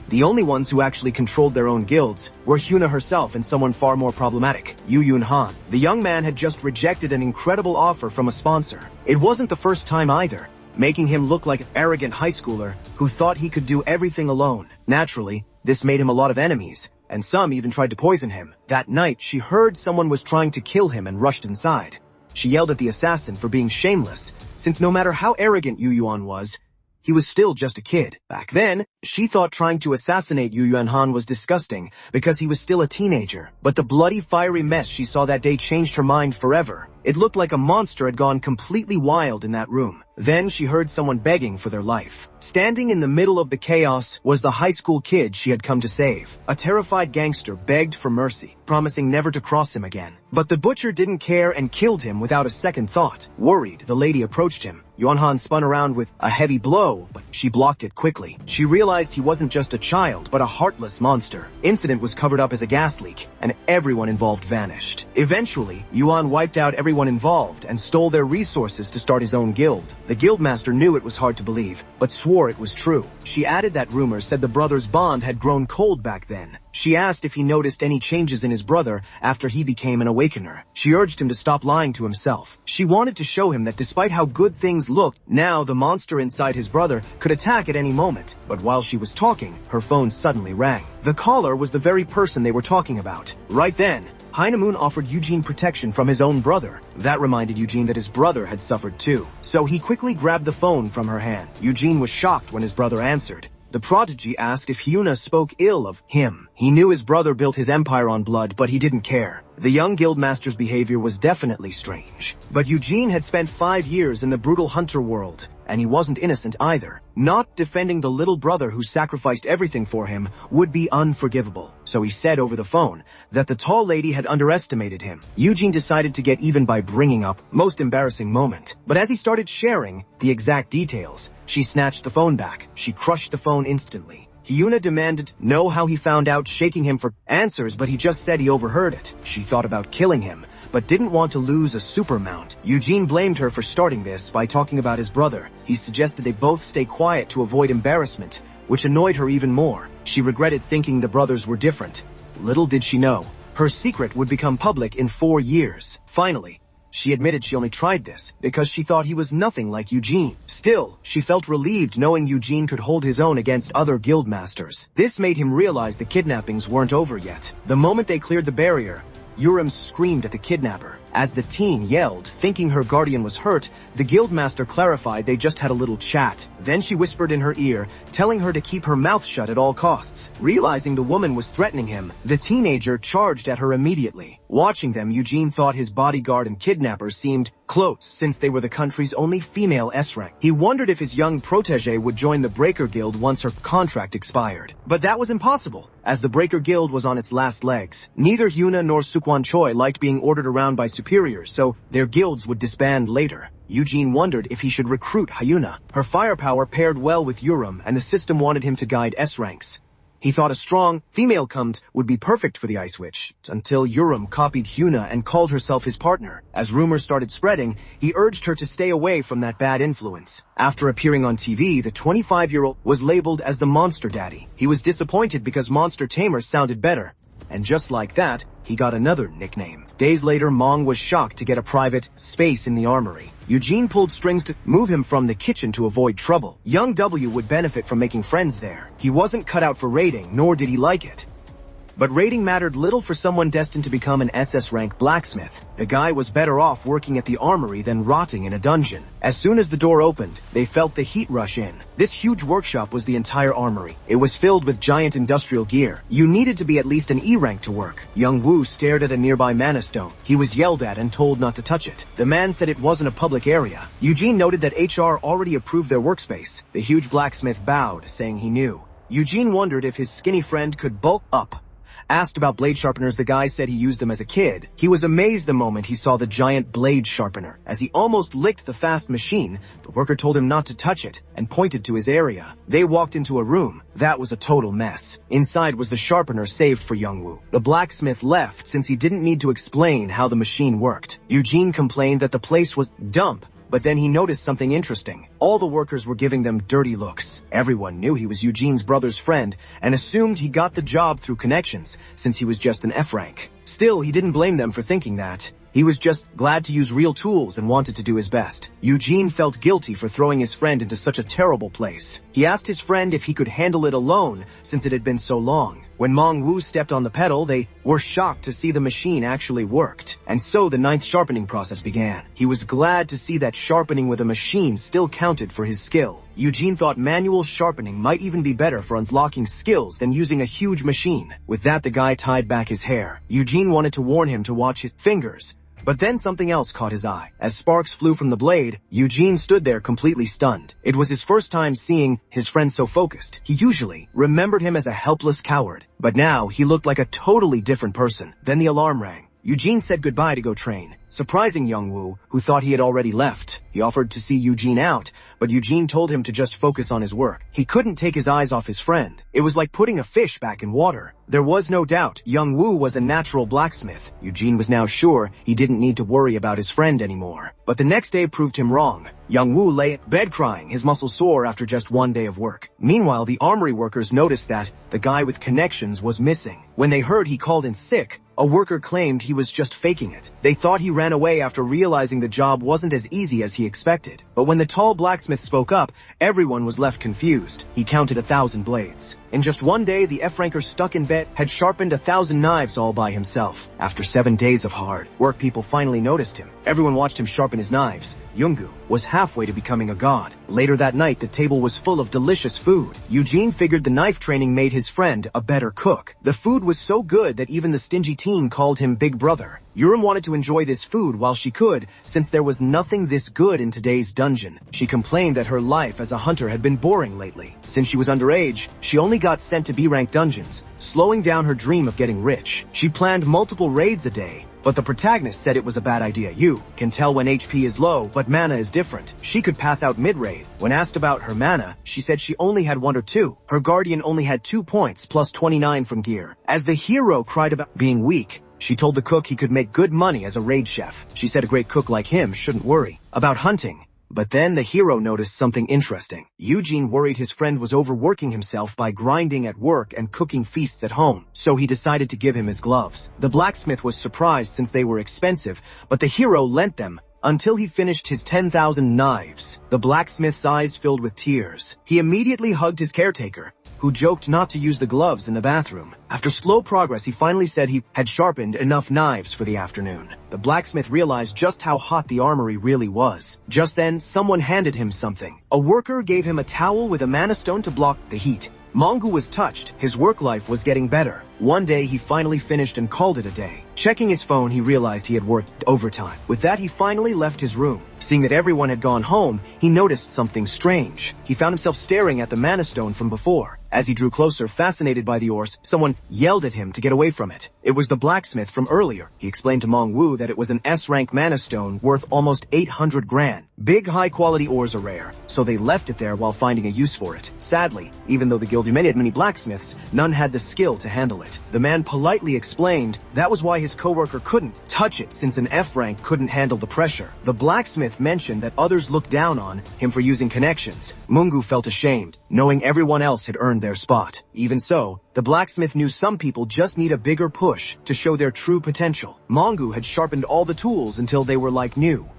The only ones who actually controlled their own guilds were Hyuna herself and someone far more problematic, Yu Yun Han. The young man had just rejected an incredible offer from a sponsor. It wasn't the first time either, making him look like an arrogant high schooler who thought he could do everything alone. Naturally, this made him a lot of enemies, and some even tried to poison him. That night, she heard someone was trying to kill him and rushed inside. She yelled at the assassin for being shameless, since no matter how arrogant Yu Yuan was, he was still just a kid. Back then, she thought trying to assassinate Yu Yuan Han was disgusting because he was still a teenager. But the bloody, fiery mess she saw that day changed her mind forever. It looked like a monster had gone completely wild in that room. Then she heard someone begging for their life. Standing in the middle of the chaos was the high school kid she had come to save. A terrified gangster begged for mercy, promising never to cross him again. But the butcher didn't care and killed him without a second thought. Worried, the lady approached him. Yuan Han spun around with a heavy blow, but she blocked it quickly. She realized he wasn't just a child, but a heartless monster. Incident was covered up as a gas leak, and everyone involved vanished. Eventually, Yuan wiped out everyone involved and stole their resources to start his own guild. The guildmaster knew it was hard to believe, but swore it was true. She added that rumors said the brothers' bond had grown cold back then. She asked if he noticed any changes in his brother after he became an awakener. She urged him to stop lying to himself. She wanted to show him that despite how good things looked, now the monster inside his brother could attack at any moment. But while she was talking, her phone suddenly rang. The caller was the very person they were talking about. Right then, Hyuna Moon offered Eugene protection from his own brother. That reminded Eugene that his brother had suffered too. So he quickly grabbed the phone from her hand. Eugene was shocked when his brother answered. The prodigy asked if Hyuna spoke ill of him. He knew his brother built his empire on blood, but he didn't care. The young guildmaster's behavior was definitely strange. But Eugene had spent 5 years in the brutal hunter world, and he wasn't innocent either. Not defending the little brother who sacrificed everything for him would be unforgivable. So he said over the phone that the tall lady had underestimated him. Eugene decided to get even by bringing up most embarrassing moment. But as he started sharing the exact details, she snatched the phone back. She crushed the phone instantly. Hyuna demanded know how he found out, shaking him for answers, but he just said he overheard it. She thought about killing him, but didn't want to lose a super mount. Eugene blamed her for starting this by talking about his brother. He suggested they both stay quiet to avoid embarrassment, which annoyed her even more. She regretted thinking the brothers were different. Little did she know, her secret would become public in 4 years. Finally, she admitted she only tried this because she thought he was nothing like Eugene. Still, she felt relieved knowing Eugene could hold his own against other guild masters. This made him realize the kidnappings weren't over yet. The moment they cleared the barrier, Yurim screamed at the kidnapper. As the teen yelled, thinking her guardian was hurt, the guildmaster clarified they just had a little chat. Then she whispered in her ear, telling her to keep her mouth shut at all costs. Realizing the woman was threatening him, the teenager charged at her immediately. Watching them, Eugene thought his bodyguard and kidnapper seemed close since they were the country's only female S-rank. He wondered if his young protege would join the Breaker Guild once her contract expired. But that was impossible, as the Breaker Guild was on its last legs. Neither Hyuna nor Sukwon Choi liked being ordered around by superiors, so their guilds would disband later. Eugene wondered if he should recruit Hyuna. Her firepower paired well with Urim, and the system wanted him to guide S-ranks. He thought a strong, female command would be perfect for the Ice Witch, until Urim copied Hyuna and called herself his partner. As rumors started spreading, he urged her to stay away from that bad influence. After appearing on TV, the 25-year-old was labeled as the Monster Daddy. He was disappointed because Monster Tamer sounded better. And just like that, he got another nickname. Days later, Mong was shocked to get a private space in the armory. Eugene pulled strings to move him from the kitchen to avoid trouble. Young W would benefit from making friends there. He wasn't cut out for raiding, nor did he like it. But raiding mattered little for someone destined to become an SS-rank blacksmith. The guy was better off working at the armory than rotting in a dungeon. As soon as the door opened, they felt the heat rush in. This huge workshop was the entire armory. It was filled with giant industrial gear. You needed to be at least an E-rank to work. Young Woo stared at a nearby mana stone. He was yelled at and told not to touch it. The man said it wasn't a public area. Eugene noted that HR already approved their workspace. The huge blacksmith bowed, saying he knew. Eugene wondered if his skinny friend could bulk up. Asked about blade sharpeners, the guy said he used them as a kid. He was amazed the moment he saw the giant blade sharpener. As he almost licked the fast machine, the worker told him not to touch it and pointed to his area. They walked into a room. That was a total mess. Inside was the sharpener saved for Young Woo. The blacksmith left since he didn't need to explain how the machine worked. Eugene complained that the place was dump. But then he noticed something interesting. All the workers were giving them dirty looks. Everyone knew he was Eugene's brother's friend and assumed he got the job through connections since he was just an F-rank. Still, he didn't blame them for thinking that. He was just glad to use real tools and wanted to do his best. Eugene felt guilty for throwing his friend into such a terrible place. He asked his friend if he could handle it alone since it had been so long. When Mong Woo stepped on the pedal, they were shocked to see the machine actually worked. And so the 9th sharpening process began. He was glad to see that sharpening with a machine still counted for his skill. Eugene thought manual sharpening might even be better for unlocking skills than using a huge machine. With that, the guy tied back his hair. Eugene wanted to warn him to watch his fingers. But then something else caught his eye. As sparks flew from the blade, Eugene stood there completely stunned. It was his first time seeing his friend so focused. He usually remembered him as a helpless coward, but now he looked like a totally different person. Then the alarm rang. Eugene said goodbye to go train, surprising Young Woo, who thought he had already left. He offered to see Eugene out, but Eugene told him to just focus on his work. He couldn't take his eyes off his friend. It was like putting a fish back in water. There was no doubt Young Woo was a natural blacksmith. Eugene was now sure he didn't need to worry about his friend anymore. But the next day proved him wrong. Young Woo lay in bed crying, his muscles sore after just one day of work. Meanwhile, the armory workers noticed that the guy with connections was missing. When they heard he called in sick, a worker claimed he was just faking it. They thought he ran away after realizing the job wasn't as easy as he expected. But when the tall blacksmith spoke up, everyone was left confused. He counted 1,000 blades. In just one day, the F-ranker stuck in bed had sharpened 1,000 knives all by himself. After 7 days of hard work, people finally noticed him. Everyone watched him sharpen his knives. Yoongu was halfway to becoming a god. Later that night, the table was full of delicious food. Eugene figured the knife training made his friend a better cook. The food was so good that even the stingy teen called him Big Brother. Urim wanted to enjoy this food while she could, since there was nothing this good in today's dungeon. She complained that her life as a hunter had been boring lately. Since she was underage, she only got sent to B-rank dungeons, slowing down her dream of getting rich. She planned multiple raids a day, but the protagonist said it was a bad idea. You can tell when HP is low, but mana is different. She could pass out mid-raid. When asked about her mana, she said she only had 1 or 2. Her guardian only had 2 points, plus 29 from gear. As the hero cried about being weak, she told the cook he could make good money as a raid chef. She said a great cook like him shouldn't worry about hunting. But then the hero noticed something interesting. Eugene worried his friend was overworking himself by grinding at work and cooking feasts at home, so he decided to give him his gloves. The blacksmith was surprised since they were expensive, but the hero lent them until he finished his 10,000 knives. The blacksmith's eyes filled with tears. He immediately hugged his caretaker, who joked not to use the gloves in the bathroom. After slow progress, he finally said he had sharpened enough knives for the afternoon. The blacksmith realized just how hot the armory really was. Just then, someone handed him something. A worker gave him a towel with a mana stone to block the heat. Mongu was touched. His work life was getting better. One day, he finally finished and called it a day. Checking his phone, he realized he had worked overtime. With that, he finally left his room. Seeing that everyone had gone home, he noticed something strange. He found himself staring at the mana stone from before. As he drew closer, fascinated by the oars, someone yelled at him to get away from it. It was the blacksmith from earlier. He explained to Mong-woo that it was an S-rank mana stone worth almost 800 grand. Big high-quality ores are rare, so they left it there while finding a use for it. Sadly, even though the guild had many blacksmiths, none had the skill to handle it. The man politely explained that was why his coworker couldn't touch it since an F-rank couldn't handle the pressure. The blacksmith mentioned that others looked down on him for using connections. Mungu felt ashamed, knowing everyone else had earned their spot. Even so, the blacksmith knew some people just need a bigger push to show their true potential. Mungu had sharpened all the tools until they were like new.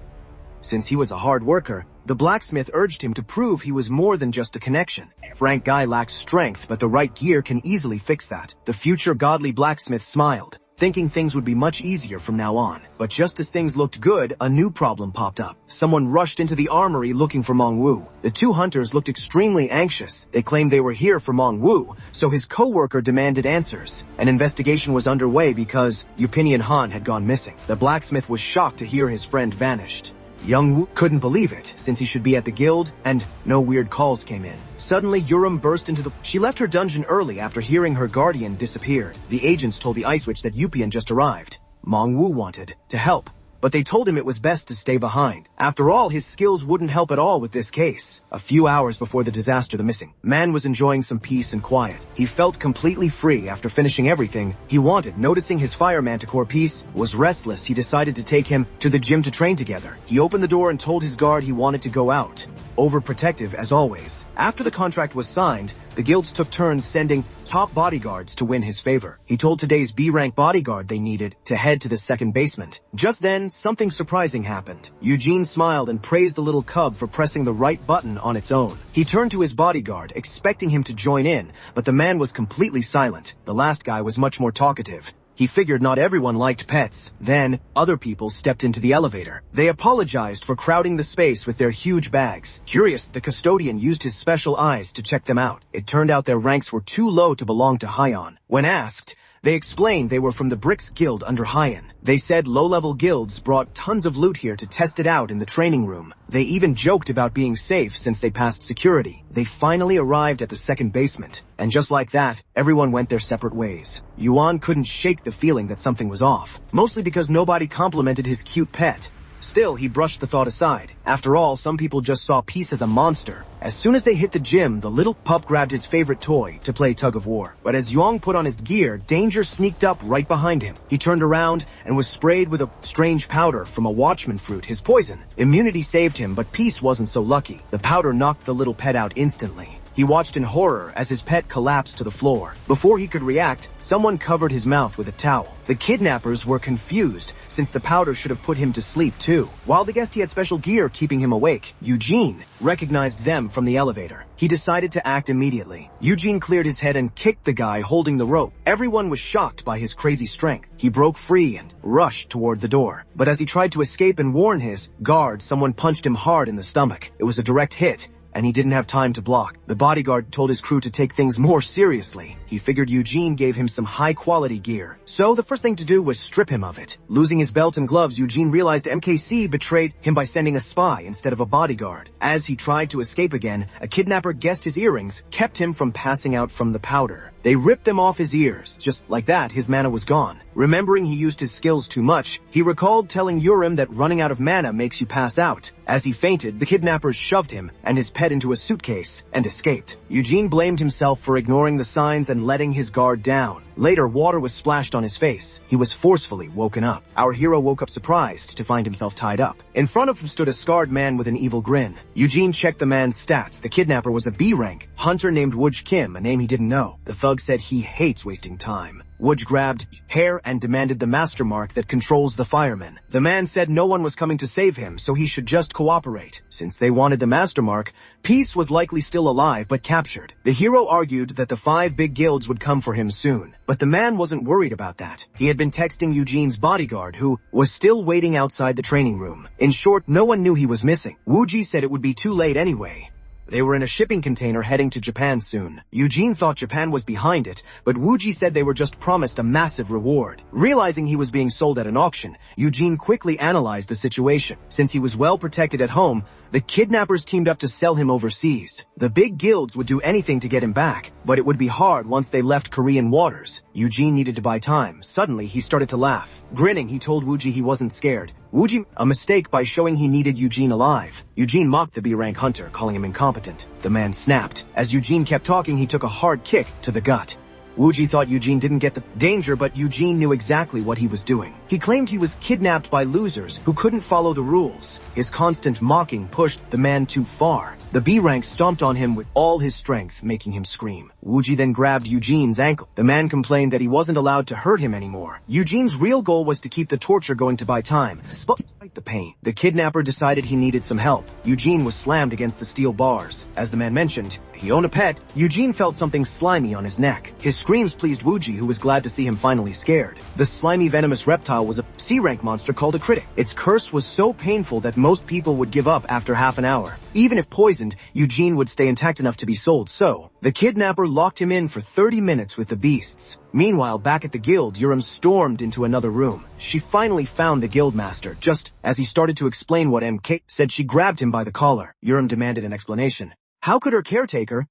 Since he was a hard worker, the blacksmith urged him to prove he was more than just a connection. Frank Guy lacks strength, but the right gear can easily fix that. The future godly blacksmith smiled, thinking things would be much easier from now on. But just as things looked good, a new problem popped up. Someone rushed into the armory looking for Mong-woo. The two hunters looked extremely anxious. They claimed they were here for Mong-woo, so his co-worker demanded answers. An investigation was underway because Yupinian Han had gone missing. The blacksmith was shocked to hear his friend vanished. Young-woo couldn't believe it, since he should be at the guild, and no weird calls came in. Suddenly, Yurim burst into the... She left her dungeon early after hearing her guardian disappeared. The agents told the Ice Witch that Yupian just arrived. Mong-woo wanted to help, but they told him it was best to stay behind. After all, his skills wouldn't help at all with this case. A few hours before the disaster, the missing man was enjoying some peace and quiet. He felt completely free after finishing everything he wanted. Noticing his fire manticore piece was restless, he decided to take him to the gym to train together. He opened the door and told his guard he wanted to go out. Overprotective as always. After the contract was signed, the guilds took turns sending top bodyguards to win his favor. He told today's B-rank bodyguard they needed to head to the second basement. Just then, something surprising happened. Eugene smiled and praised the little cub for pressing the right button on its own. He turned to his bodyguard, expecting him to join in, but the man was completely silent. The last guy was much more talkative. He figured not everyone liked pets. Then, other people stepped into the elevator. They apologized for crowding the space with their huge bags. Curious, the custodian used his special eyes to check them out. It turned out their ranks were too low to belong to Hyon. When asked, they explained they were from the Bricks Guild under Hyon. They said low-level guilds brought tons of loot here to test it out in the training room. They even joked about being safe since they passed security. They finally arrived at the second basement. And just like that, everyone went their separate ways. Yuan couldn't shake the feeling that something was off, mostly because nobody complimented his cute pet. Still, he brushed the thought aside. After all, some people just saw Peace as a monster. As soon as they hit the gym, the little pup grabbed his favorite toy to play tug of war. But as Yong put on his gear, danger sneaked up right behind him. He turned around and was sprayed with a strange powder from a watchman fruit, his poison. Immunity saved him, but Peace wasn't so lucky. The powder knocked the little pet out instantly. He watched in horror as his pet collapsed to the floor. Before he could react, someone covered his mouth with a towel. The kidnappers were confused, since the powder should have put him to sleep too. While they guessed he had special gear keeping him awake, Eugene recognized them from the elevator. He decided to act immediately. Eugene cleared his head and kicked the guy holding the rope. Everyone was shocked by his crazy strength. He broke free and rushed toward the door. But as he tried to escape and warn his guard, someone punched him hard in the stomach. It was a direct hit, and he didn't have time to block. The bodyguard told his crew to take things more seriously. He figured Eugene gave him some high-quality gear, so the first thing to do was strip him of it. Losing his belt and gloves, Eugene realized MKC betrayed him by sending a spy instead of a bodyguard. As he tried to escape again, a kidnapper guessed his earrings kept him from passing out from the powder. They ripped them off his ears. Just like that, his mana was gone. Remembering he used his skills too much, he recalled telling Urim that running out of mana makes you pass out. As he fainted, the kidnappers shoved him and his pet into a suitcase and escaped. Eugene blamed himself for ignoring the signs and letting his guard down. Later, water was splashed on his face. He was forcefully woken up. Our hero woke up surprised to find himself tied up. In front of him stood a scarred man with an evil grin. Eugene checked the man's stats. The kidnapper was a B-rank hunter named Wooge Kim, a name he didn't know. The thug said he hates wasting time. Wooge grabbed hair and demanded the master mark that controls the firemen. The man said no one was coming to save him, so he should just cooperate. Since they wanted the master mark, Peace was likely still alive but captured. The hero argued that the 5 big guilds would come for him soon. But the man wasn't worried about that. He had been texting Eugene's bodyguard, who was still waiting outside the training room. In short, no one knew he was missing. Wooji said it would be too late anyway. They were in a shipping container heading to Japan soon. Eugene thought Japan was behind it, but Wooji said they were just promised a massive reward. Realizing he was being sold at an auction, Eugene quickly analyzed the situation. Since he was well protected at home, The kidnappers teamed up to sell him overseas. The big guilds would do anything to get him back, but it would be hard once they left Korean waters. Eugene needed to buy time. Suddenly, he started to laugh. Grinning, he told Wooji he wasn't scared. Wooji a mistake by showing he needed Eugene alive. Eugene mocked the B-rank hunter, calling him incompetent. The man snapped. As Eugene kept talking, he took a hard kick to the gut. Wooji thought Eugene didn't get the danger, but Eugene knew exactly what he was doing. He claimed he was kidnapped by losers who couldn't follow the rules. His constant mocking pushed the man too far. The B-rank stomped on him with all his strength, making him scream. Wooji then grabbed Eugene's ankle. The man complained that he wasn't allowed to hurt him anymore. Eugene's real goal was to keep the torture going to buy time, despite the pain. The kidnapper decided he needed some help. Eugene was slammed against the steel bars. As the man mentioned, he owned a pet. Eugene felt something slimy on his neck. His screams pleased Wooji, who was glad to see him finally scared. The slimy venomous reptile was a C-rank monster called a critic. Its curse was so painful that most people would give up after half an hour. Even if poisoned, Eugene would stay intact enough to be sold, so the kidnapper locked him in for 30 minutes with the beasts. Meanwhile, back at the guild, Yurim stormed into another room. She finally found the guildmaster. Just as he started to explain what MK said, she grabbed him by the collar. Yurim demanded an explanation. How could her caretaker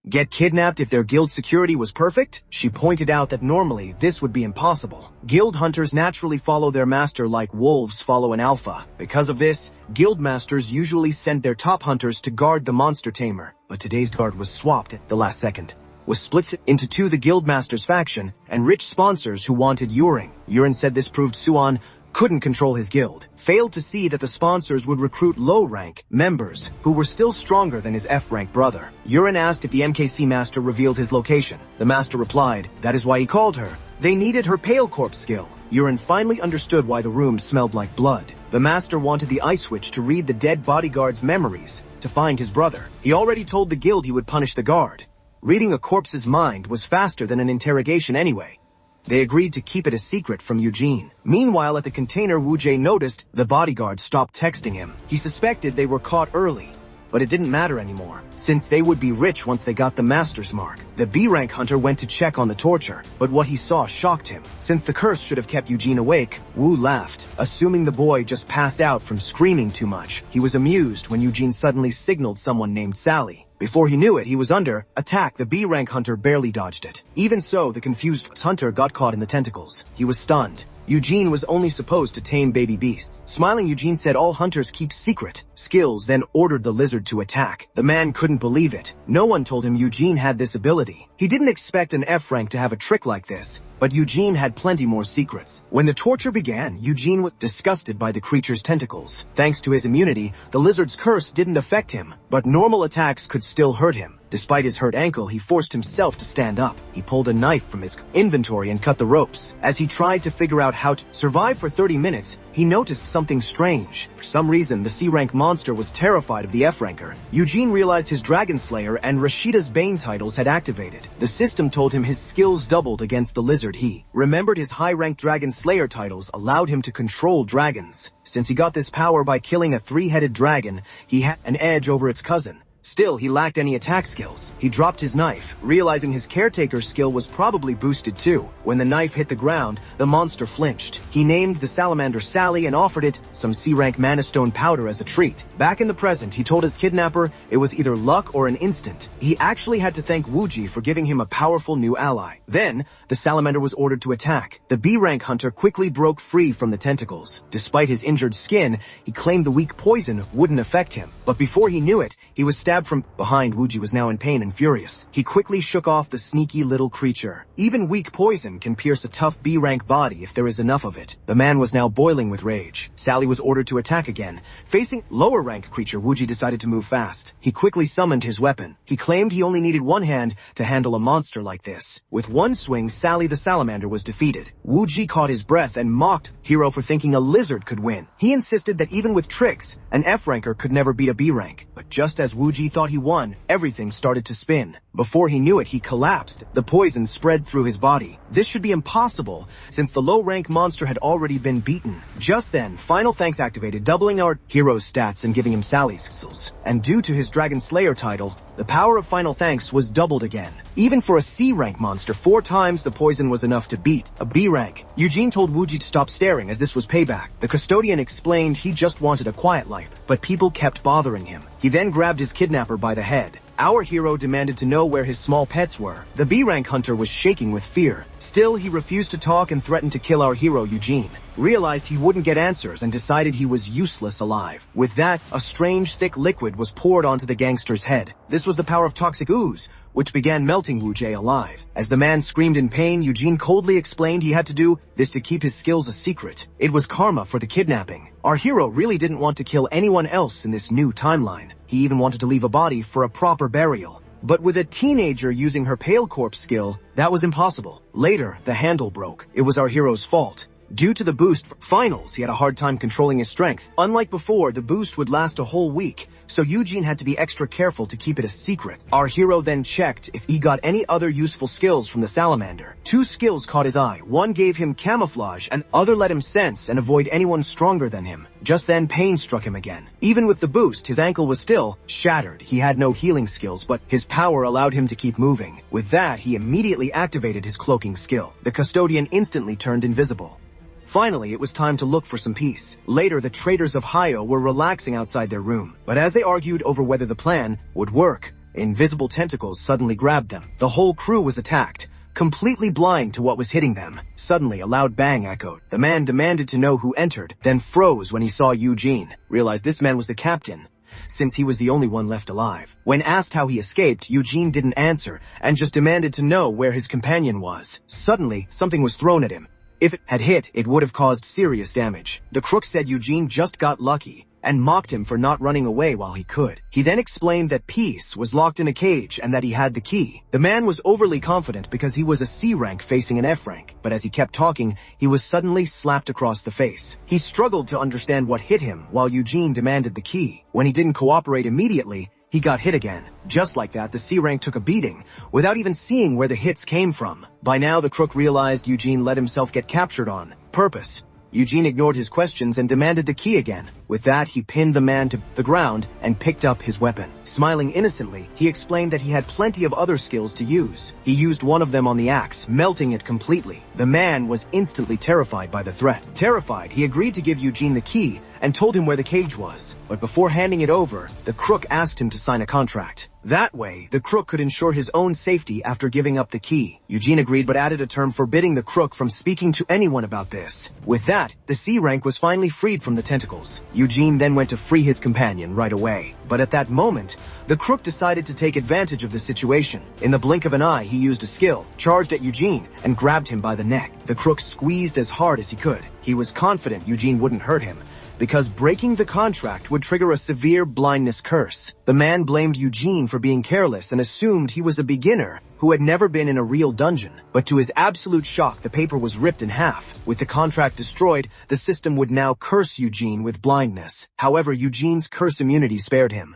get kidnapped if their guild security was perfect? She pointed out that normally this would be impossible. Guild hunters naturally follow their master like wolves follow an alpha. Because of this, guild masters usually send their top hunters to guard the monster tamer. But today's guard was swapped at the last second. Was split into two: the guild master's faction and rich sponsors who wanted Yurin. Yurin said this proved Suan couldn't control his guild, failed to see that the sponsors would recruit low-rank members who were still stronger than his F-rank brother. Yurin asked if the MKC master revealed his location. The master replied, that is why he called her. They needed her pale corpse skill. Yurin finally understood why the room smelled like blood. The master wanted the eye switch to read the dead bodyguard's memories to find his brother. He already told the guild he would punish the guard. Reading a corpse's mind was faster than an interrogation anyway. They agreed to keep it a secret from Eugene. Meanwhile, at the container, Woo-jae noticed the bodyguard stopped texting him. He suspected they were caught early, but it didn't matter anymore, since they would be rich once they got the master's mark. The B-rank hunter went to check on the torture, but what he saw shocked him. Since the curse should have kept Eugene awake, Woo laughed, assuming the boy just passed out from screaming too much. He was amused when Eugene suddenly signaled someone named Sally. Before he knew it, he was under attack. The B-rank hunter barely dodged it. Even so, the confused hunter got caught in the tentacles. He was stunned. Eugene was only supposed to tame baby beasts. Smiling, Eugene said all hunters keep secret skills, then ordered the lizard to attack. The man couldn't believe it. No one told him Eugene had this ability. He didn't expect an F-rank to have a trick like this. But Eugene had plenty more secrets. When the torture began, Eugene was disgusted by the creature's tentacles. Thanks to his immunity, the lizard's curse didn't affect him, but normal attacks could still hurt him. Despite his hurt ankle, he forced himself to stand up. He pulled a knife from his inventory and cut the ropes. As he tried to figure out how to survive for 30 minutes, he noticed something strange. For some reason, the C-rank monster was terrified of the F-ranker. Eugene realized his Dragon Slayer and Rashida's Bane titles had activated. The system told him his skills doubled against the lizard. He remembered his high-ranked Dragon Slayer titles allowed him to control dragons. Since he got this power by killing a 3-headed dragon, he had an edge over its cousin. Still, he lacked any attack skills. He dropped his knife, realizing his caretaker's skill was probably boosted too. When the knife hit the ground, the monster flinched. He named the salamander Sally and offered it some C-rank mana stone powder as a treat. Back in the present, he told his kidnapper it was either luck or an instant. He actually had to thank Wooji for giving him a powerful new ally. Then, the salamander was ordered to attack. The B-rank hunter quickly broke free from the tentacles. Despite his injured skin, he claimed the weak poison wouldn't affect him. But before he knew it, he was stabbed from behind. Wooji was now in pain and furious. He quickly shook off the sneaky little creature. Even weak poison can pierce a tough B-rank body if there is enough of it. The man was now boiling with rage. Sally was ordered to attack again. Facing lower rank creature, Wooji decided to move fast. He quickly summoned his weapon. He claimed he only needed one hand to handle a monster like this. With one swing, Sally the salamander was defeated. Wooji caught his breath and mocked the hero for thinking a lizard could win. He insisted that even with tricks, an F-ranker could never beat a B-rank. But just as Wooji thought he won, everything started to spin. Before he knew it, he collapsed. The poison spread through his body. This should be impossible, since the low-rank monster had already been beaten. Just then, Final Thanks activated, doubling our hero's stats and giving him Sally's skills. And due to his Dragon Slayer title, the power of Final Thanks was doubled again. Even for a C-rank monster, 4 times the poison was enough to beat a B-rank. Eugene told Wooji to stop staring, as this was payback. The custodian explained he just wanted a quiet life, but people kept bothering him. He then grabbed his kidnapper by the head. Our hero demanded to know where his small pets were. The B-rank hunter was shaking with fear. Still, he refused to talk and threatened to kill our hero Eugene. Realized he wouldn't get answers and decided he was useless alive. With that, a strange thick liquid was poured onto the gangster's head. This was the power of toxic ooze, which began melting Wu Jie alive. As the man screamed in pain, Eugene coldly explained he had to do this to keep his skills a secret. It was karma for the kidnapping. Our hero really didn't want to kill anyone else in this new timeline. He even wanted to leave a body for a proper burial. But with a teenager using her pale corpse skill, that was impossible. Later, the handle broke. It was our hero's fault. Due to the boost for finals, he had a hard time controlling his strength. Unlike before, the boost would last a whole week, so Eugene had to be extra careful to keep it a secret. Our hero then checked if he got any other useful skills from the salamander. 2 skills caught his eye. One gave him camouflage, and other let him sense and avoid anyone stronger than him. Just then, pain struck him again. Even with the boost, his ankle was still shattered. He had no healing skills, but his power allowed him to keep moving. With that, he immediately activated his cloaking skill. The custodian instantly turned invisible. Finally, it was time to look for some peace. Later, the traders of Hayo were relaxing outside their room. But as they argued over whether the plan would work, invisible tentacles suddenly grabbed them. The whole crew was attacked, completely blind to what was hitting them. Suddenly, a loud bang echoed. The man demanded to know who entered, then froze when he saw Eugene. Realized this man was the captain, since he was the only one left alive. When asked how he escaped, Eugene didn't answer and just demanded to know where his companion was. Suddenly, something was thrown at him. If it had hit, it would have caused serious damage. The crook said Eugene just got lucky and mocked him for not running away while he could. He then explained that Peace was locked in a cage and that he had the key. The man was overly confident because he was a C rank facing an F rank, but as he kept talking, he was suddenly slapped across the face. He struggled to understand what hit him while Eugene demanded the key. When he didn't cooperate immediately, he got hit again. Just like that, the C-rank took a beating, without even seeing where the hits came from. By now, the crook realized Eugene let himself get captured on purpose. Eugene ignored his questions and demanded the key again. With that, he pinned the man to the ground and picked up his weapon. Smiling innocently, he explained that he had plenty of other skills to use. He used one of them on the axe, melting it completely. The man was instantly terrified by the threat. Terrified, he agreed to give Eugene the key and told him where the cage was. But before handing it over, the crook asked him to sign a contract. That way, the crook could ensure his own safety after giving up the key. Eugene agreed but added a term forbidding the crook from speaking to anyone about this. With that, the C-rank was finally freed from the tentacles. Eugene then went to free his companion right away. But at that moment, the crook decided to take advantage of the situation. In the blink of an eye, he used a skill, charged at Eugene, and grabbed him by the neck. The crook squeezed as hard as he could. He was confident Eugene wouldn't hurt him, because breaking the contract would trigger a severe blindness curse. The man blamed Eugene for being careless and assumed he was a beginner who had never been in a real dungeon. But to his absolute shock, the paper was ripped in half. With the contract destroyed, the system would now curse Eugene with blindness. However, Eugene's curse immunity spared him.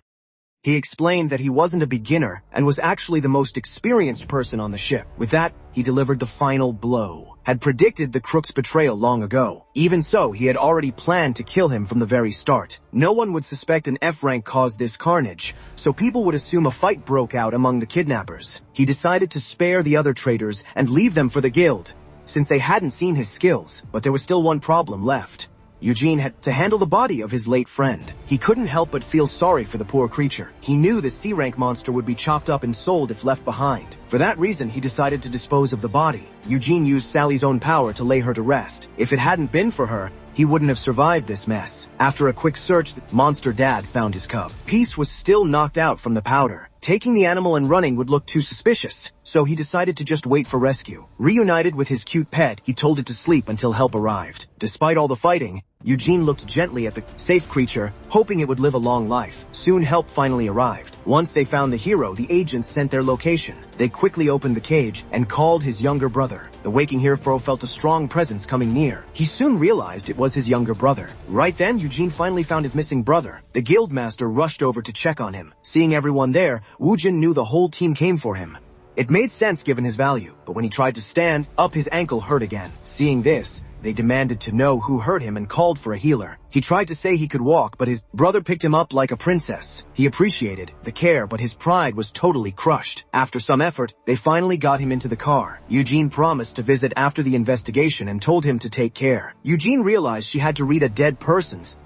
He explained that he wasn't a beginner and was actually the most experienced person on the ship. With that, he delivered the final blow. Had predicted the crook's betrayal long ago. Even so, he had already planned to kill him from the very start. No one would suspect an F-rank caused this carnage, so people would assume a fight broke out among the kidnappers. He decided to spare the other traitors and leave them for the guild, since they hadn't seen his skills. But there was still one problem left. Eugene had to handle the body of his late friend. He couldn't help but feel sorry for the poor creature. He knew the C-rank monster would be chopped up and sold if left behind. For that reason, he decided to dispose of the body. Eugene used Sally's own power to lay her to rest. If it hadn't been for her, he wouldn't have survived this mess. After a quick search, the monster dad found his cub. Peace was still knocked out from the powder. Taking the animal and running would look too suspicious, so he decided to just wait for rescue. Reunited with his cute pet, he told it to sleep until help arrived. Despite all the fighting, Eugene looked gently at the safe creature, hoping it would live a long life. Soon help finally arrived. Once they found the hero, the agents sent their location. They quickly opened the cage and called his younger brother. The waking hero felt a strong presence coming near. He soon realized it was his younger brother. Right then, Eugene finally found his missing brother. The guildmaster rushed over to check on him. Seeing everyone there, Woojin knew the whole team came for him. It made sense given his value, but when he tried to stand up, his ankle hurt again. Seeing this, they demanded to know who hurt him and called for a healer. He tried to say he could walk, but his brother picked him up like a princess. He appreciated the care, but his pride was totally crushed. After some effort, they finally got him into the car. Eugene promised to visit after the investigation and told him to take care. Eugene realized she had to read a dead person's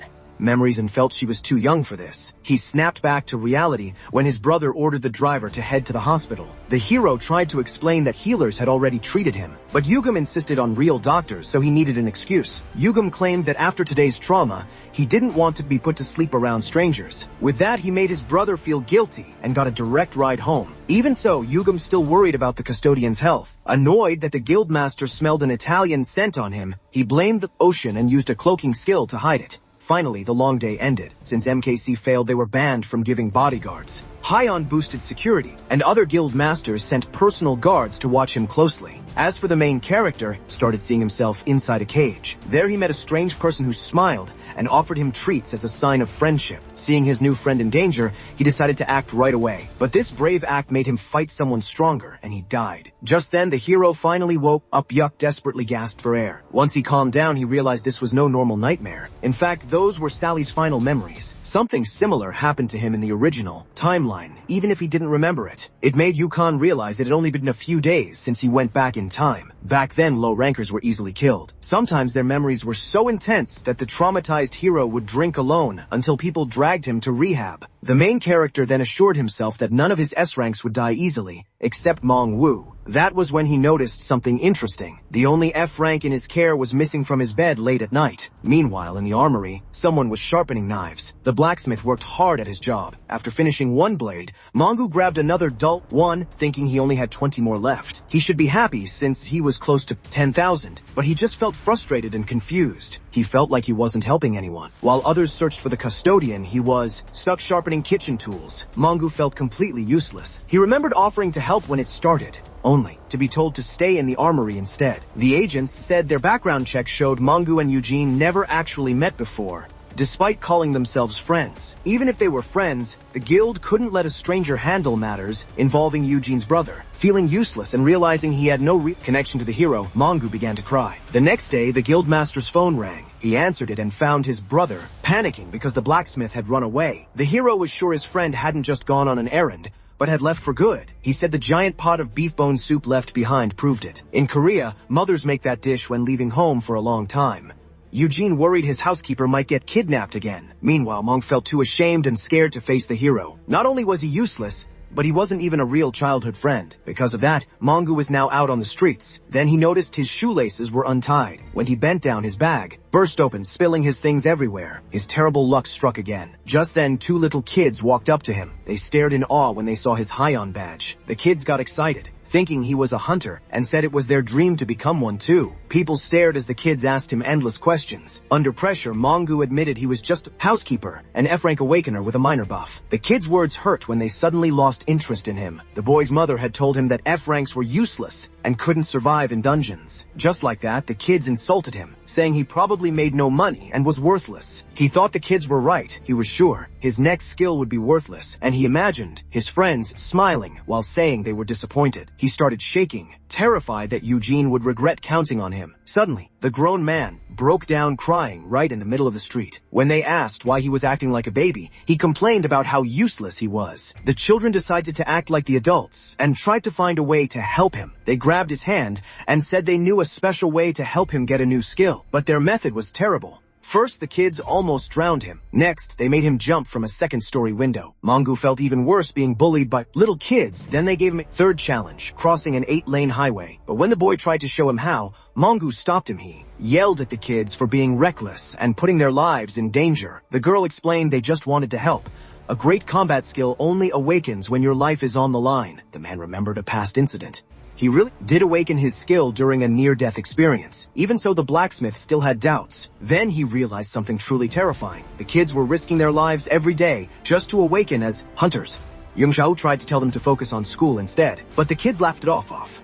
memories and felt she was too young for this. He snapped back to reality when his brother ordered the driver to head to the hospital. The hero tried to explain that healers had already treated him, but Yugam insisted on real doctors, so he needed an excuse. Yugam claimed that after today's trauma, he didn't want to be put to sleep around strangers. With that, he made his brother feel guilty and got a direct ride home. Even so, Yugam still worried about the custodian's health. Annoyed that the guildmaster smelled an Italian scent on him, he blamed the ocean and used a cloaking skill to hide it. Finally, the long day ended. Since MKC failed, they were banned from giving bodyguards. Hyon boosted security, and other guild masters sent personal guards to watch him closely. As for the main character, started seeing himself inside a cage. There he met a strange person who smiled and offered him treats as a sign of friendship. Seeing his new friend in danger, he decided to act right away. But this brave act made him fight someone stronger, and he died. Just then, the hero finally woke up. Yuck desperately gasped for air. Once he calmed down, he realized this was no normal nightmare. In fact, those were Sally's final memories. Something similar happened to him in the original timeline, even if he didn't remember it. It made Yukon realize it had only been a few days since he went back in time. Back then, low rankers were easily killed. Sometimes their memories were so intense that the traumatized hero would drink alone until people dragged him to rehab. The main character then assured himself that none of his S ranks would die easily, except Mong Wu. That was when he noticed something interesting. The only F rank in his care was missing from his bed late at night. Meanwhile, in the armory, someone was sharpening knives. The blacksmith worked hard at his job. After finishing one blade, Mongu grabbed another dull one, thinking he only had 20 more left. He should be happy since he was close to 10,000, but he just felt frustrated and confused. He felt like he wasn't helping anyone. While others searched for the custodian, he was stuck sharpening kitchen tools. Mongu felt completely useless. He remembered offering to help when it started, only to be told to stay in the armory instead. The agents said their background check showed Mongu and Eugene never actually met before, despite calling themselves friends. Even if they were friends, the guild couldn't let a stranger handle matters involving Eugene's brother. Feeling useless and realizing he had no connection to the hero, Mongu began to cry. The next day, the guildmaster's phone rang. He answered it and found his brother panicking because the blacksmith had run away. The hero was sure his friend hadn't just gone on an errand, but had left for good. He said the giant pot of beef bone soup left behind proved it. In Korea, mothers make that dish when leaving home for a long time. Eugene worried his housekeeper might get kidnapped again. Meanwhile, Monk felt too ashamed and scared to face the hero. Not only was he useless, but he wasn't even a real childhood friend. Because of that, Mongu was now out on the streets. Then he noticed his shoelaces were untied. When he bent down, his bag burst open, spilling his things everywhere. His terrible luck struck again. Just then, two little kids walked up to him. They stared in awe when they saw his Hyon badge. The kids got excited, thinking he was a hunter, and said it was their dream to become one too. People stared as the kids asked him endless questions. Under pressure, Mongu admitted he was just a housekeeper, an F-rank awakener with a minor buff. The kids' words hurt when they suddenly lost interest in him. The boy's mother had told him that F-ranks were useless and couldn't survive in dungeons. Just like that, the kids insulted him, saying he probably made no money and was worthless. He thought the kids were right. He was sure his next skill would be worthless, and he imagined his friends smiling while saying they were disappointed. He started shaking, terrified that Eugene would regret counting on him. Suddenly, the grown man broke down crying right in the middle of the street. When they asked why he was acting like a baby, he complained about how useless he was. The children decided to act like the adults and tried to find a way to help him. They grabbed his hand and said they knew a special way to help him get a new skill, but their method was terrible. First, the kids almost drowned him. Next, they made him jump from a second-story window. Mongu felt even worse being bullied by little kids. Then they gave him a third challenge, crossing an 8-lane highway. But when the boy tried to show him how, Mongu stopped him. He yelled at the kids for being reckless and putting their lives in danger. The girl explained they just wanted to help. A great combat skill only awakens when your life is on the line. The man remembered a past incident. He really did awaken his skill during a near-death experience. Even so, the blacksmith still had doubts. Then he realized something truly terrifying. The kids were risking their lives every day just to awaken as hunters. Young Xiao tried to tell them to focus on school instead, but the kids laughed it off.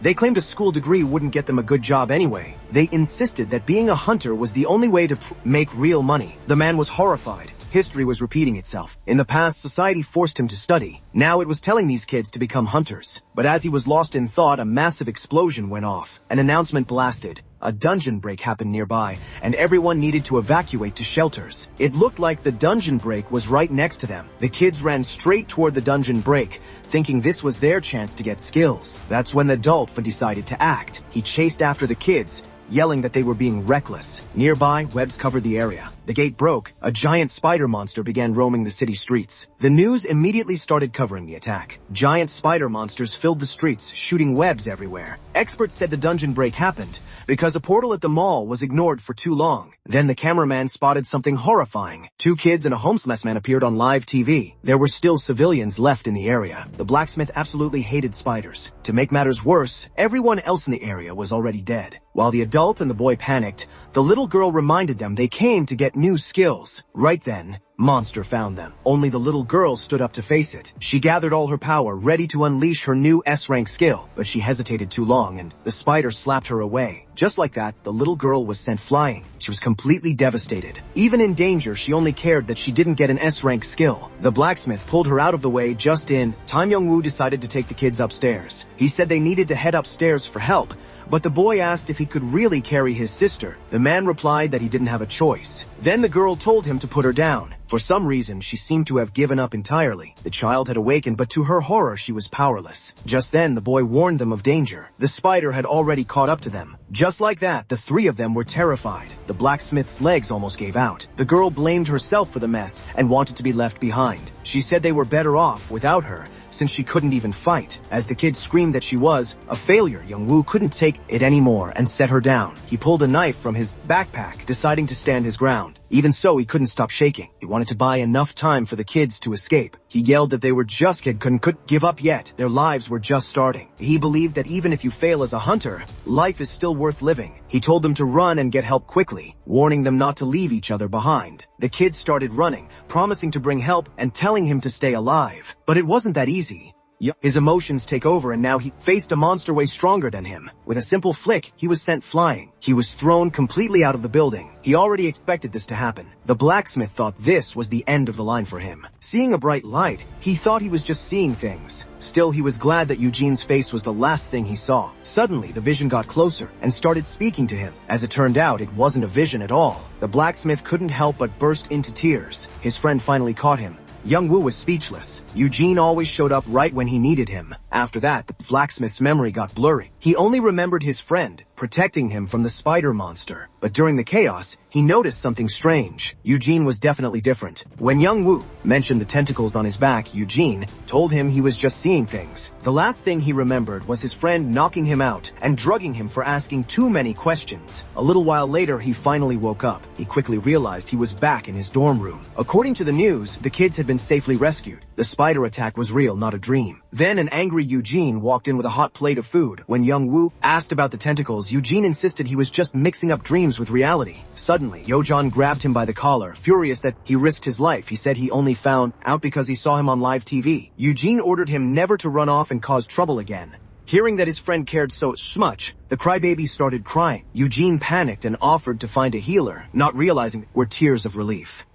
They claimed a school degree wouldn't get them a good job anyway. They insisted that being a hunter was the only way to make real money. The man was horrified. History was repeating itself. In the past, society forced him to study. Now it was telling these kids to become hunters. But as he was lost in thought, a massive explosion went off. An announcement blasted. A dungeon break happened nearby, and everyone needed to evacuate to shelters. It looked like the dungeon break was right next to them. The kids ran straight toward the dungeon break, thinking this was their chance to get skills. That's when the adult decided to act. He chased after the kids, yelling that they were being reckless. Nearby, webs covered the area. The gate broke. A giant spider monster began roaming the city streets. The news immediately started covering the attack. Giant spider monsters filled the streets, shooting webs everywhere. Experts said the dungeon break happened because a portal at the mall was ignored for too long. Then the cameraman spotted something horrifying. Two kids and a homeless man appeared on live TV. There were still civilians left in the area. The blacksmith absolutely hated spiders. To make matters worse, everyone else in the area was already dead. While the adult and the boy panicked, the little girl reminded them they came to get new skills. Right then, monster found them. Only the little girl stood up to face it. She gathered all her power, ready to unleash her new S-rank skill, but she hesitated too long and the spider slapped her away. Just like that, the little girl was sent flying. She was completely devastated. Even in danger, she only cared that she didn't get an S-rank skill. The blacksmith pulled her out of the way just in time. Young-woo decided to take the kids upstairs. He said they needed to head upstairs for help, but the boy asked if he could really carry his sister. The man replied that he didn't have a choice. Then the girl told him to put her down. For some reason, she seemed to have given up entirely. The child had awakened, but to her horror, she was powerless. Just then, the boy warned them of danger. The spider had already caught up to them. Just like that, the three of them were terrified. The blacksmith's legs almost gave out. The girl blamed herself for the mess and wanted to be left behind. She said they were better off without her, since she couldn't even fight. As the kid screamed that she was a failure, Young-woo couldn't take it anymore and set her down. He pulled a knife from his backpack, deciding to stand his ground. Even so, he couldn't stop shaking. He wanted to buy enough time for the kids to escape. He yelled that they were just kids, couldn't give up yet. Their lives were just starting. He believed that even if you fail as a hunter, life is still worth living. He told them to run and get help quickly, warning them not to leave each other behind. The kids started running, promising to bring help and telling him to stay alive. But it wasn't that easy. His emotions take over and now he faced a monster way stronger than him. With a simple flick, he was sent flying. He was thrown completely out of the building. He already expected this to happen. The blacksmith thought this was the end of the line for him. Seeing a bright light, he thought he was just seeing things. Still, he was glad that Eugene's face was the last thing he saw. Suddenly, the vision got closer and started speaking to him. As it turned out, it wasn't a vision at all. The blacksmith couldn't help but burst into tears. His friend finally caught him. Young-woo was speechless. Eugene always showed up right when he needed him. After that, the blacksmith's memory got blurry. He only remembered his friend, protecting him from the spider monster. But during the chaos, he noticed something strange. Eugene was definitely different. When Young-woo mentioned the tentacles on his back, Eugene told him he was just seeing things. The last thing he remembered was his friend knocking him out and drugging him for asking too many questions. A little while later, he finally woke up. He quickly realized he was back in his dorm room. According to the news, the kids had been safely rescued. The spider attack was real, not a dream. Then an angry Eugene walked in with a hot plate of food. When Young-woo asked about the tentacles, Eugene insisted he was just mixing up dreams with reality. Suddenly, Yojan grabbed him by the collar, furious that he risked his life. He said he only found out because he saw him on live TV. Eugene ordered him never to run off and cause trouble again. Hearing that his friend cared so much, the crybaby started crying. Eugene panicked and offered to find a healer, not realizing they were tears of relief.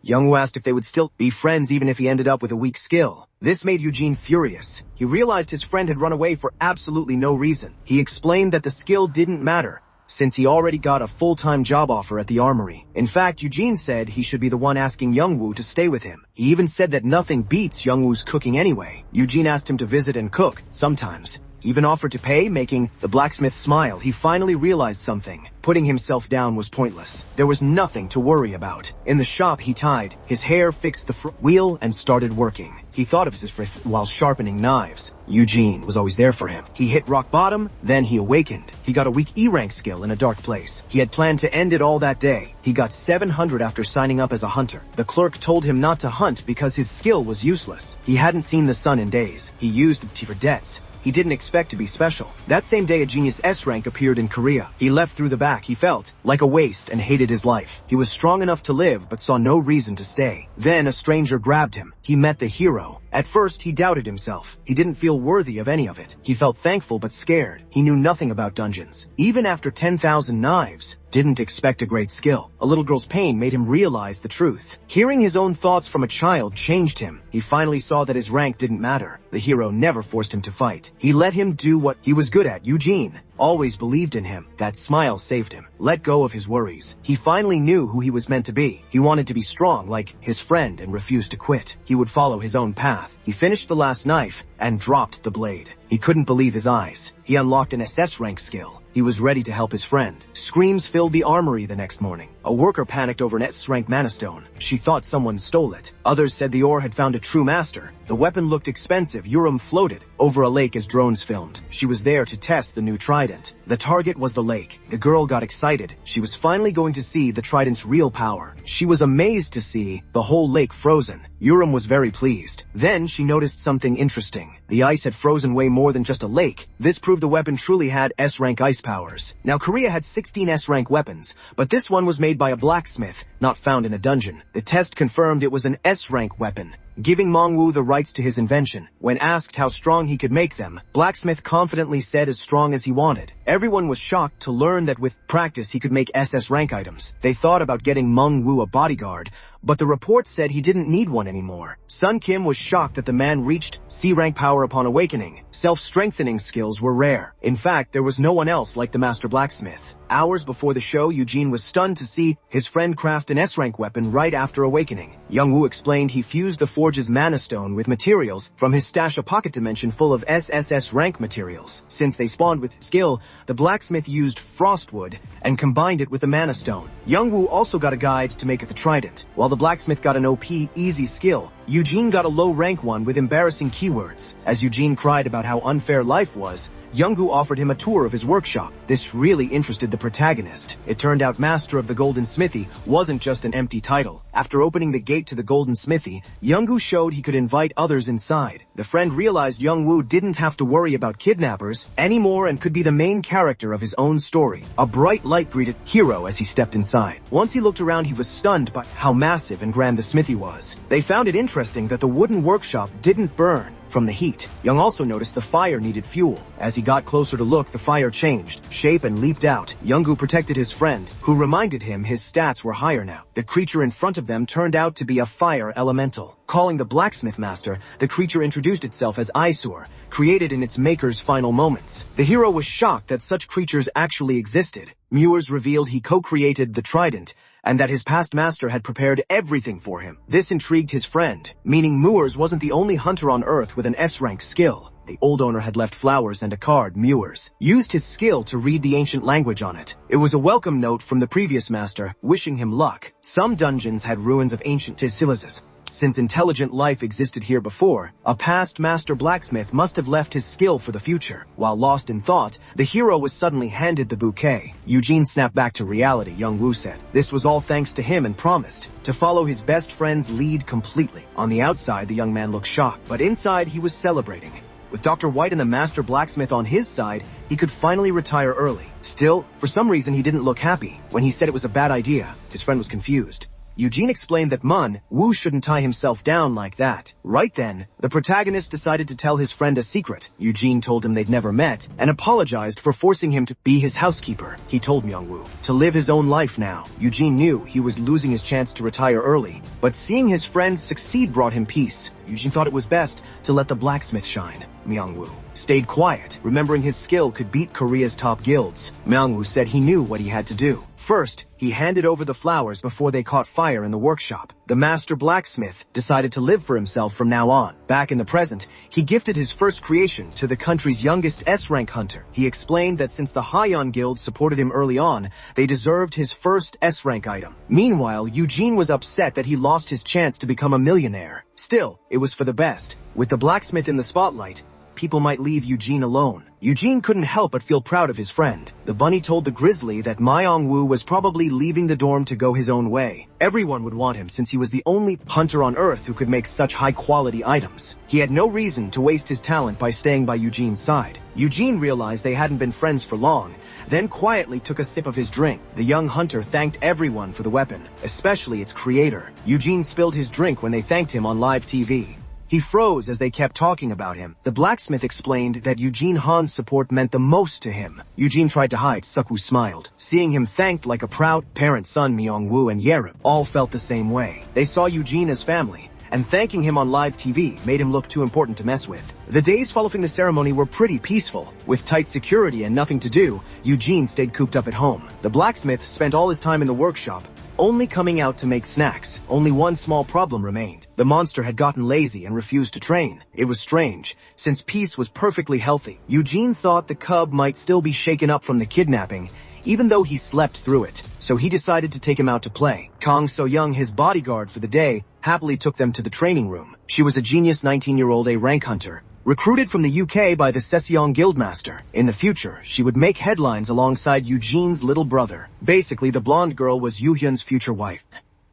Young-woo asked if they would still be friends even if he ended up with a weak skill. This made Eugene furious. He realized his friend had run away for absolutely no reason. He explained that the skill didn't matter, since he already got a full-time job offer at the armory. In fact, Eugene said he should be the one asking Young-woo to stay with him. He even said that nothing beats Young-woo's cooking anyway. Eugene asked him to visit and cook, sometimes. He even offered to pay, making the blacksmith smile. He finally realized something. Putting himself down was pointless. There was nothing to worry about. In the shop, he tied his hair, fixed the wheel, and started working. He thought of his friend while sharpening knives. Eugene was always there for him. He hit rock bottom, then he awakened. He got a weak E-rank skill in a dark place. He had planned to end it all that day. He got 700 after signing up as a hunter. The clerk told him not to hunt because his skill was useless. He hadn't seen the sun in days. He used it for debts. He didn't expect to be special. That same day, a genius S rank appeared in Korea. He left through the back. He felt like a waste and hated his life. He was strong enough to live, but saw no reason to stay. Then a stranger grabbed him. He met the hero. At first, he doubted himself. He didn't feel worthy of any of it. He felt thankful but scared. He knew nothing about dungeons. Even after 10,000 knives, didn't expect a great skill. A little girl's pain made him realize the truth. Hearing his own thoughts from a child changed him. He finally saw that his rank didn't matter. The hero never forced him to fight. He let him do what he was good at. Eugene always believed in him. That smile saved him. Let go of his worries. He finally knew who he was meant to be. He wanted to be strong like his friend and refused to quit. He would follow his own path. He finished the last knife and dropped the blade. He couldn't believe his eyes. He unlocked an SS rank skill. He was ready to help his friend. Screams filled the armory the next morning. A worker panicked over an S-rank mana stone. She thought someone stole it. Others said the ore had found a true master. The weapon looked expensive. Urim floated over a lake as drones filmed. She was there to test the new trident. The target was the lake. The girl got excited. She was finally going to see the trident's real power. She was amazed to see the whole lake frozen. Urim was very pleased. Then she noticed something interesting. The ice had frozen way more than just a lake. This proved the weapon truly had S-rank ice powers. Now, Korea had 16 S-rank weapons, but this one was made by a blacksmith, not found in a dungeon. The test confirmed it was an S-rank weapon, giving Mangwoo the rights to his invention. When asked how strong he could make them, Blacksmith confidently said as strong as he wanted. Everyone was shocked to learn that with practice he could make SS rank items. They thought about getting Mangwoo a bodyguard, but the report said he didn't need one anymore. Sun Kim was shocked that the man reached C-rank power upon awakening. Self-strengthening skills were rare. In fact, there was no one else like the master blacksmith. Hours before the show, Eugene was stunned to see his friend craft an S-rank weapon right after awakening. Youngwoo explained he fused the forge's mana stone with materials from his stash, a pocket dimension full of SSS rank materials. Since they spawned with skill, the blacksmith used frostwood and combined it with the mana stone. Youngwoo also got a guide to make it the trident. While the blacksmith got an OP easy skill, Eugene got a low rank one with embarrassing keywords. As Eugene cried about how unfair life was, Youngwoo offered him a tour of his workshop. This really interested the protagonist. It turned out Master of the Golden Smithy wasn't just an empty title. After opening the gate to the Golden Smithy, Youngwoo showed he could invite others inside. The friend realized Youngwoo didn't have to worry about kidnappers anymore and could be the main character of his own story. A bright light greeted Hero as he stepped inside. Once he looked around, he was stunned by how massive and grand the smithy was. They found it interesting that the wooden workshop didn't burn from the heat. Young also noticed the fire needed fuel. As he got closer to look, the fire changed shape and leaped out. Youngwoo protected his friend, who reminded him his stats were higher now. The creature in front of them turned out to be a fire elemental. Calling the blacksmith master, the creature introduced itself as Aesir, created in its maker's final moments. The hero was shocked that such creatures actually existed. Mewers revealed he co-created the trident, and that his past master had prepared everything for him. This intrigued his friend, meaning Mewers wasn't the only hunter on Earth with an S-rank skill. The old owner had left flowers and a card. Mewers used his skill to read the ancient language on it. It was a welcome note from the previous master, wishing him luck. Some dungeons had ruins of ancient Tsilizes. Since intelligent life existed here before, a past master blacksmith must have left his skill for the future. While lost in thought, the hero was suddenly handed the bouquet. Eugene snapped back to reality, Youngwoo said. This was all thanks to him and promised to follow his best friend's lead completely. On the outside, the young man looked shocked, but inside he was celebrating. With Dr. White and the master blacksmith on his side, he could finally retire early. Still, for some reason he didn't look happy. When he said it was a bad idea, his friend was confused. Eugene explained that Woo shouldn't tie himself down like that. Right then, the protagonist decided to tell his friend a secret. Eugene told him they'd never met and apologized for forcing him to be his housekeeper. He told Myungwoo to live his own life now. Eugene knew he was losing his chance to retire early, but seeing his friends succeed brought him peace. Eugene thought it was best to let the blacksmith shine. Myungwoo stayed quiet, remembering his skill could beat Korea's top guilds. Myungwoo said he knew what he had to do. First, he handed over the flowers before they caught fire in the workshop. The master blacksmith decided to live for himself from now on. Back in the present, he gifted his first creation to the country's youngest S-rank hunter. He explained that since the Hyeon Guild supported him early on, they deserved his first S-rank item. Meanwhile, Eugene was upset that he lost his chance to become a millionaire. Still, it was for the best. With the blacksmith in the spotlight, people might leave Eugene alone. Eugene couldn't help but feel proud of his friend. The bunny told the grizzly that Myong-woo was probably leaving the dorm to go his own way. Everyone would want him since he was the only hunter on Earth who could make such high-quality items. He had no reason to waste his talent by staying by Eugene's side. Eugene realized they hadn't been friends for long, then quietly took a sip of his drink. The young hunter thanked everyone for the weapon, especially its creator. Eugene spilled his drink when they thanked him on live TV. He froze as they kept talking about him. The blacksmith explained that Eugene Han's support meant the most to him. Eugene tried to hide. Sukwu smiled. Seeing him thanked like a proud parent, son Myong-woo and Yerub all felt the same way. They saw Eugene as family, and thanking him on live TV made him look too important to mess with. The days following the ceremony were pretty peaceful. With tight security and nothing to do, Eugene stayed cooped up at home. The blacksmith spent all his time in the workshop, only coming out to make snacks. Only one small problem remained. The monster had gotten lazy and refused to train. It was strange, since Peace was perfectly healthy. Eugene thought the cub might still be shaken up from the kidnapping, even though he slept through it, so he decided to take him out to play. Kang So-young, his bodyguard for the day, happily took them to the training room. She was a genius 19-year-old A-rank hunter, recruited from the UK by the Sesyeong Guildmaster. In the future, she would make headlines alongside Eugene's little brother. Basically, the blonde girl was Yoo-hyun's future wife.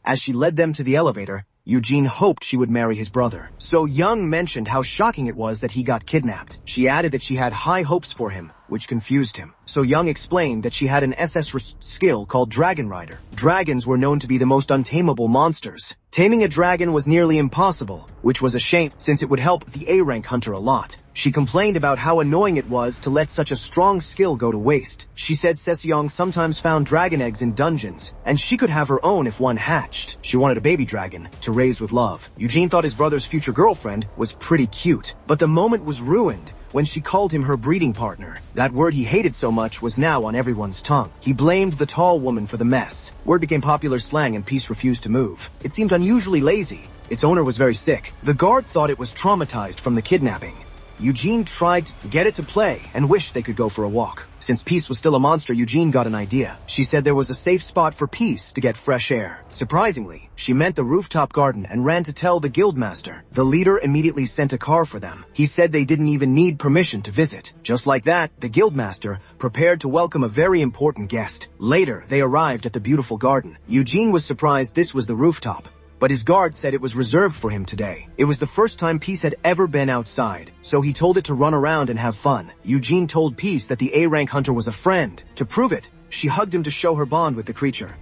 As she led them to the elevator, Eugene hoped she would marry his brother. So-young mentioned how shocking it was that he got kidnapped. She added that she had high hopes for him, which confused him. So-young explained that she had an SS skill called Dragon Rider. Dragons were known to be the most untamable monsters. Taming a dragon was nearly impossible, which was a shame since it would help the A-rank hunter a lot. She complained about how annoying it was to let such a strong skill go to waste. She said Sesyeong sometimes found dragon eggs in dungeons, and she could have her own if one hatched. She wanted a baby dragon to raise with love. Eugene thought his brother's future girlfriend was pretty cute, but the moment was ruined when she called him her breeding partner. That word he hated so much was now on everyone's tongue. He blamed the tall woman for the mess. Word became popular slang and Peace refused to move. It seemed unusually lazy. Its owner was very sick. The guard thought it was traumatized from the kidnapping. Eugene tried to get it to play and wished they could go for a walk. Since Peace was still a monster, Eugene got an idea. She said there was a safe spot for Peace to get fresh air. Surprisingly, she meant the rooftop garden and ran to tell the guildmaster. The leader immediately sent a car for them. He said they didn't even need permission to visit. Just like that, the guildmaster prepared to welcome a very important guest. Later, they arrived at the beautiful garden. Eugene was surprised this was the rooftop, but his guard said it was reserved for him today. It was the first time Peace had ever been outside, so he told it to run around and have fun. Eugene told Peace that the A-rank hunter was a friend. To prove it, she hugged him to show her bond with the creature.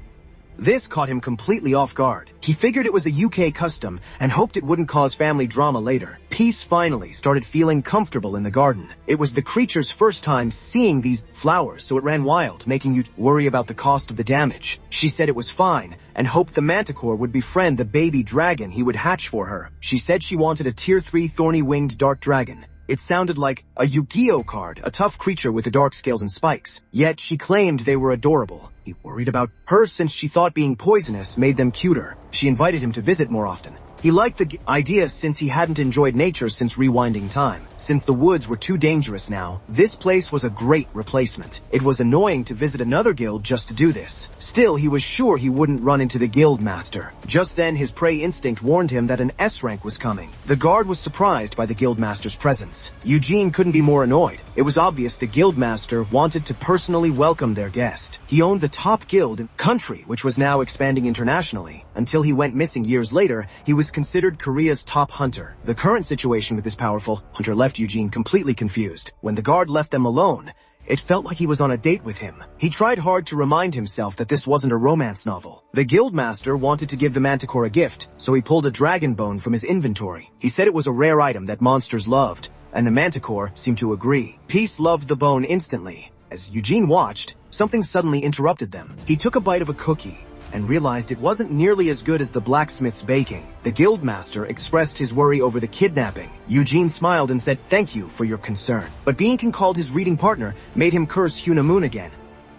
This caught him completely off guard. He figured it was a UK custom and hoped it wouldn't cause family drama later. Peace finally started feeling comfortable in the garden. It was the creature's first time seeing these flowers, so it ran wild, making you worry about the cost of the damage. She said it was fine and hoped the manticore would befriend the baby dragon he would hatch for her. She said she wanted a tier 3 thorny-winged dark dragon. It sounded like a Yu-Gi-Oh card, a tough creature with the dark scales and spikes. Yet she claimed they were adorable. He worried about her since she thought being poisonous made them cuter. She invited him to visit more often. He liked the idea since he hadn't enjoyed nature since rewinding time. Since the woods were too dangerous now, this place was a great replacement. It was annoying to visit another guild just to do this. Still, he was sure he wouldn't run into the guild master. Just then, his prey instinct warned him that an S rank was coming. The guard was surprised by the guild master's presence. Eugene couldn't be more annoyed. It was obvious the guild master wanted to personally welcome their guest. He owned the top guild in the country, which was now expanding internationally. Until he went missing years later, he was considered Korea's top hunter. The current situation with this powerful hunter left Eugene completely confused. When the guard left them alone, it felt like he was on a date with him. He tried hard to remind himself that this wasn't a romance novel. The guildmaster wanted to give the manticore a gift, so he pulled a dragon bone from his inventory. He said it was a rare item that monsters loved, and the manticore seemed to agree. Peace loved the bone instantly. As Eugene watched, something suddenly interrupted them. He took a bite of a cookie and realized it wasn't nearly as good as the blacksmith's baking. The guildmaster expressed his worry over the kidnapping. Eugene smiled and said thank you for your concern. But being called his reading partner made him curse Hyuna Moon again.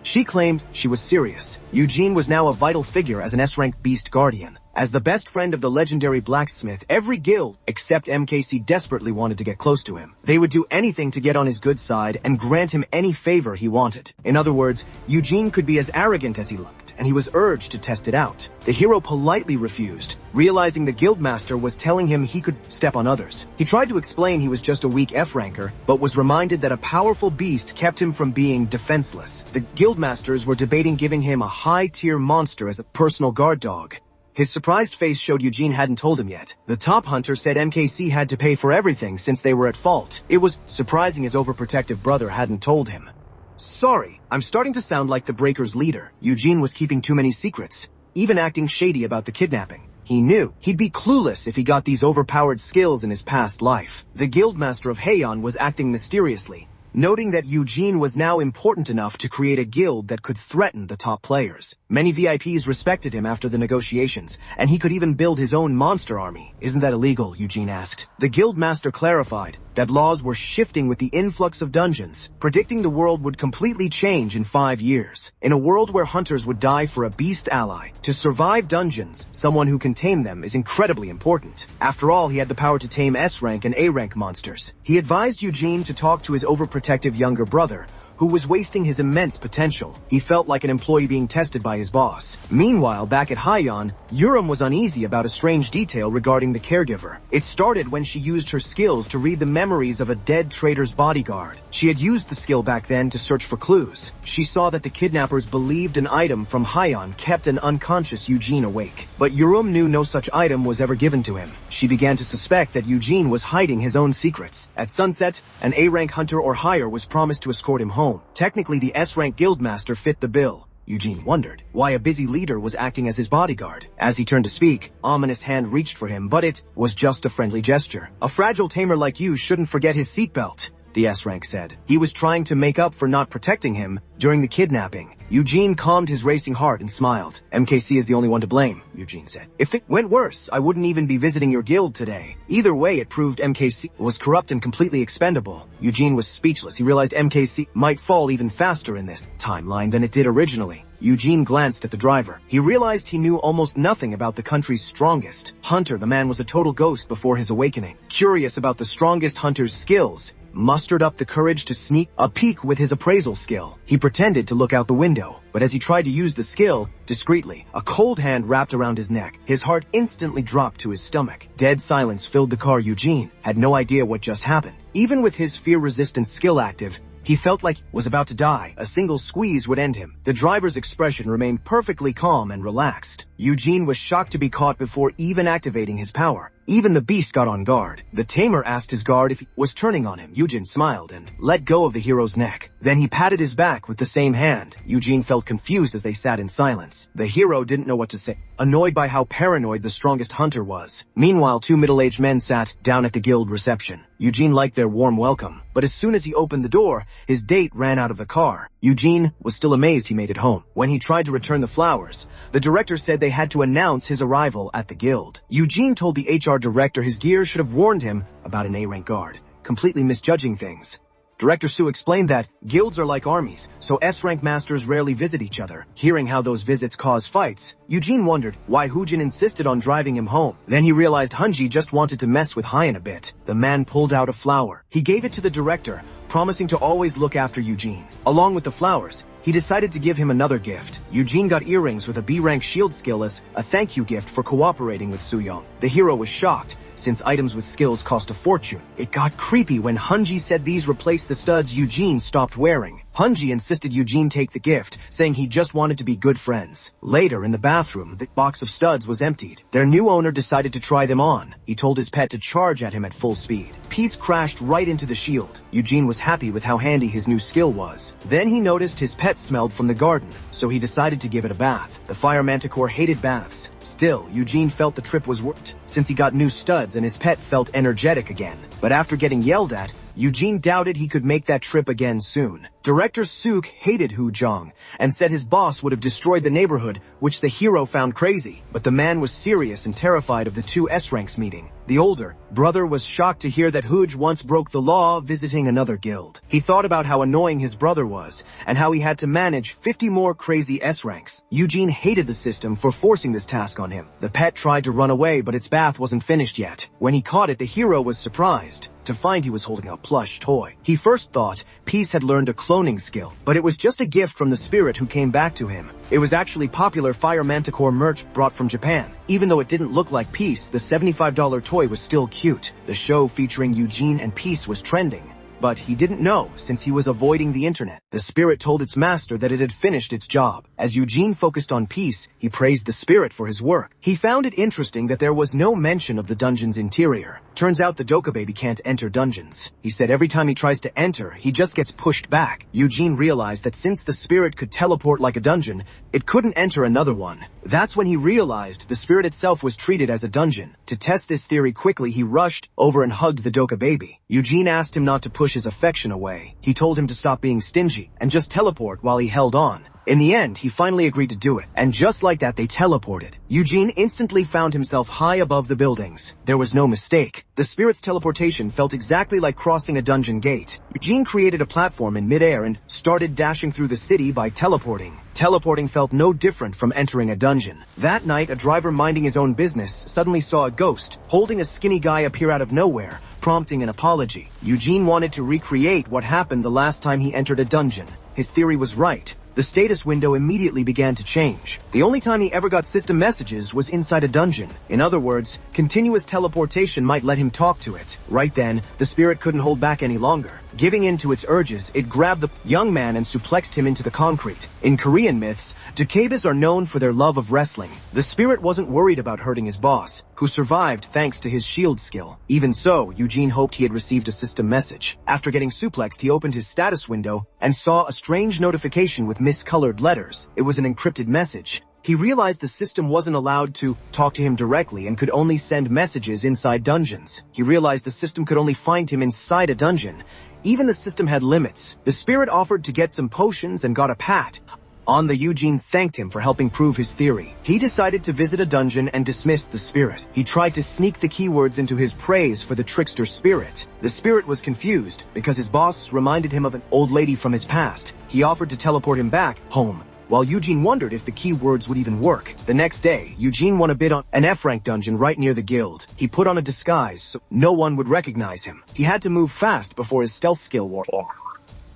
She claimed she was serious. Eugene was now a vital figure as an S-rank beast guardian. As the best friend of the legendary blacksmith, every guild except MKC desperately wanted to get close to him. They would do anything to get on his good side and grant him any favor he wanted. In other words, Eugene could be as arrogant as he looked. and he was urged to test it out. The hero politely refused, realizing the guildmaster was telling him he could step on others. He tried to explain he was just a weak F-ranker, but was reminded that a powerful beast kept him from being defenseless. The guildmasters were debating giving him a high-tier monster as a personal guard dog. His surprised face showed Eugene hadn't told him yet. The top hunter said MKC had to pay for everything since they were at fault. It was surprising his overprotective brother hadn't told him. Sorry, I'm starting to sound like the Breakers' leader. Eugene was keeping too many secrets, even acting shady about the kidnapping. He knew he'd be clueless if he got these overpowered skills in his past life. The guildmaster of Heian was acting mysteriously, noting that Eugene was now important enough to create a guild that could threaten the top players. Many VIPs respected him after the negotiations, and he could even build his own monster army. Isn't that illegal? Eugene asked. The guildmaster clarified that laws were shifting with the influx of dungeons, predicting the world would completely change in 5 years. In a world where hunters would die for a beast ally, to survive dungeons, someone who can tame them is incredibly important. After all, he had the power to tame S-rank and A-rank monsters. He advised Eugene to talk to his overprotective younger brother, who was wasting his immense potential. He felt like an employee being tested by his boss. Meanwhile, back at Heian, Yuram was uneasy about a strange detail regarding the caregiver. It started when she used her skills to read the memories of a dead traitor's bodyguard. She had used the skill back then to search for clues. She saw that the kidnappers believed an item from Heian kept an unconscious Eugene awake. But Yuram knew no such item was ever given to him. She began to suspect that Eugene was hiding his own secrets. At sunset, an A-rank hunter or higher was promised to escort him home. Technically, the S-rank guildmaster fit the bill. Eugene wondered why a busy leader was acting as his bodyguard. As he turned to speak, ominous hand reached for him, but it was just a friendly gesture. A fragile tamer like you shouldn't forget his seatbelt, the S-rank said. He was trying to make up for not protecting him during the kidnapping. Eugene calmed his racing heart and smiled. MKC is the only one to blame, Eugene said. If it went worse, I wouldn't even be visiting your guild today. Either way, it proved MKC was corrupt and completely expendable. Eugene was speechless. He realized MKC might fall even faster in this timeline than it did originally. Eugene glanced at the driver. He realized he knew almost nothing about the country's strongest hunter. The man was a total ghost before his awakening. Curious about the strongest hunter's skills, mustered up the courage to sneak a peek with his appraisal skill. He pretended to look out the window, but as he tried to use the skill discreetly, a cold hand wrapped around his neck. His heart instantly dropped to his stomach. Dead silence filled the car. Eugene had no idea what just happened. Even with his fear-resistant skill active, he felt like he was about to die. A single squeeze would end him. The driver's expression remained perfectly calm and relaxed. Eugene was shocked to be caught before even activating his power. Even the beast got on guard. The tamer asked his guard if he was turning on him. Eugene smiled and let go of the hero's neck. Then he patted his back with the same hand. Eugene felt confused as they sat in silence. The hero didn't know what to say, annoyed by how paranoid the strongest hunter was. Meanwhile, 2 middle-aged men sat down at the guild reception. Eugene liked their warm welcome, but as soon as he opened the door, his date ran out of the car. Eugene was still amazed he made it home. When he tried to return the flowers, the director said they had to announce his arrival at the guild. Eugene told the HR director his gear should have warned him about an A-rank guard, completely misjudging things. Director Su explained that guilds are like armies, so S-rank masters rarely visit each other. Hearing how those visits cause fights, Eugene wondered why Hoojin insisted on driving him home. Then he realized Hunji just wanted to mess with Hyan a bit. The man pulled out a flower. He gave it to the director, promising to always look after Eugene. Along with the flowers, he decided to give him another gift. Eugene got earrings with a B-rank shield skill as a thank you gift for cooperating with Suyong. The hero was shocked, since items with skills cost a fortune. It got creepy when Hunji said these replaced the studs Eugene stopped wearing. Hunji insisted Eugene take the gift, saying he just wanted to be good friends. Later, in the bathroom, the box of studs was emptied. Their new owner decided to try them on. He told his pet to charge at him at full speed. Piece crashed right into the shield. Eugene was happy with how handy his new skill was. Then he noticed his pet smelled from the garden, so he decided to give it a bath. The fire manticore hated baths. Still, Eugene felt the trip was worth it, since he got new studs and his pet felt energetic again. But after getting yelled at, Eugene doubted he could make that trip again soon. Director Suk hated Hu Jong and said his boss would have destroyed the neighborhood, which the hero found crazy. But the man was serious and terrified of the two S-ranks meeting. The older, Brother was shocked to hear that Huj once broke the law visiting another guild. He thought about how annoying his brother was, and how he had to manage 50 more crazy S ranks. Eugene hated the system for forcing this task on him. The pet tried to run away, but its bath wasn't finished yet. When he caught it, the hero was surprised to find he was holding a plush toy. He first thought Peace had learned a cloning skill, but it was just a gift from the spirit who came back to him. It was actually popular Fire Manticore merch brought from Japan. Even though it didn't look like Peace, the $75 toy was still cute. The show featuring Eugene and Peace was trending. But he didn't know, since he was avoiding the internet. The spirit told its master that it had finished its job. As Eugene focused on Peace, he praised the spirit for his work. He found it interesting that there was no mention of the dungeon's interior. Turns out the Doka baby can't enter dungeons. He said every time he tries to enter, he just gets pushed back. Eugene realized that since the spirit could teleport like a dungeon, it couldn't enter another one. That's when he realized the spirit itself was treated as a dungeon. To test this theory quickly, he rushed over and hugged the Doka baby. Eugene asked him not to push his affection away. He told him to stop being stingy and just teleport while he held on. In the end, he finally agreed to do it, and just like that, they teleported. Eugene instantly found himself high above the buildings. There was no mistake. The spirit's teleportation felt exactly like crossing a dungeon gate. Eugene created a platform in midair and started dashing through the city by teleporting. Teleporting felt no different from entering a dungeon. That night, a driver minding his own business suddenly saw a ghost holding a skinny guy appear out of nowhere, prompting an apology. Eugene wanted to recreate what happened the last time he entered a dungeon. His theory was right. The status window immediately began to change. The only time he ever got system messages was inside a dungeon. In other words, continuous teleportation might let him talk to it. Right then, the spirit couldn't hold back any longer. Giving in to its urges, it grabbed the young man and suplexed him into the concrete. In Korean myths, dokkaebas are known for their love of wrestling. The spirit wasn't worried about hurting his boss, who survived thanks to his shield skill. Even so, Eugene hoped he had received a system message. After getting suplexed, he opened his status window and saw a strange notification with miscolored letters. It was an encrypted message. He realized the system wasn't allowed to talk to him directly and could only send messages inside dungeons. He realized the system could only find him inside a dungeon. Even the system had limits. The spirit offered to get some potions and got a pat on the Eugene thanked him for helping prove his theory. He decided to visit a dungeon and dismissed the spirit. He tried to sneak the keywords into his praise for the trickster spirit. The spirit was confused because his boss reminded him of an old lady from his past. He offered to teleport him back home, while Eugene wondered if the keywords would even work. The next day, Eugene won a bid on an F-rank dungeon right near the guild. He put on a disguise so no one would recognize him. He had to move fast before his stealth skill wore off.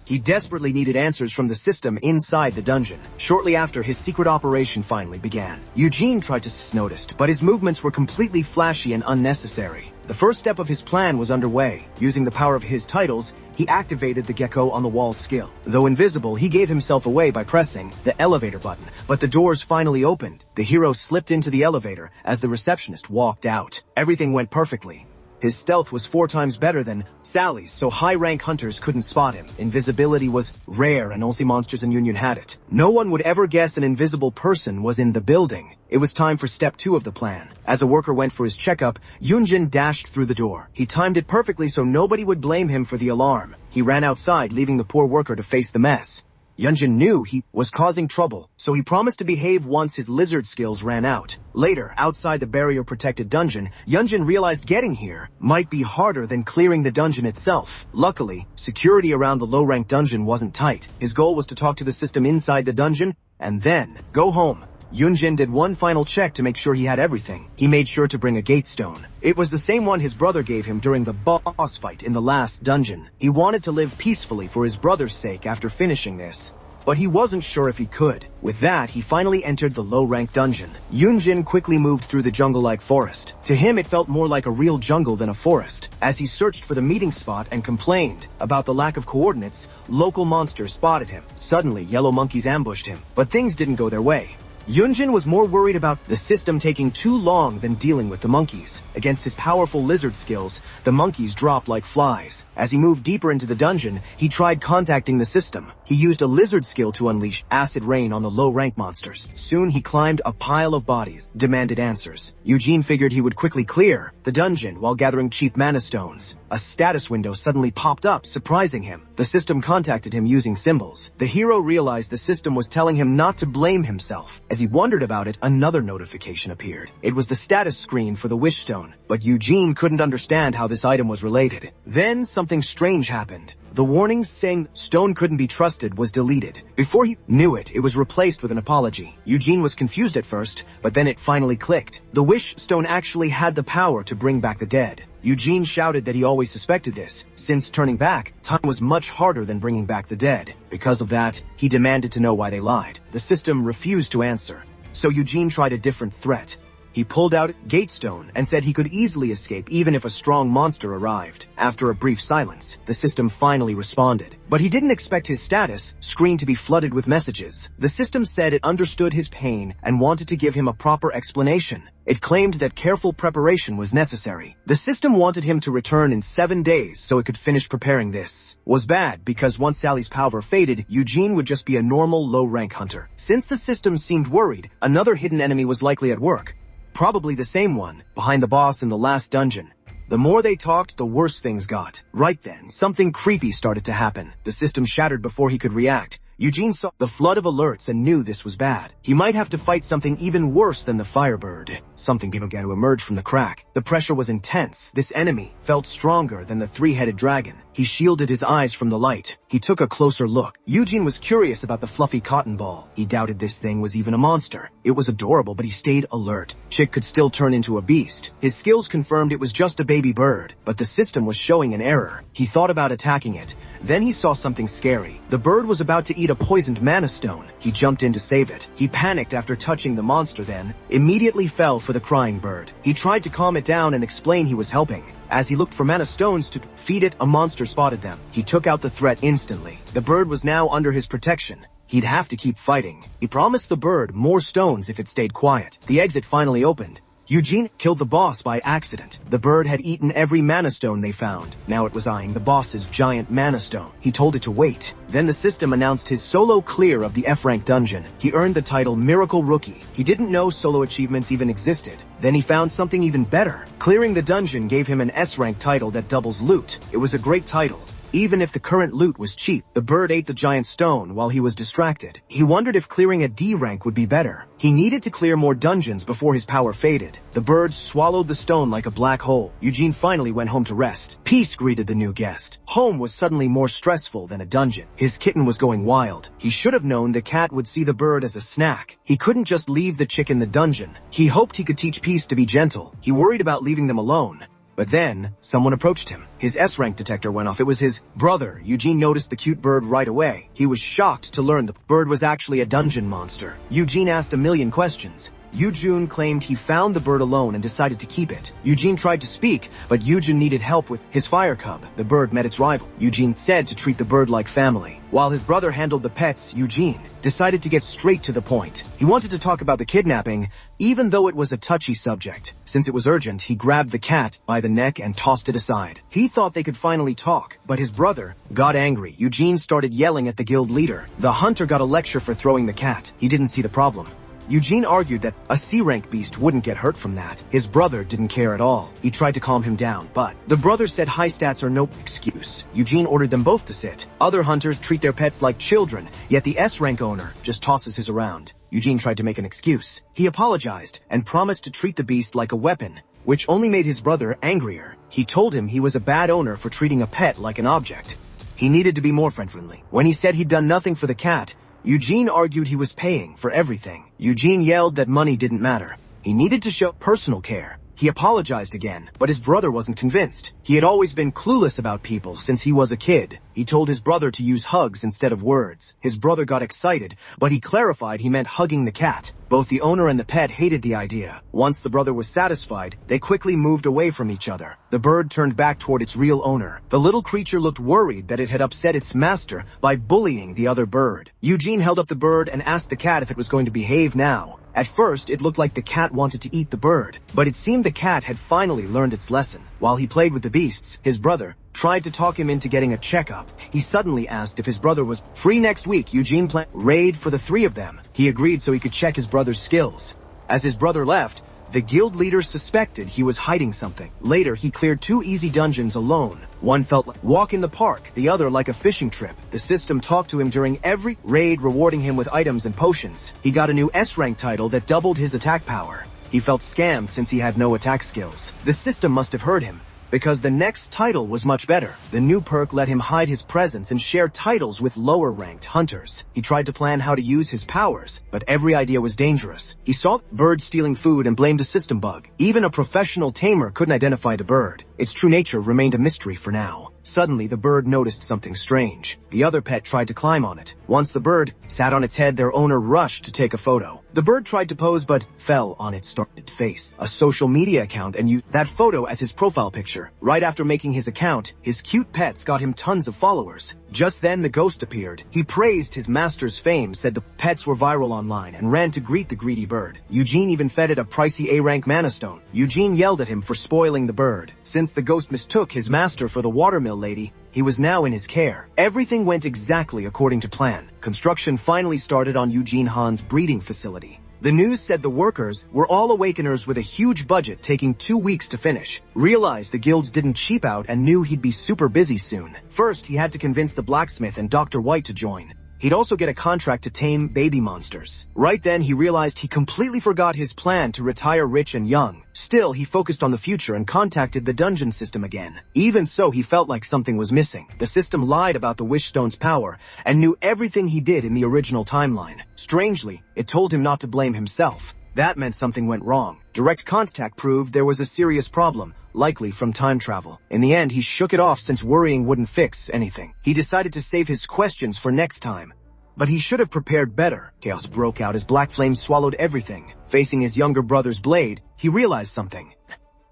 He desperately needed answers from the system inside the dungeon. Shortly after, his secret operation finally began. Eugene tried to notice, but his movements were completely flashy and unnecessary. The first step of his plan was underway. Using the power of his titles, he activated the gecko on the wall skill. Though invisible, he gave himself away by pressing the elevator button. But the doors finally opened. The hero slipped into the elevator as the receptionist walked out. Everything went perfectly. His stealth was 4 times better than Sally's, so high-rank hunters couldn't spot him. Invisibility was rare and only monsters in Union had it. No one would ever guess an invisible person was in the building. It was time for step 2 of the plan. As a worker went for his checkup, Yunjin dashed through the door. He timed it perfectly so nobody would blame him for the alarm. He ran outside, leaving the poor worker to face the mess. Yunjin knew he was causing trouble, so he promised to behave once his lizard skills ran out. Later, outside the barrier-protected dungeon, Yunjin realized getting here might be harder than clearing the dungeon itself. Luckily, security around the low-ranked dungeon wasn't tight. His goal was to talk to the system inside the dungeon, and then go home. Yunjin did one final check to make sure he had everything. He made sure to bring a gate stone. It was the same one his brother gave him during the boss fight in the last dungeon. He wanted to live peacefully for his brother's sake after finishing this, but he wasn't sure if he could. With that, he finally entered the low-ranked dungeon. Yunjin quickly moved through the jungle-like forest. To him, it felt more like a real jungle than a forest. As he searched for the meeting spot and complained about the lack of coordinates, local monsters spotted him. Suddenly, yellow monkeys ambushed him, but things didn't go their way. Yunjin was more worried about the system taking too long than dealing with the monkeys. Against his powerful lizard skills, the monkeys dropped like flies. As he moved deeper into the dungeon, he tried contacting the system. He used a lizard skill to unleash acid rain on the low-rank monsters. Soon he climbed a pile of bodies, demanded answers. Eugene figured he would quickly clear the dungeon while gathering cheap mana stones. a status window suddenly popped up, surprising him. The system contacted him using symbols. The hero realized the system was telling him not to blame himself. As he wondered about it, another notification appeared. It was the status screen for the wish stone, but Eugene couldn't understand how this item was related. Then something strange happened. The warning saying stone couldn't be trusted was deleted. Before he knew it, it was replaced with an apology. Eugene was confused at first, but then it finally clicked. The wish stone actually had the power to bring back the dead. Eugene shouted that he always suspected this, since turning back time was much harder than bringing back the dead. Because of that, he demanded to know why they lied. The system refused to answer, so Eugene tried a different threat. He pulled out Gatestone and said he could easily escape even if a strong monster arrived. After a brief silence, the system finally responded. But he didn't expect his status screen to be flooded with messages. The system said it understood his pain and wanted to give him a proper explanation. It claimed that careful preparation was necessary. The system wanted him to return in 7 days so it could finish preparing. This was bad because once Sally's power faded, Eugene would just be a normal low-rank hunter. Since the system seemed worried, another hidden enemy was likely at work. Probably the same one, behind the boss in the last dungeon. The more they talked, the worse things got. Right then, something creepy started to happen. The system shattered before he could react. Eugene saw the flood of alerts and knew this was bad. He might have to fight something even worse than the Firebird. Something began to emerge from the crack. The pressure was intense. This enemy felt stronger than the three-headed dragon. He shielded his eyes from the light. He took a closer look. Eugene was curious about the fluffy cotton ball. He doubted this thing was even a monster. It was adorable, but he stayed alert. Chick could still turn into a beast. His skills confirmed it was just a baby bird, but the system was showing an error. He thought about attacking it. Then he saw something scary. The bird was about to eat a poisoned mana stone. He jumped in to save it. He panicked after touching the monster, then immediately fell for the crying bird. He tried to calm it down and explain he was helping. As he looked for mana stones to feed it, a monster spotted them. He took out the threat instantly. The bird was now under his protection. He'd have to keep fighting. He promised the bird more stones if it stayed quiet. The exit finally opened. Eugene killed the boss by accident. The bird had eaten every mana stone they found. Now it was eyeing the boss's giant mana stone. He told it to wait. Then the system announced his solo clear of the F-rank dungeon. He earned the title Miracle Rookie. He didn't know solo achievements even existed. Then he found something even better. Clearing the dungeon gave him an S-rank title that doubles loot. It was a great title. Even if the current loot was cheap, the bird ate the giant stone while he was distracted. He wondered if clearing a D rank would be better. He needed to clear more dungeons before his power faded. The bird swallowed the stone like a black hole. Eugene finally went home to rest. Peace greeted the new guest. Home was suddenly more stressful than a dungeon. His kitten was going wild. He should have known the cat would see the bird as a snack. He couldn't just leave the chick in the dungeon. He hoped he could teach Peace to be gentle. He worried about leaving them alone. But then, someone approached him. His S-rank detector went off. It was his brother. Eugene noticed the cute bird right away. He was shocked to learn the bird was actually a dungeon monster. Eugene asked a million questions. Eugene claimed he found the bird alone and decided to keep it. Eugene tried to speak, but Eugene needed help with his fire cub. The bird met its rival. Eugene said to treat the bird like family. While his brother handled the pets, Eugene decided to get straight to the point. He wanted to talk about the kidnapping, even though it was a touchy subject. Since it was urgent, he grabbed the cat by the neck and tossed it aside. He thought they could finally talk, but his brother got angry. Eugene started yelling at the guild leader. The hunter got a lecture for throwing the cat. He didn't see the problem. Eugene argued that a C-rank beast wouldn't get hurt from that. His brother didn't care at all. He tried to calm him down, but the brother said high stats are no excuse. Eugene ordered them both to sit. Other hunters treat their pets like children, yet the S-rank owner just tosses his around. Eugene tried to make an excuse. He apologized and promised to treat the beast like a weapon, which only made his brother angrier. He told him he was a bad owner for treating a pet like an object. He needed to be more friend-friendly. When he said he'd done nothing for the cat, Eugene argued he was paying for everything. Eugene yelled that money didn't matter. He needed to show personal care. He apologized again, but his brother wasn't convinced. He had always been clueless about people since he was a kid. He told his brother to use hugs instead of words. His brother got excited, but he clarified he meant hugging the cat. Both the owner and the pet hated the idea. Once the brother was satisfied, they quickly moved away from each other. The bird turned back toward its real owner. The little creature looked worried that it had upset its master by bullying the other bird. Eugene held up the bird and asked the cat if it was going to behave now. At first, it looked like the cat wanted to eat the bird, but it seemed the cat had finally learned its lesson. While he played with the beasts, his brother tried to talk him into getting a checkup. He suddenly asked if his brother was free next week. Eugene planned raid for the three of them. He agreed so he could check his brother's skills. As his brother left, The guild leader suspected he was hiding something. Later, he cleared 2 easy dungeons alone. One felt like a walk in the park, the other like a fishing trip. The system talked to him during every raid, rewarding him with items and potions. He got a new S-rank title that doubled his attack power. He felt scammed since he had no attack skills. The system must have heard him, because the next title was much better. The new perk let him hide his presence and share titles with lower-ranked hunters. He tried to plan how to use his powers, but every idea was dangerous. He saw birds stealing food and blamed a system bug. Even a professional tamer couldn't identify the bird. Its true nature remained a mystery for now. Suddenly, the bird noticed something strange. The other pet tried to climb on it. Once the bird sat on its head, their owner rushed to take a photo. The bird tried to pose but fell on its startled face. A social media account and used that photo as his profile picture. Right after making his account, his cute pets got him tons of followers. Just then, the ghost appeared. He praised his master's fame, said the pets were viral online, and ran to greet the greedy bird. Eugene even fed it a pricey A-rank mana stone. Eugene yelled at him for spoiling the bird. Since the ghost mistook his master for the watermill lady, he was now in his care. Everything went exactly according to plan. Construction finally started on Eugene Han's breeding facility. The news said the workers were all awakeners with a huge budget taking 2 weeks to finish. Realized the guilds didn't cheap out and knew he'd be super busy soon. First, he had to convince the blacksmith and Dr. White to join. He'd also get a contract to tame baby monsters. Right then, he realized he completely forgot his plan to retire rich and young. Still, he focused on the future and contacted the dungeon system again. Even so, he felt like something was missing. The system lied about the wish stone's power and knew everything he did in the original timeline. Strangely, it told him not to blame himself. That meant something went wrong. Direct contact proved there was a serious problem, likely from time travel. In the end, he shook it off since worrying wouldn't fix anything. He decided to save his questions for next time. But he should have prepared better. Chaos broke out as black flames swallowed everything. Facing his younger brother's blade, he realized something.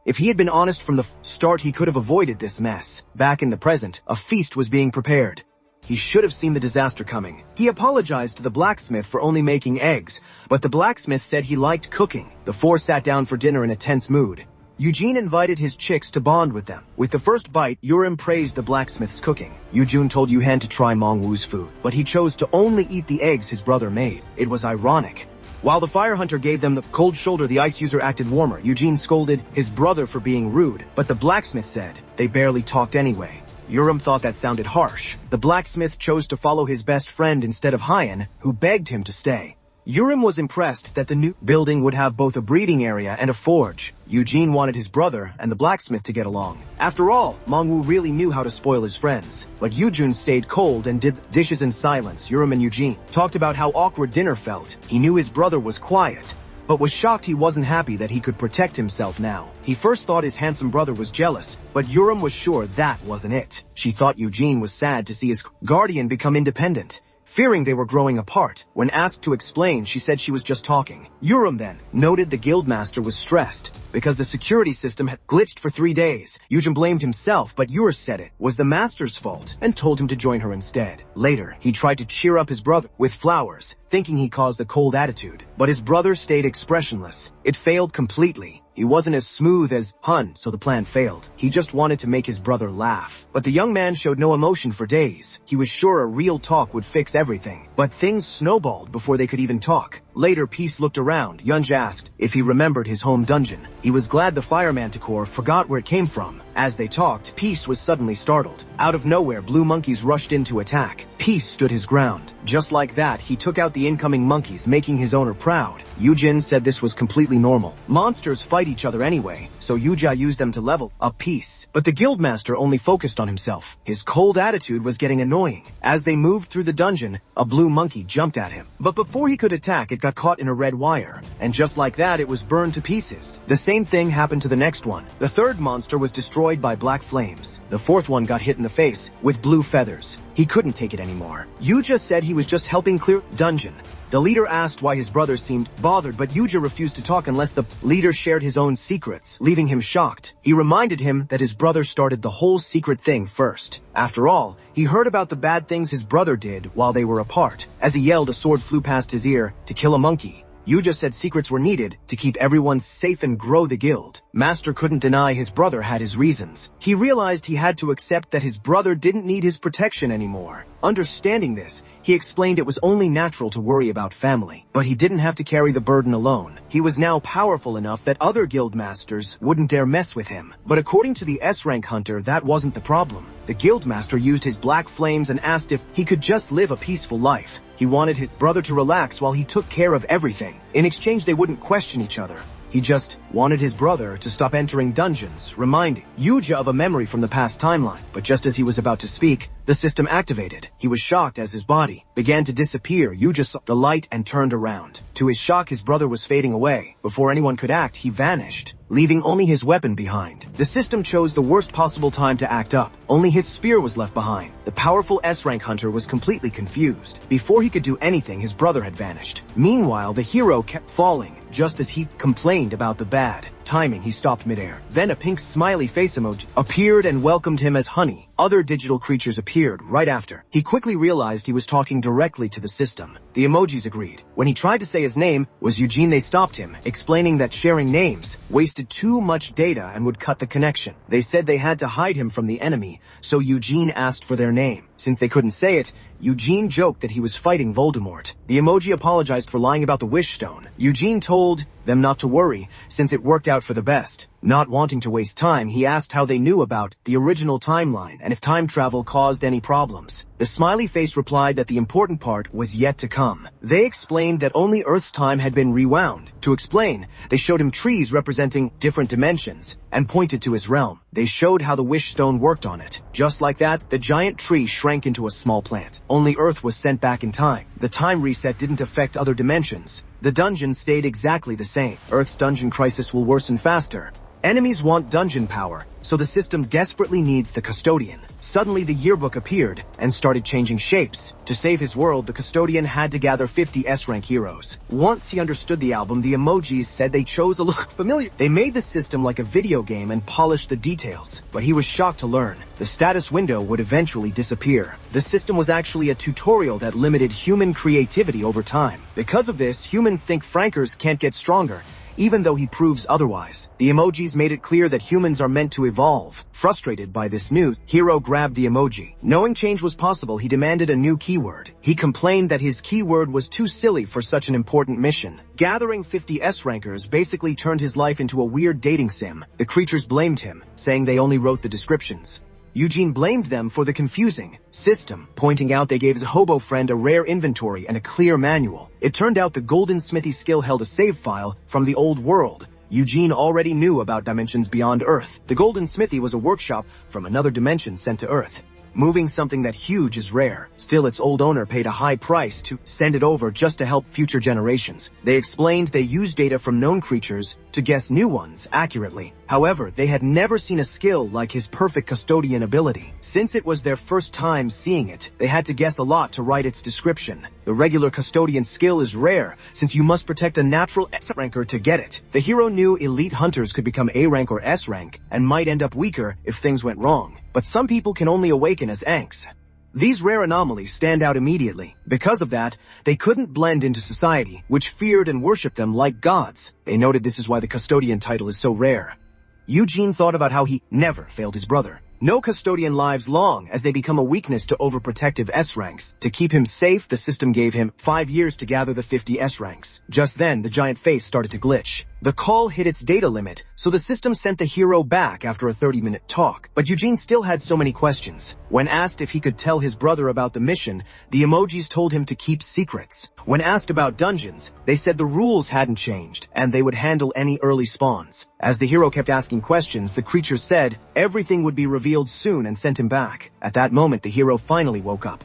If he had been honest from the start, he could have avoided this mess. Back in the present, a feast was being prepared. He should have seen the disaster coming. He apologized to the blacksmith for only making eggs, but the blacksmith said he liked cooking. The 4 sat down for dinner in a tense mood. Eugene invited his chicks to bond with them. With the first bite, Urim praised the blacksmith's cooking. Eugene told Yuhan to try Mongwu's food, but he chose to only eat the eggs his brother made. It was ironic. While the fire hunter gave them the cold shoulder, the ice user acted warmer. Eugene scolded his brother for being rude, but the blacksmith said they barely talked anyway. Urim thought that sounded harsh. The blacksmith chose to follow his best friend instead of Hyan, who begged him to stay. Urim was impressed that the new building would have both a breeding area and a forge. Eugene wanted his brother and the blacksmith to get along. After all, Mongwu really knew how to spoil his friends. But Eugene stayed cold and did the dishes in silence. Urim and Eugene talked about how awkward dinner felt. He knew his brother was quiet, but was shocked he wasn't happy that he could protect himself now. He first thought his handsome brother was jealous, but Urim was sure that wasn't it. She thought Eugene was sad to see his guardian become independent, fearing they were growing apart. When asked to explain, she said she was just talking. Urim then noted the guildmaster was stressed because the security system had glitched for 3 days. Eugene blamed himself, but Urim said it was the master's fault and told him to join her instead. Later, he tried to cheer up his brother with flowers, thinking he caused the cold attitude, but his brother stayed expressionless. It failed completely. He wasn't as smooth as Hun, so the plan failed. He just wanted to make his brother laugh. But the young man showed no emotion for days. He was sure a real talk would fix everything. But things snowballed before they could even talk. Later, Peace looked around. Yunj asked if he remembered his home dungeon. He was glad the fire manticore forgot where it came from. As they talked, Peace was suddenly startled. Out of nowhere, blue monkeys rushed in to attack. Peace stood his ground. Just like that, he took out the incoming monkeys, making his owner proud. Yujin said this was completely normal. Monsters fight each other anyway, so Yuja used them to level up Peace. But the guildmaster only focused on himself. His cold attitude was getting annoying. As they moved through the dungeon, a blue monkey jumped at him. But before he could attack, it got caught in a red wire. And just like that, it was burned to pieces. The same thing happened to the next one. The third monster was destroyed by black flames. The fourth one got hit in the face with blue feathers. He couldn't take it anymore. Yuja said he was just helping clear dungeon. The leader asked why his brother seemed bothered, but Yuja refused to talk unless the leader shared his own secrets, leaving him shocked. He reminded him that his brother started the whole secret thing first. After all, he heard about the bad things his brother did while they were apart. As he yelled, a sword flew past his ear to kill a monkey. Yuja said secrets were needed to keep everyone safe and grow the guild. Master couldn't deny his brother had his reasons. He realized he had to accept that his brother didn't need his protection anymore. Understanding this, he explained it was only natural to worry about family, but he didn't have to carry the burden alone. He was now powerful enough that other guild masters wouldn't dare mess with him. But according to the S-rank hunter, that wasn't the problem. The guild master used his black flames and asked if he could just live a peaceful life. He wanted his brother to relax while he took care of everything. In exchange, they wouldn't question each other. He just wanted his brother to stop entering dungeons, reminding Yuja of a memory from the past timeline. But just as he was about to speak, the system activated. He was shocked as his body began to disappear. Yuja saw the light and turned around. To his shock, his brother was fading away. Before anyone could act, he vanished, leaving only his weapon behind. The system chose the worst possible time to act up. Only his spear was left behind. The powerful S-rank hunter was completely confused. Before he could do anything, his brother had vanished. Meanwhile, the hero kept falling. Just as he complained about the bad timing, he stopped midair. Then a pink smiley face emoji appeared and welcomed him as honey. Other digital creatures appeared right after. He quickly realized he was talking directly to the system. The emojis agreed. When he tried to say his name was Eugene, they stopped him, explaining that sharing names wasted too much data and would cut the connection. They said they had to hide him from the enemy, so Eugene asked for their name. Since they couldn't say it, Eugene joked that he was fighting Voldemort. The emoji apologized for lying about the wish stone. Eugene told them not to worry, since it worked out for the best. Not wanting to waste time, he asked how they knew about the original timeline and if time travel caused any problems. The smiley face replied that the important part was yet to come. They explained that only Earth's time had been rewound. To explain, they showed him trees representing different dimensions and pointed to his realm. They showed how the wish stone worked on it. Just like that, the giant tree shrank into a small plant. Only Earth was sent back in time. The time reset didn't affect other dimensions. The dungeon stayed exactly the same. Earth's dungeon crisis will worsen faster. Enemies want dungeon power, so the system desperately needs the custodian. Suddenly the yearbook appeared and started changing shapes. To save his world, the custodian had to gather 50 S-rank heroes. Once he understood the album, the emojis said they chose a look familiar. They made the system like a video game and polished the details, but he was shocked to learn the status window would eventually disappear. The system was actually a tutorial that limited human creativity over time. Because of this, humans think Frankers can't get stronger, even though he proves otherwise. The emojis made it clear that humans are meant to evolve. Frustrated by this news, Hero grabbed the emoji. Knowing change was possible, he demanded a new keyword. He complained that his keyword was too silly for such an important mission. Gathering 50 S-rankers basically turned his life into a weird dating sim. The creatures blamed him, saying they only wrote the descriptions. Eugene blamed them for the confusing system, pointing out they gave his hobo friend a rare inventory and a clear manual. It turned out the golden smithy skill held a save file from the old world. Eugene already knew about dimensions beyond Earth. The golden smithy was a workshop from another dimension sent to Earth. Moving something that huge is rare. Still, its old owner paid a high price to send it over just to help future generations. They explained they used data from known creatures to guess new ones accurately. However, they had never seen a skill like his perfect custodian ability. Since it was their first time seeing it, they had to guess a lot to write its description. The regular custodian skill is rare, since you must protect a natural S-ranker to get it. The hero knew elite hunters could become A-rank or S-rank, and might end up weaker if things went wrong. But some people can only awaken as Anks. These rare anomalies stand out immediately. Because of that, they couldn't blend into society, which feared and worshipped them like gods. They noted this is why the custodian title is so rare. Eugene thought about how he never failed his brother. No custodian lives long, as they become a weakness to overprotective S-ranks. To keep him safe, the system gave him 5 years to gather the 50 S-ranks. Just then, the giant face started to glitch. The call hit its data limit, so the system sent the hero back after a 30-minute talk. But Eugene still had so many questions. When asked if he could tell his brother about the mission, the emojis told him to keep secrets. When asked about dungeons, they said the rules hadn't changed, and they would handle any early spawns. As the hero kept asking questions, the creatures said everything would be revealed soon and sent him back. At that moment, the hero finally woke up.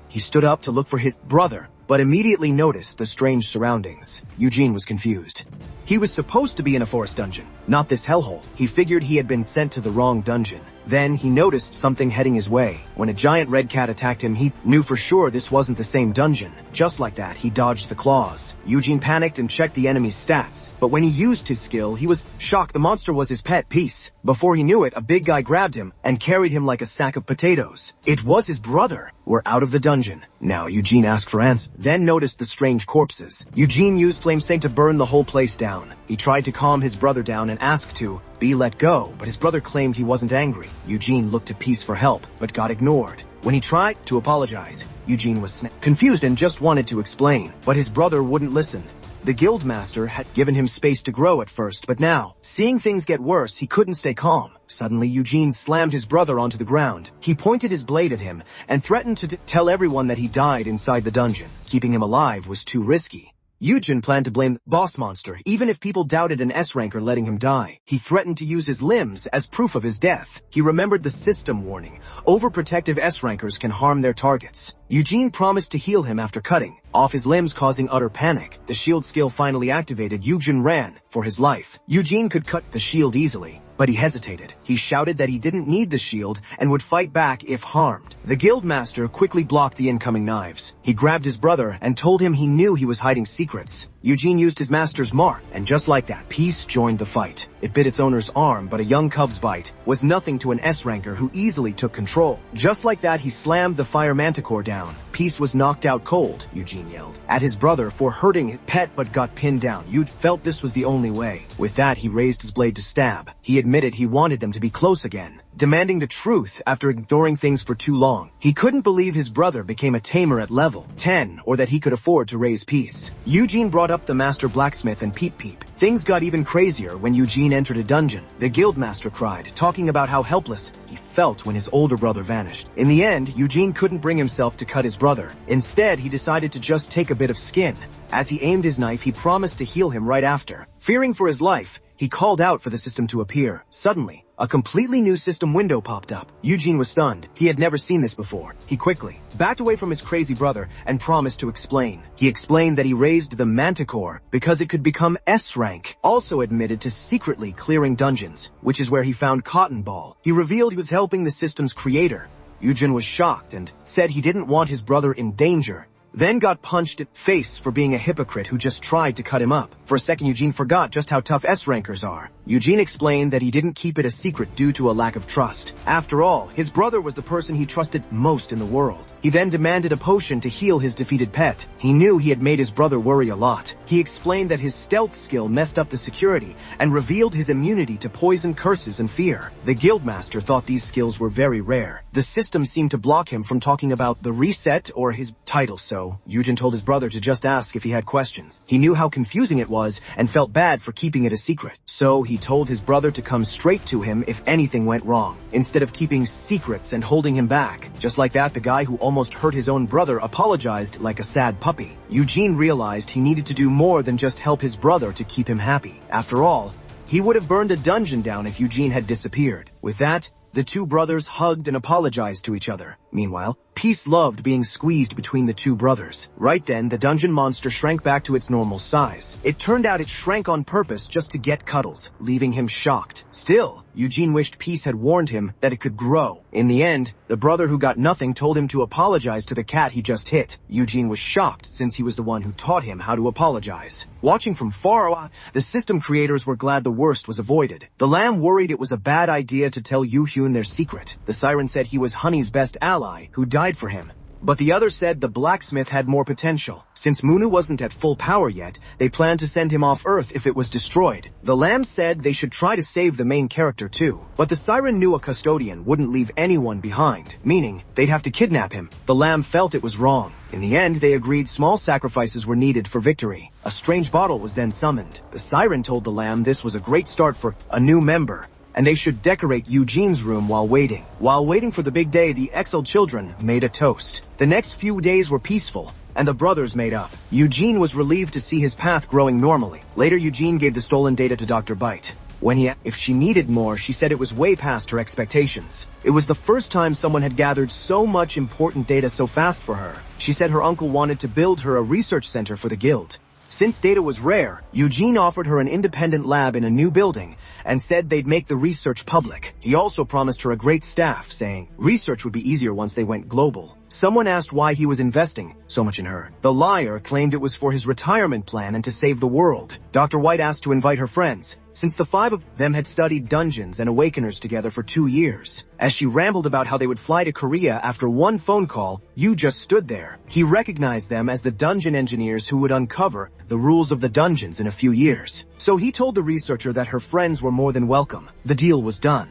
He stood up to look for his brother, but immediately noticed the strange surroundings. Eugene was confused. He was supposed to be in a forest dungeon, not this hellhole. He figured he had been sent to the wrong dungeon. Then he noticed something heading his way. When a giant red cat attacked him, he knew for sure this wasn't the same dungeon. Just like that, he dodged the claws. Eugene panicked and checked the enemy's stats. But when he used his skill, he was shocked the monster was his pet Peace. Before he knew it, a big guy grabbed him and carried him like a sack of potatoes. It was his brother. We're out of the dungeon. Now Eugene asked for answers, then noticed the strange corpses. Eugene used Flame Saint to burn the whole place down. He tried to calm his brother down and asked to be let go, but his brother claimed he wasn't angry. Eugene looked to Peace for help, but got ignored. When he tried to apologize, Eugene was confused and just wanted to explain, but his brother wouldn't listen. The guildmaster had given him space to grow at first, but now, seeing things get worse, he couldn't stay calm. Suddenly, Eugene slammed his brother onto the ground. He pointed his blade at him and threatened to tell everyone that he died inside the dungeon. Keeping him alive was too risky. Eugene planned to blame the boss monster, even if people doubted an S-ranker letting him die. He threatened to use his limbs as proof of his death. He remembered the system warning. Overprotective S-rankers can harm their targets. Eugene promised to heal him after cutting off his limbs, causing utter panic. The shield skill finally activated. Eugene ran for his life. Eugene could cut the shield easily, but he hesitated. He shouted that he didn't need the shield and would fight back if harmed. The guildmaster quickly blocked the incoming knives. He grabbed his brother and told him he knew he was hiding secrets. Eugene used his master's mark, and just like that, Peace joined the fight. It bit its owner's arm, but a young cub's bite was nothing to an S-ranker who easily took control. Just like that, he slammed the fire manticore down. Peace was knocked out cold, Eugene yelled at his brother for hurting his pet but got pinned down. Eugene felt this was the only way. With that, he raised his blade to stab. He admitted he wanted them to be close again, demanding the truth after ignoring things for too long. He couldn't believe his brother became a tamer at level 10 or that he could afford to raise Peace. Eugene brought up the master blacksmith and Peep Peep. Things got even crazier when Eugene entered a dungeon. The guildmaster cried, talking about how helpless he felt when his older brother vanished. In the end, Eugene couldn't bring himself to cut his brother. Instead, he decided to just take a bit of skin. As he aimed his knife, he promised to heal him right after. Fearing for his life, he called out for the system to appear. Suddenly, a completely new system window popped up. Eugene was stunned. He had never seen this before. He quickly backed away from his crazy brother and promised to explain. He explained that he raised the manticore because it could become S-rank. Also admitted to secretly clearing dungeons, which is where he found Cotton Ball. He revealed he was helping the system's creator. Eugene was shocked and said he didn't want his brother in danger. Then got punched in the face for being a hypocrite who just tried to cut him up. For a second, Eugene forgot just how tough S-rankers are. Eugene explained that he didn't keep it a secret due to a lack of trust. After all, his brother was the person he trusted most in the world. He then demanded a potion to heal his defeated pet. He knew he had made his brother worry a lot. He explained that his stealth skill messed up the security and revealed his immunity to poison, curses, and fear. The guildmaster thought these skills were very rare. The system seemed to block him from talking about the reset or his title, so Eugene told his brother to just ask if he had questions. He knew how confusing it was and felt bad for keeping it a secret. So he told his brother to come straight to him if anything went wrong, instead of keeping secrets and holding him back. Just like that, the guy who almost hurt his own brother apologized like a sad puppy. Eugene realized he needed to do more than just help his brother to keep him happy. After all, he would have burned a dungeon down if Eugene had disappeared. With that, the two brothers hugged and apologized to each other. Meanwhile, Peace loved being squeezed between the two brothers. Right then, the dungeon monster shrank back to its normal size. It turned out it shrank on purpose just to get Cuddles, leaving him shocked. Still, Eugene wished Peace had warned him that it could grow. In the end, the brother who got nothing told him to apologize to the cat he just hit. Eugene was shocked since he was the one who taught him how to apologize. Watching from far away, the system creators were glad the worst was avoided. The lamb worried it was a bad idea to tell Yu-Hyun their secret. The siren said he was Honey's best ally, who died for him. But the other said the blacksmith had more potential. Since Munu wasn't at full power yet, they planned to send him off Earth if it was destroyed. The lamb said they should try to save the main character too. But the siren knew a custodian wouldn't leave anyone behind, meaning they'd have to kidnap him. The lamb felt it was wrong. In the end, they agreed small sacrifices were needed for victory. A strange bottle was then summoned. The siren told the lamb this was a great start for a new member, and they should decorate Eugene's room while waiting. While waiting for the big day, the Exiled children made a toast. The next few days were peaceful, and the brothers made up. Eugene was relieved to see his path growing normally. Later, Eugene gave the stolen data to Dr. Byte. When he asked if she needed more, she said it was way past her expectations. It was the first time someone had gathered so much important data so fast for her. She said her uncle wanted to build her a research center for the guild. Since data was rare, Eugene offered her an independent lab in a new building and said they'd make the research public. He also promised her a great staff, saying research would be easier once they went global. Someone asked why he was investing so much in her. The liar claimed it was for his retirement plan and to save the world. Dr. White asked to invite her friends, since the 5 of them had studied Dungeons and Awakeners together for 2 years. As she rambled about how they would fly to Korea after one phone call, Yu just stood there. He recognized them as the dungeon engineers who would uncover the rules of the dungeons in a few years. So he told the researcher that her friends were more than welcome. The deal was done.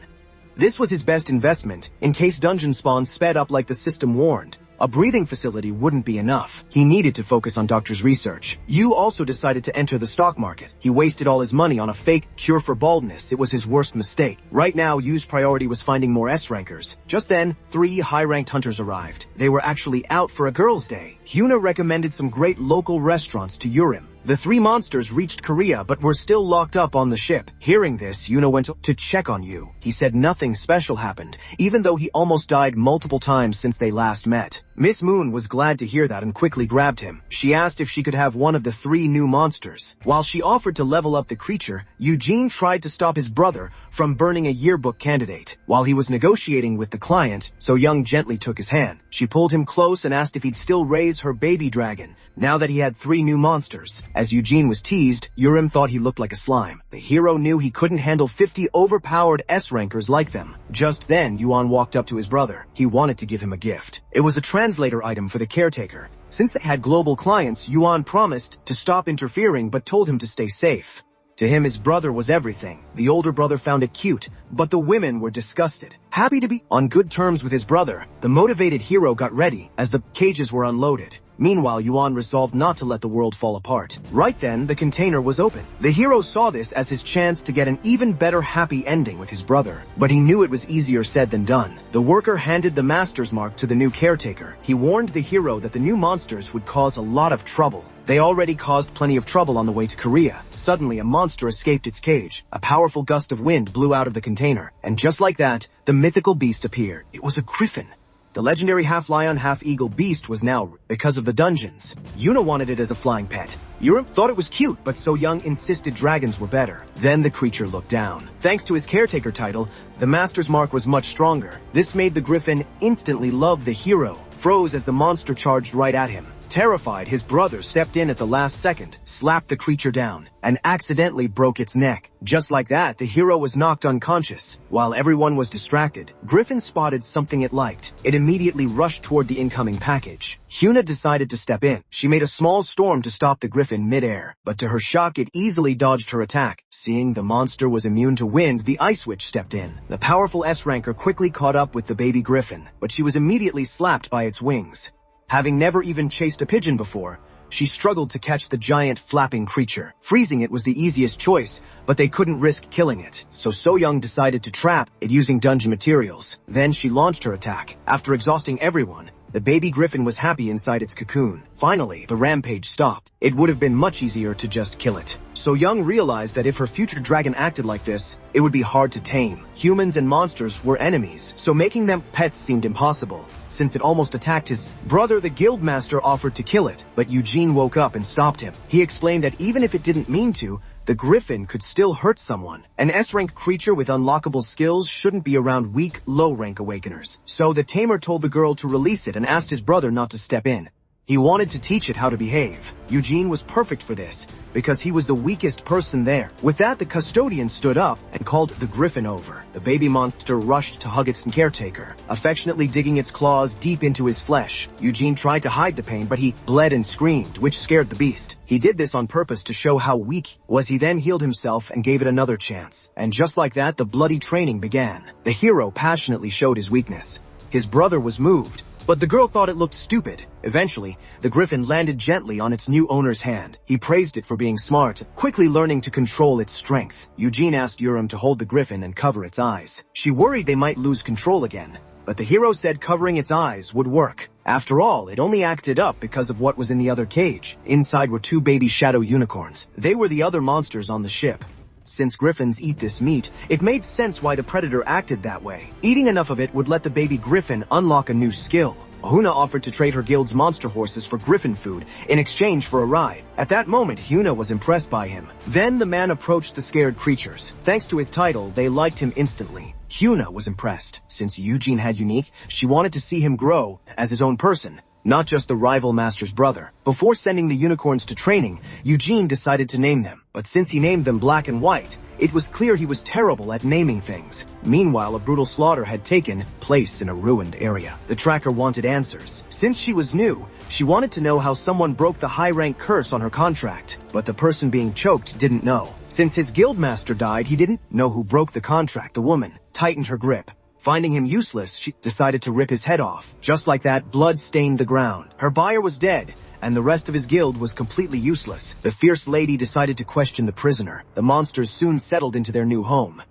This was his best investment, in case dungeon spawn sped up like the system warned. A breathing facility wouldn't be enough. He needed to focus on Doctor's research. Yu also decided to enter the stock market. He wasted all his money on a fake cure for baldness. It was his worst mistake. Right now, Yu's priority was finding more S-rankers. Just then, 3 high-ranked hunters arrived. They were actually out for a girls' day. Hyuna recommended some great local restaurants to Urim. The 3 monsters reached Korea but were still locked up on the ship. Hearing this, Yuna went to check on Yu. He said nothing special happened, even though he almost died multiple times since they last met. Miss Moon was glad to hear that and quickly grabbed him. She asked if she could have one of the 3 new monsters. While she offered to level up the creature, Eugene tried to stop his brother from burning a yearbook candidate. While he was negotiating with the client, So Young gently took his hand. She pulled him close and asked if he'd still raise her baby dragon, now that he had 3 new monsters. As Eugene was teased, Urim thought he looked like a slime. The hero knew he couldn't handle 50 overpowered S-rankers like them. Just then, Yuan walked up to his brother. He wanted to give him a gift. It was a translator item for the caretaker. Since they had global clients, Yuan promised to stop interfering but told him to stay safe. To him, his brother was everything. The older brother found it cute, but the women were disgusted. Happy to be on good terms with his brother, the motivated hero got ready as the cages were unloaded. Meanwhile, Yuan resolved not to let the world fall apart. Right then, the container was open. The hero saw this as his chance to get an even better happy ending with his brother. But he knew it was easier said than done. The worker handed the master's mark to the new caretaker. He warned the hero that the new monsters would cause a lot of trouble. They already caused plenty of trouble on the way to Korea. Suddenly, a monster escaped its cage. A powerful gust of wind blew out of the container. And just like that, the mythical beast appeared. It was a griffin. The legendary half-lion, half-eagle beast was now because of the dungeons. Yuna wanted it as a flying pet. Urim thought it was cute, but So Young insisted dragons were better. Then the creature looked down. Thanks to his caretaker title, the master's mark was much stronger. This made the griffin instantly love the hero, froze as the monster charged right at him. Terrified, his brother stepped in at the last second, slapped the creature down, and accidentally broke its neck. Just like that, the hero was knocked unconscious. While everyone was distracted, Griffin spotted something it liked. It immediately rushed toward the incoming package. Hyuna decided to step in. She made a small storm to stop the griffin mid-air, but to her shock, it easily dodged her attack. Seeing the monster was immune to wind, the Ice Witch stepped in. The powerful S-ranker quickly caught up with the baby griffin, but she was immediately slapped by its wings. Having never even chased a pigeon before, she struggled to catch the giant flapping creature. Freezing it was the easiest choice, but they couldn't risk killing it. So Young decided to trap it using dungeon materials. Then she launched her attack. After exhausting everyone, the baby griffin was happy inside its cocoon. Finally, the rampage stopped. It would have been much easier to just kill it. So Young realized that if her future dragon acted like this, it would be hard to tame. Humans and monsters were enemies, so making them pets seemed impossible. Since it almost attacked his brother, the guildmaster offered to kill it, but Eugene woke up and stopped him. He explained that even if it didn't mean to, the griffin could still hurt someone. An S-rank creature with unlockable skills shouldn't be around weak, low-rank awakeners. So the tamer told the girl to release it and asked his brother not to step in. He wanted to teach it how to behave. Eugene was perfect for this, because he was the weakest person there. With that, the custodian stood up and called the griffin over. The baby monster rushed to hug its caretaker, affectionately digging its claws deep into his flesh. Eugene tried to hide the pain, but he bled and screamed, which scared the beast. He did this on purpose to show how weak he was. He then healed himself and gave it another chance. And just like that, the bloody training began. The hero passionately showed his weakness. His brother was moved, but the girl thought it looked stupid. Eventually, the griffin landed gently on its new owner's hand. He praised it for being smart, quickly learning to control its strength. Eugene asked Urim to hold the griffin and cover its eyes. She worried they might lose control again, but the hero said covering its eyes would work. After all, it only acted up because of what was in the other cage. Inside were 2 baby shadow unicorns. They were the other monsters on the ship. Since griffins eat this meat, it made sense why the predator acted that way. Eating enough of it would let the baby griffin unlock a new skill. Huna offered to trade her guild's monster horses for griffin food in exchange for a ride. At that moment, Huna was impressed by him. Then the man approached the scared creatures. Thanks to his title, they liked him instantly. Huna was impressed. Since Eugene had unique, she wanted to see him grow as his own person, not just the rival master's brother. Before sending the unicorns to training, Eugene decided to name them. But since he named them Black and White, it was clear he was terrible at naming things. Meanwhile, a brutal slaughter had taken place in a ruined area. The tracker wanted answers. Since she was new, she wanted to know how someone broke the high-rank curse on her contract. But the person being choked didn't know. Since his guildmaster died, he didn't know who broke the contract. The woman tightened her grip. Finding him useless, she decided to rip his head off. Just like that, blood stained the ground. Her buyer was dead, and the rest of his guild was completely useless. The fierce lady decided to question the prisoner. The monsters soon settled into their new home.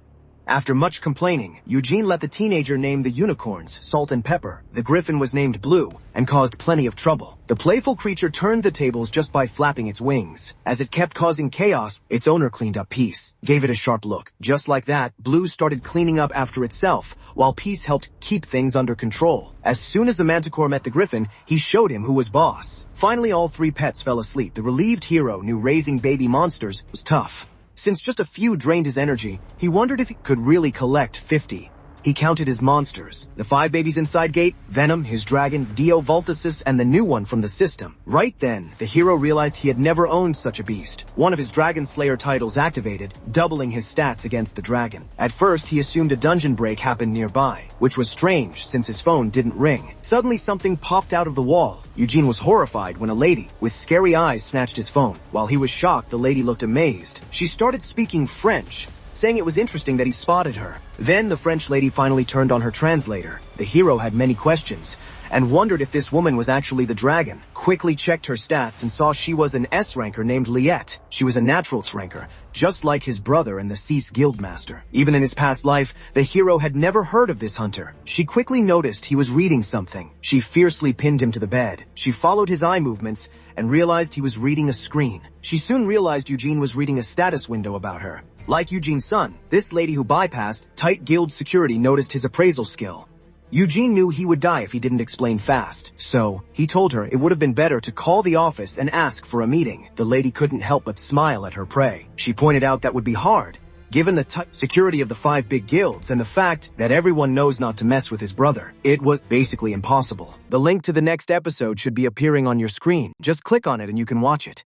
After much complaining, Eugene let the teenager name the unicorns Salt and Pepper. The griffin was named Blue and caused plenty of trouble. The playful creature turned the tables just by flapping its wings. As it kept causing chaos, its owner cleaned up Peace, gave it a sharp look. Just like that, Blue started cleaning up after itself, while Peace helped keep things under control. As soon as the manticore met the griffin, he showed him who was boss. Finally, all three pets fell asleep. The relieved hero knew raising baby monsters was tough. Since just a few drained his energy, he wondered if he could really collect 50. He counted his monsters. The 5 babies inside Gate, Venom, his dragon, Dio Volthasis, and the new one from the system. Right then, the hero realized he had never owned such a beast. One of his Dragon Slayer titles activated, doubling his stats against the dragon. At first, he assumed a dungeon break happened nearby, which was strange since his phone didn't ring. Suddenly, something popped out of the wall. Eugene was horrified when a lady with scary eyes snatched his phone. While he was shocked, the lady looked amazed. She started speaking French, saying it was interesting that he spotted her. Then the French lady finally turned on her translator. The hero had many questions and wondered if this woman was actually the dragon. Quickly checked her stats and saw she was an S-ranker named Liette. She was a naturals ranker, just like his brother and the Cease guildmaster. Even in his past life, the hero had never heard of this hunter. She quickly noticed he was reading something. She fiercely pinned him to the bed. She followed his eye movements and realized he was reading a screen. She soon realized Eugene was reading a status window about her. Like Eugene's son, this lady who bypassed tight guild security noticed his appraisal skill. Eugene knew he would die if he didn't explain fast, so he told her it would have been better to call the office and ask for a meeting. The lady couldn't help but smile at her prey. She pointed out that would be hard, given the tight security of the 5 big guilds and the fact that everyone knows not to mess with his brother. It was basically impossible. The link to the next episode should be appearing on your screen. Just click on it and you can watch it.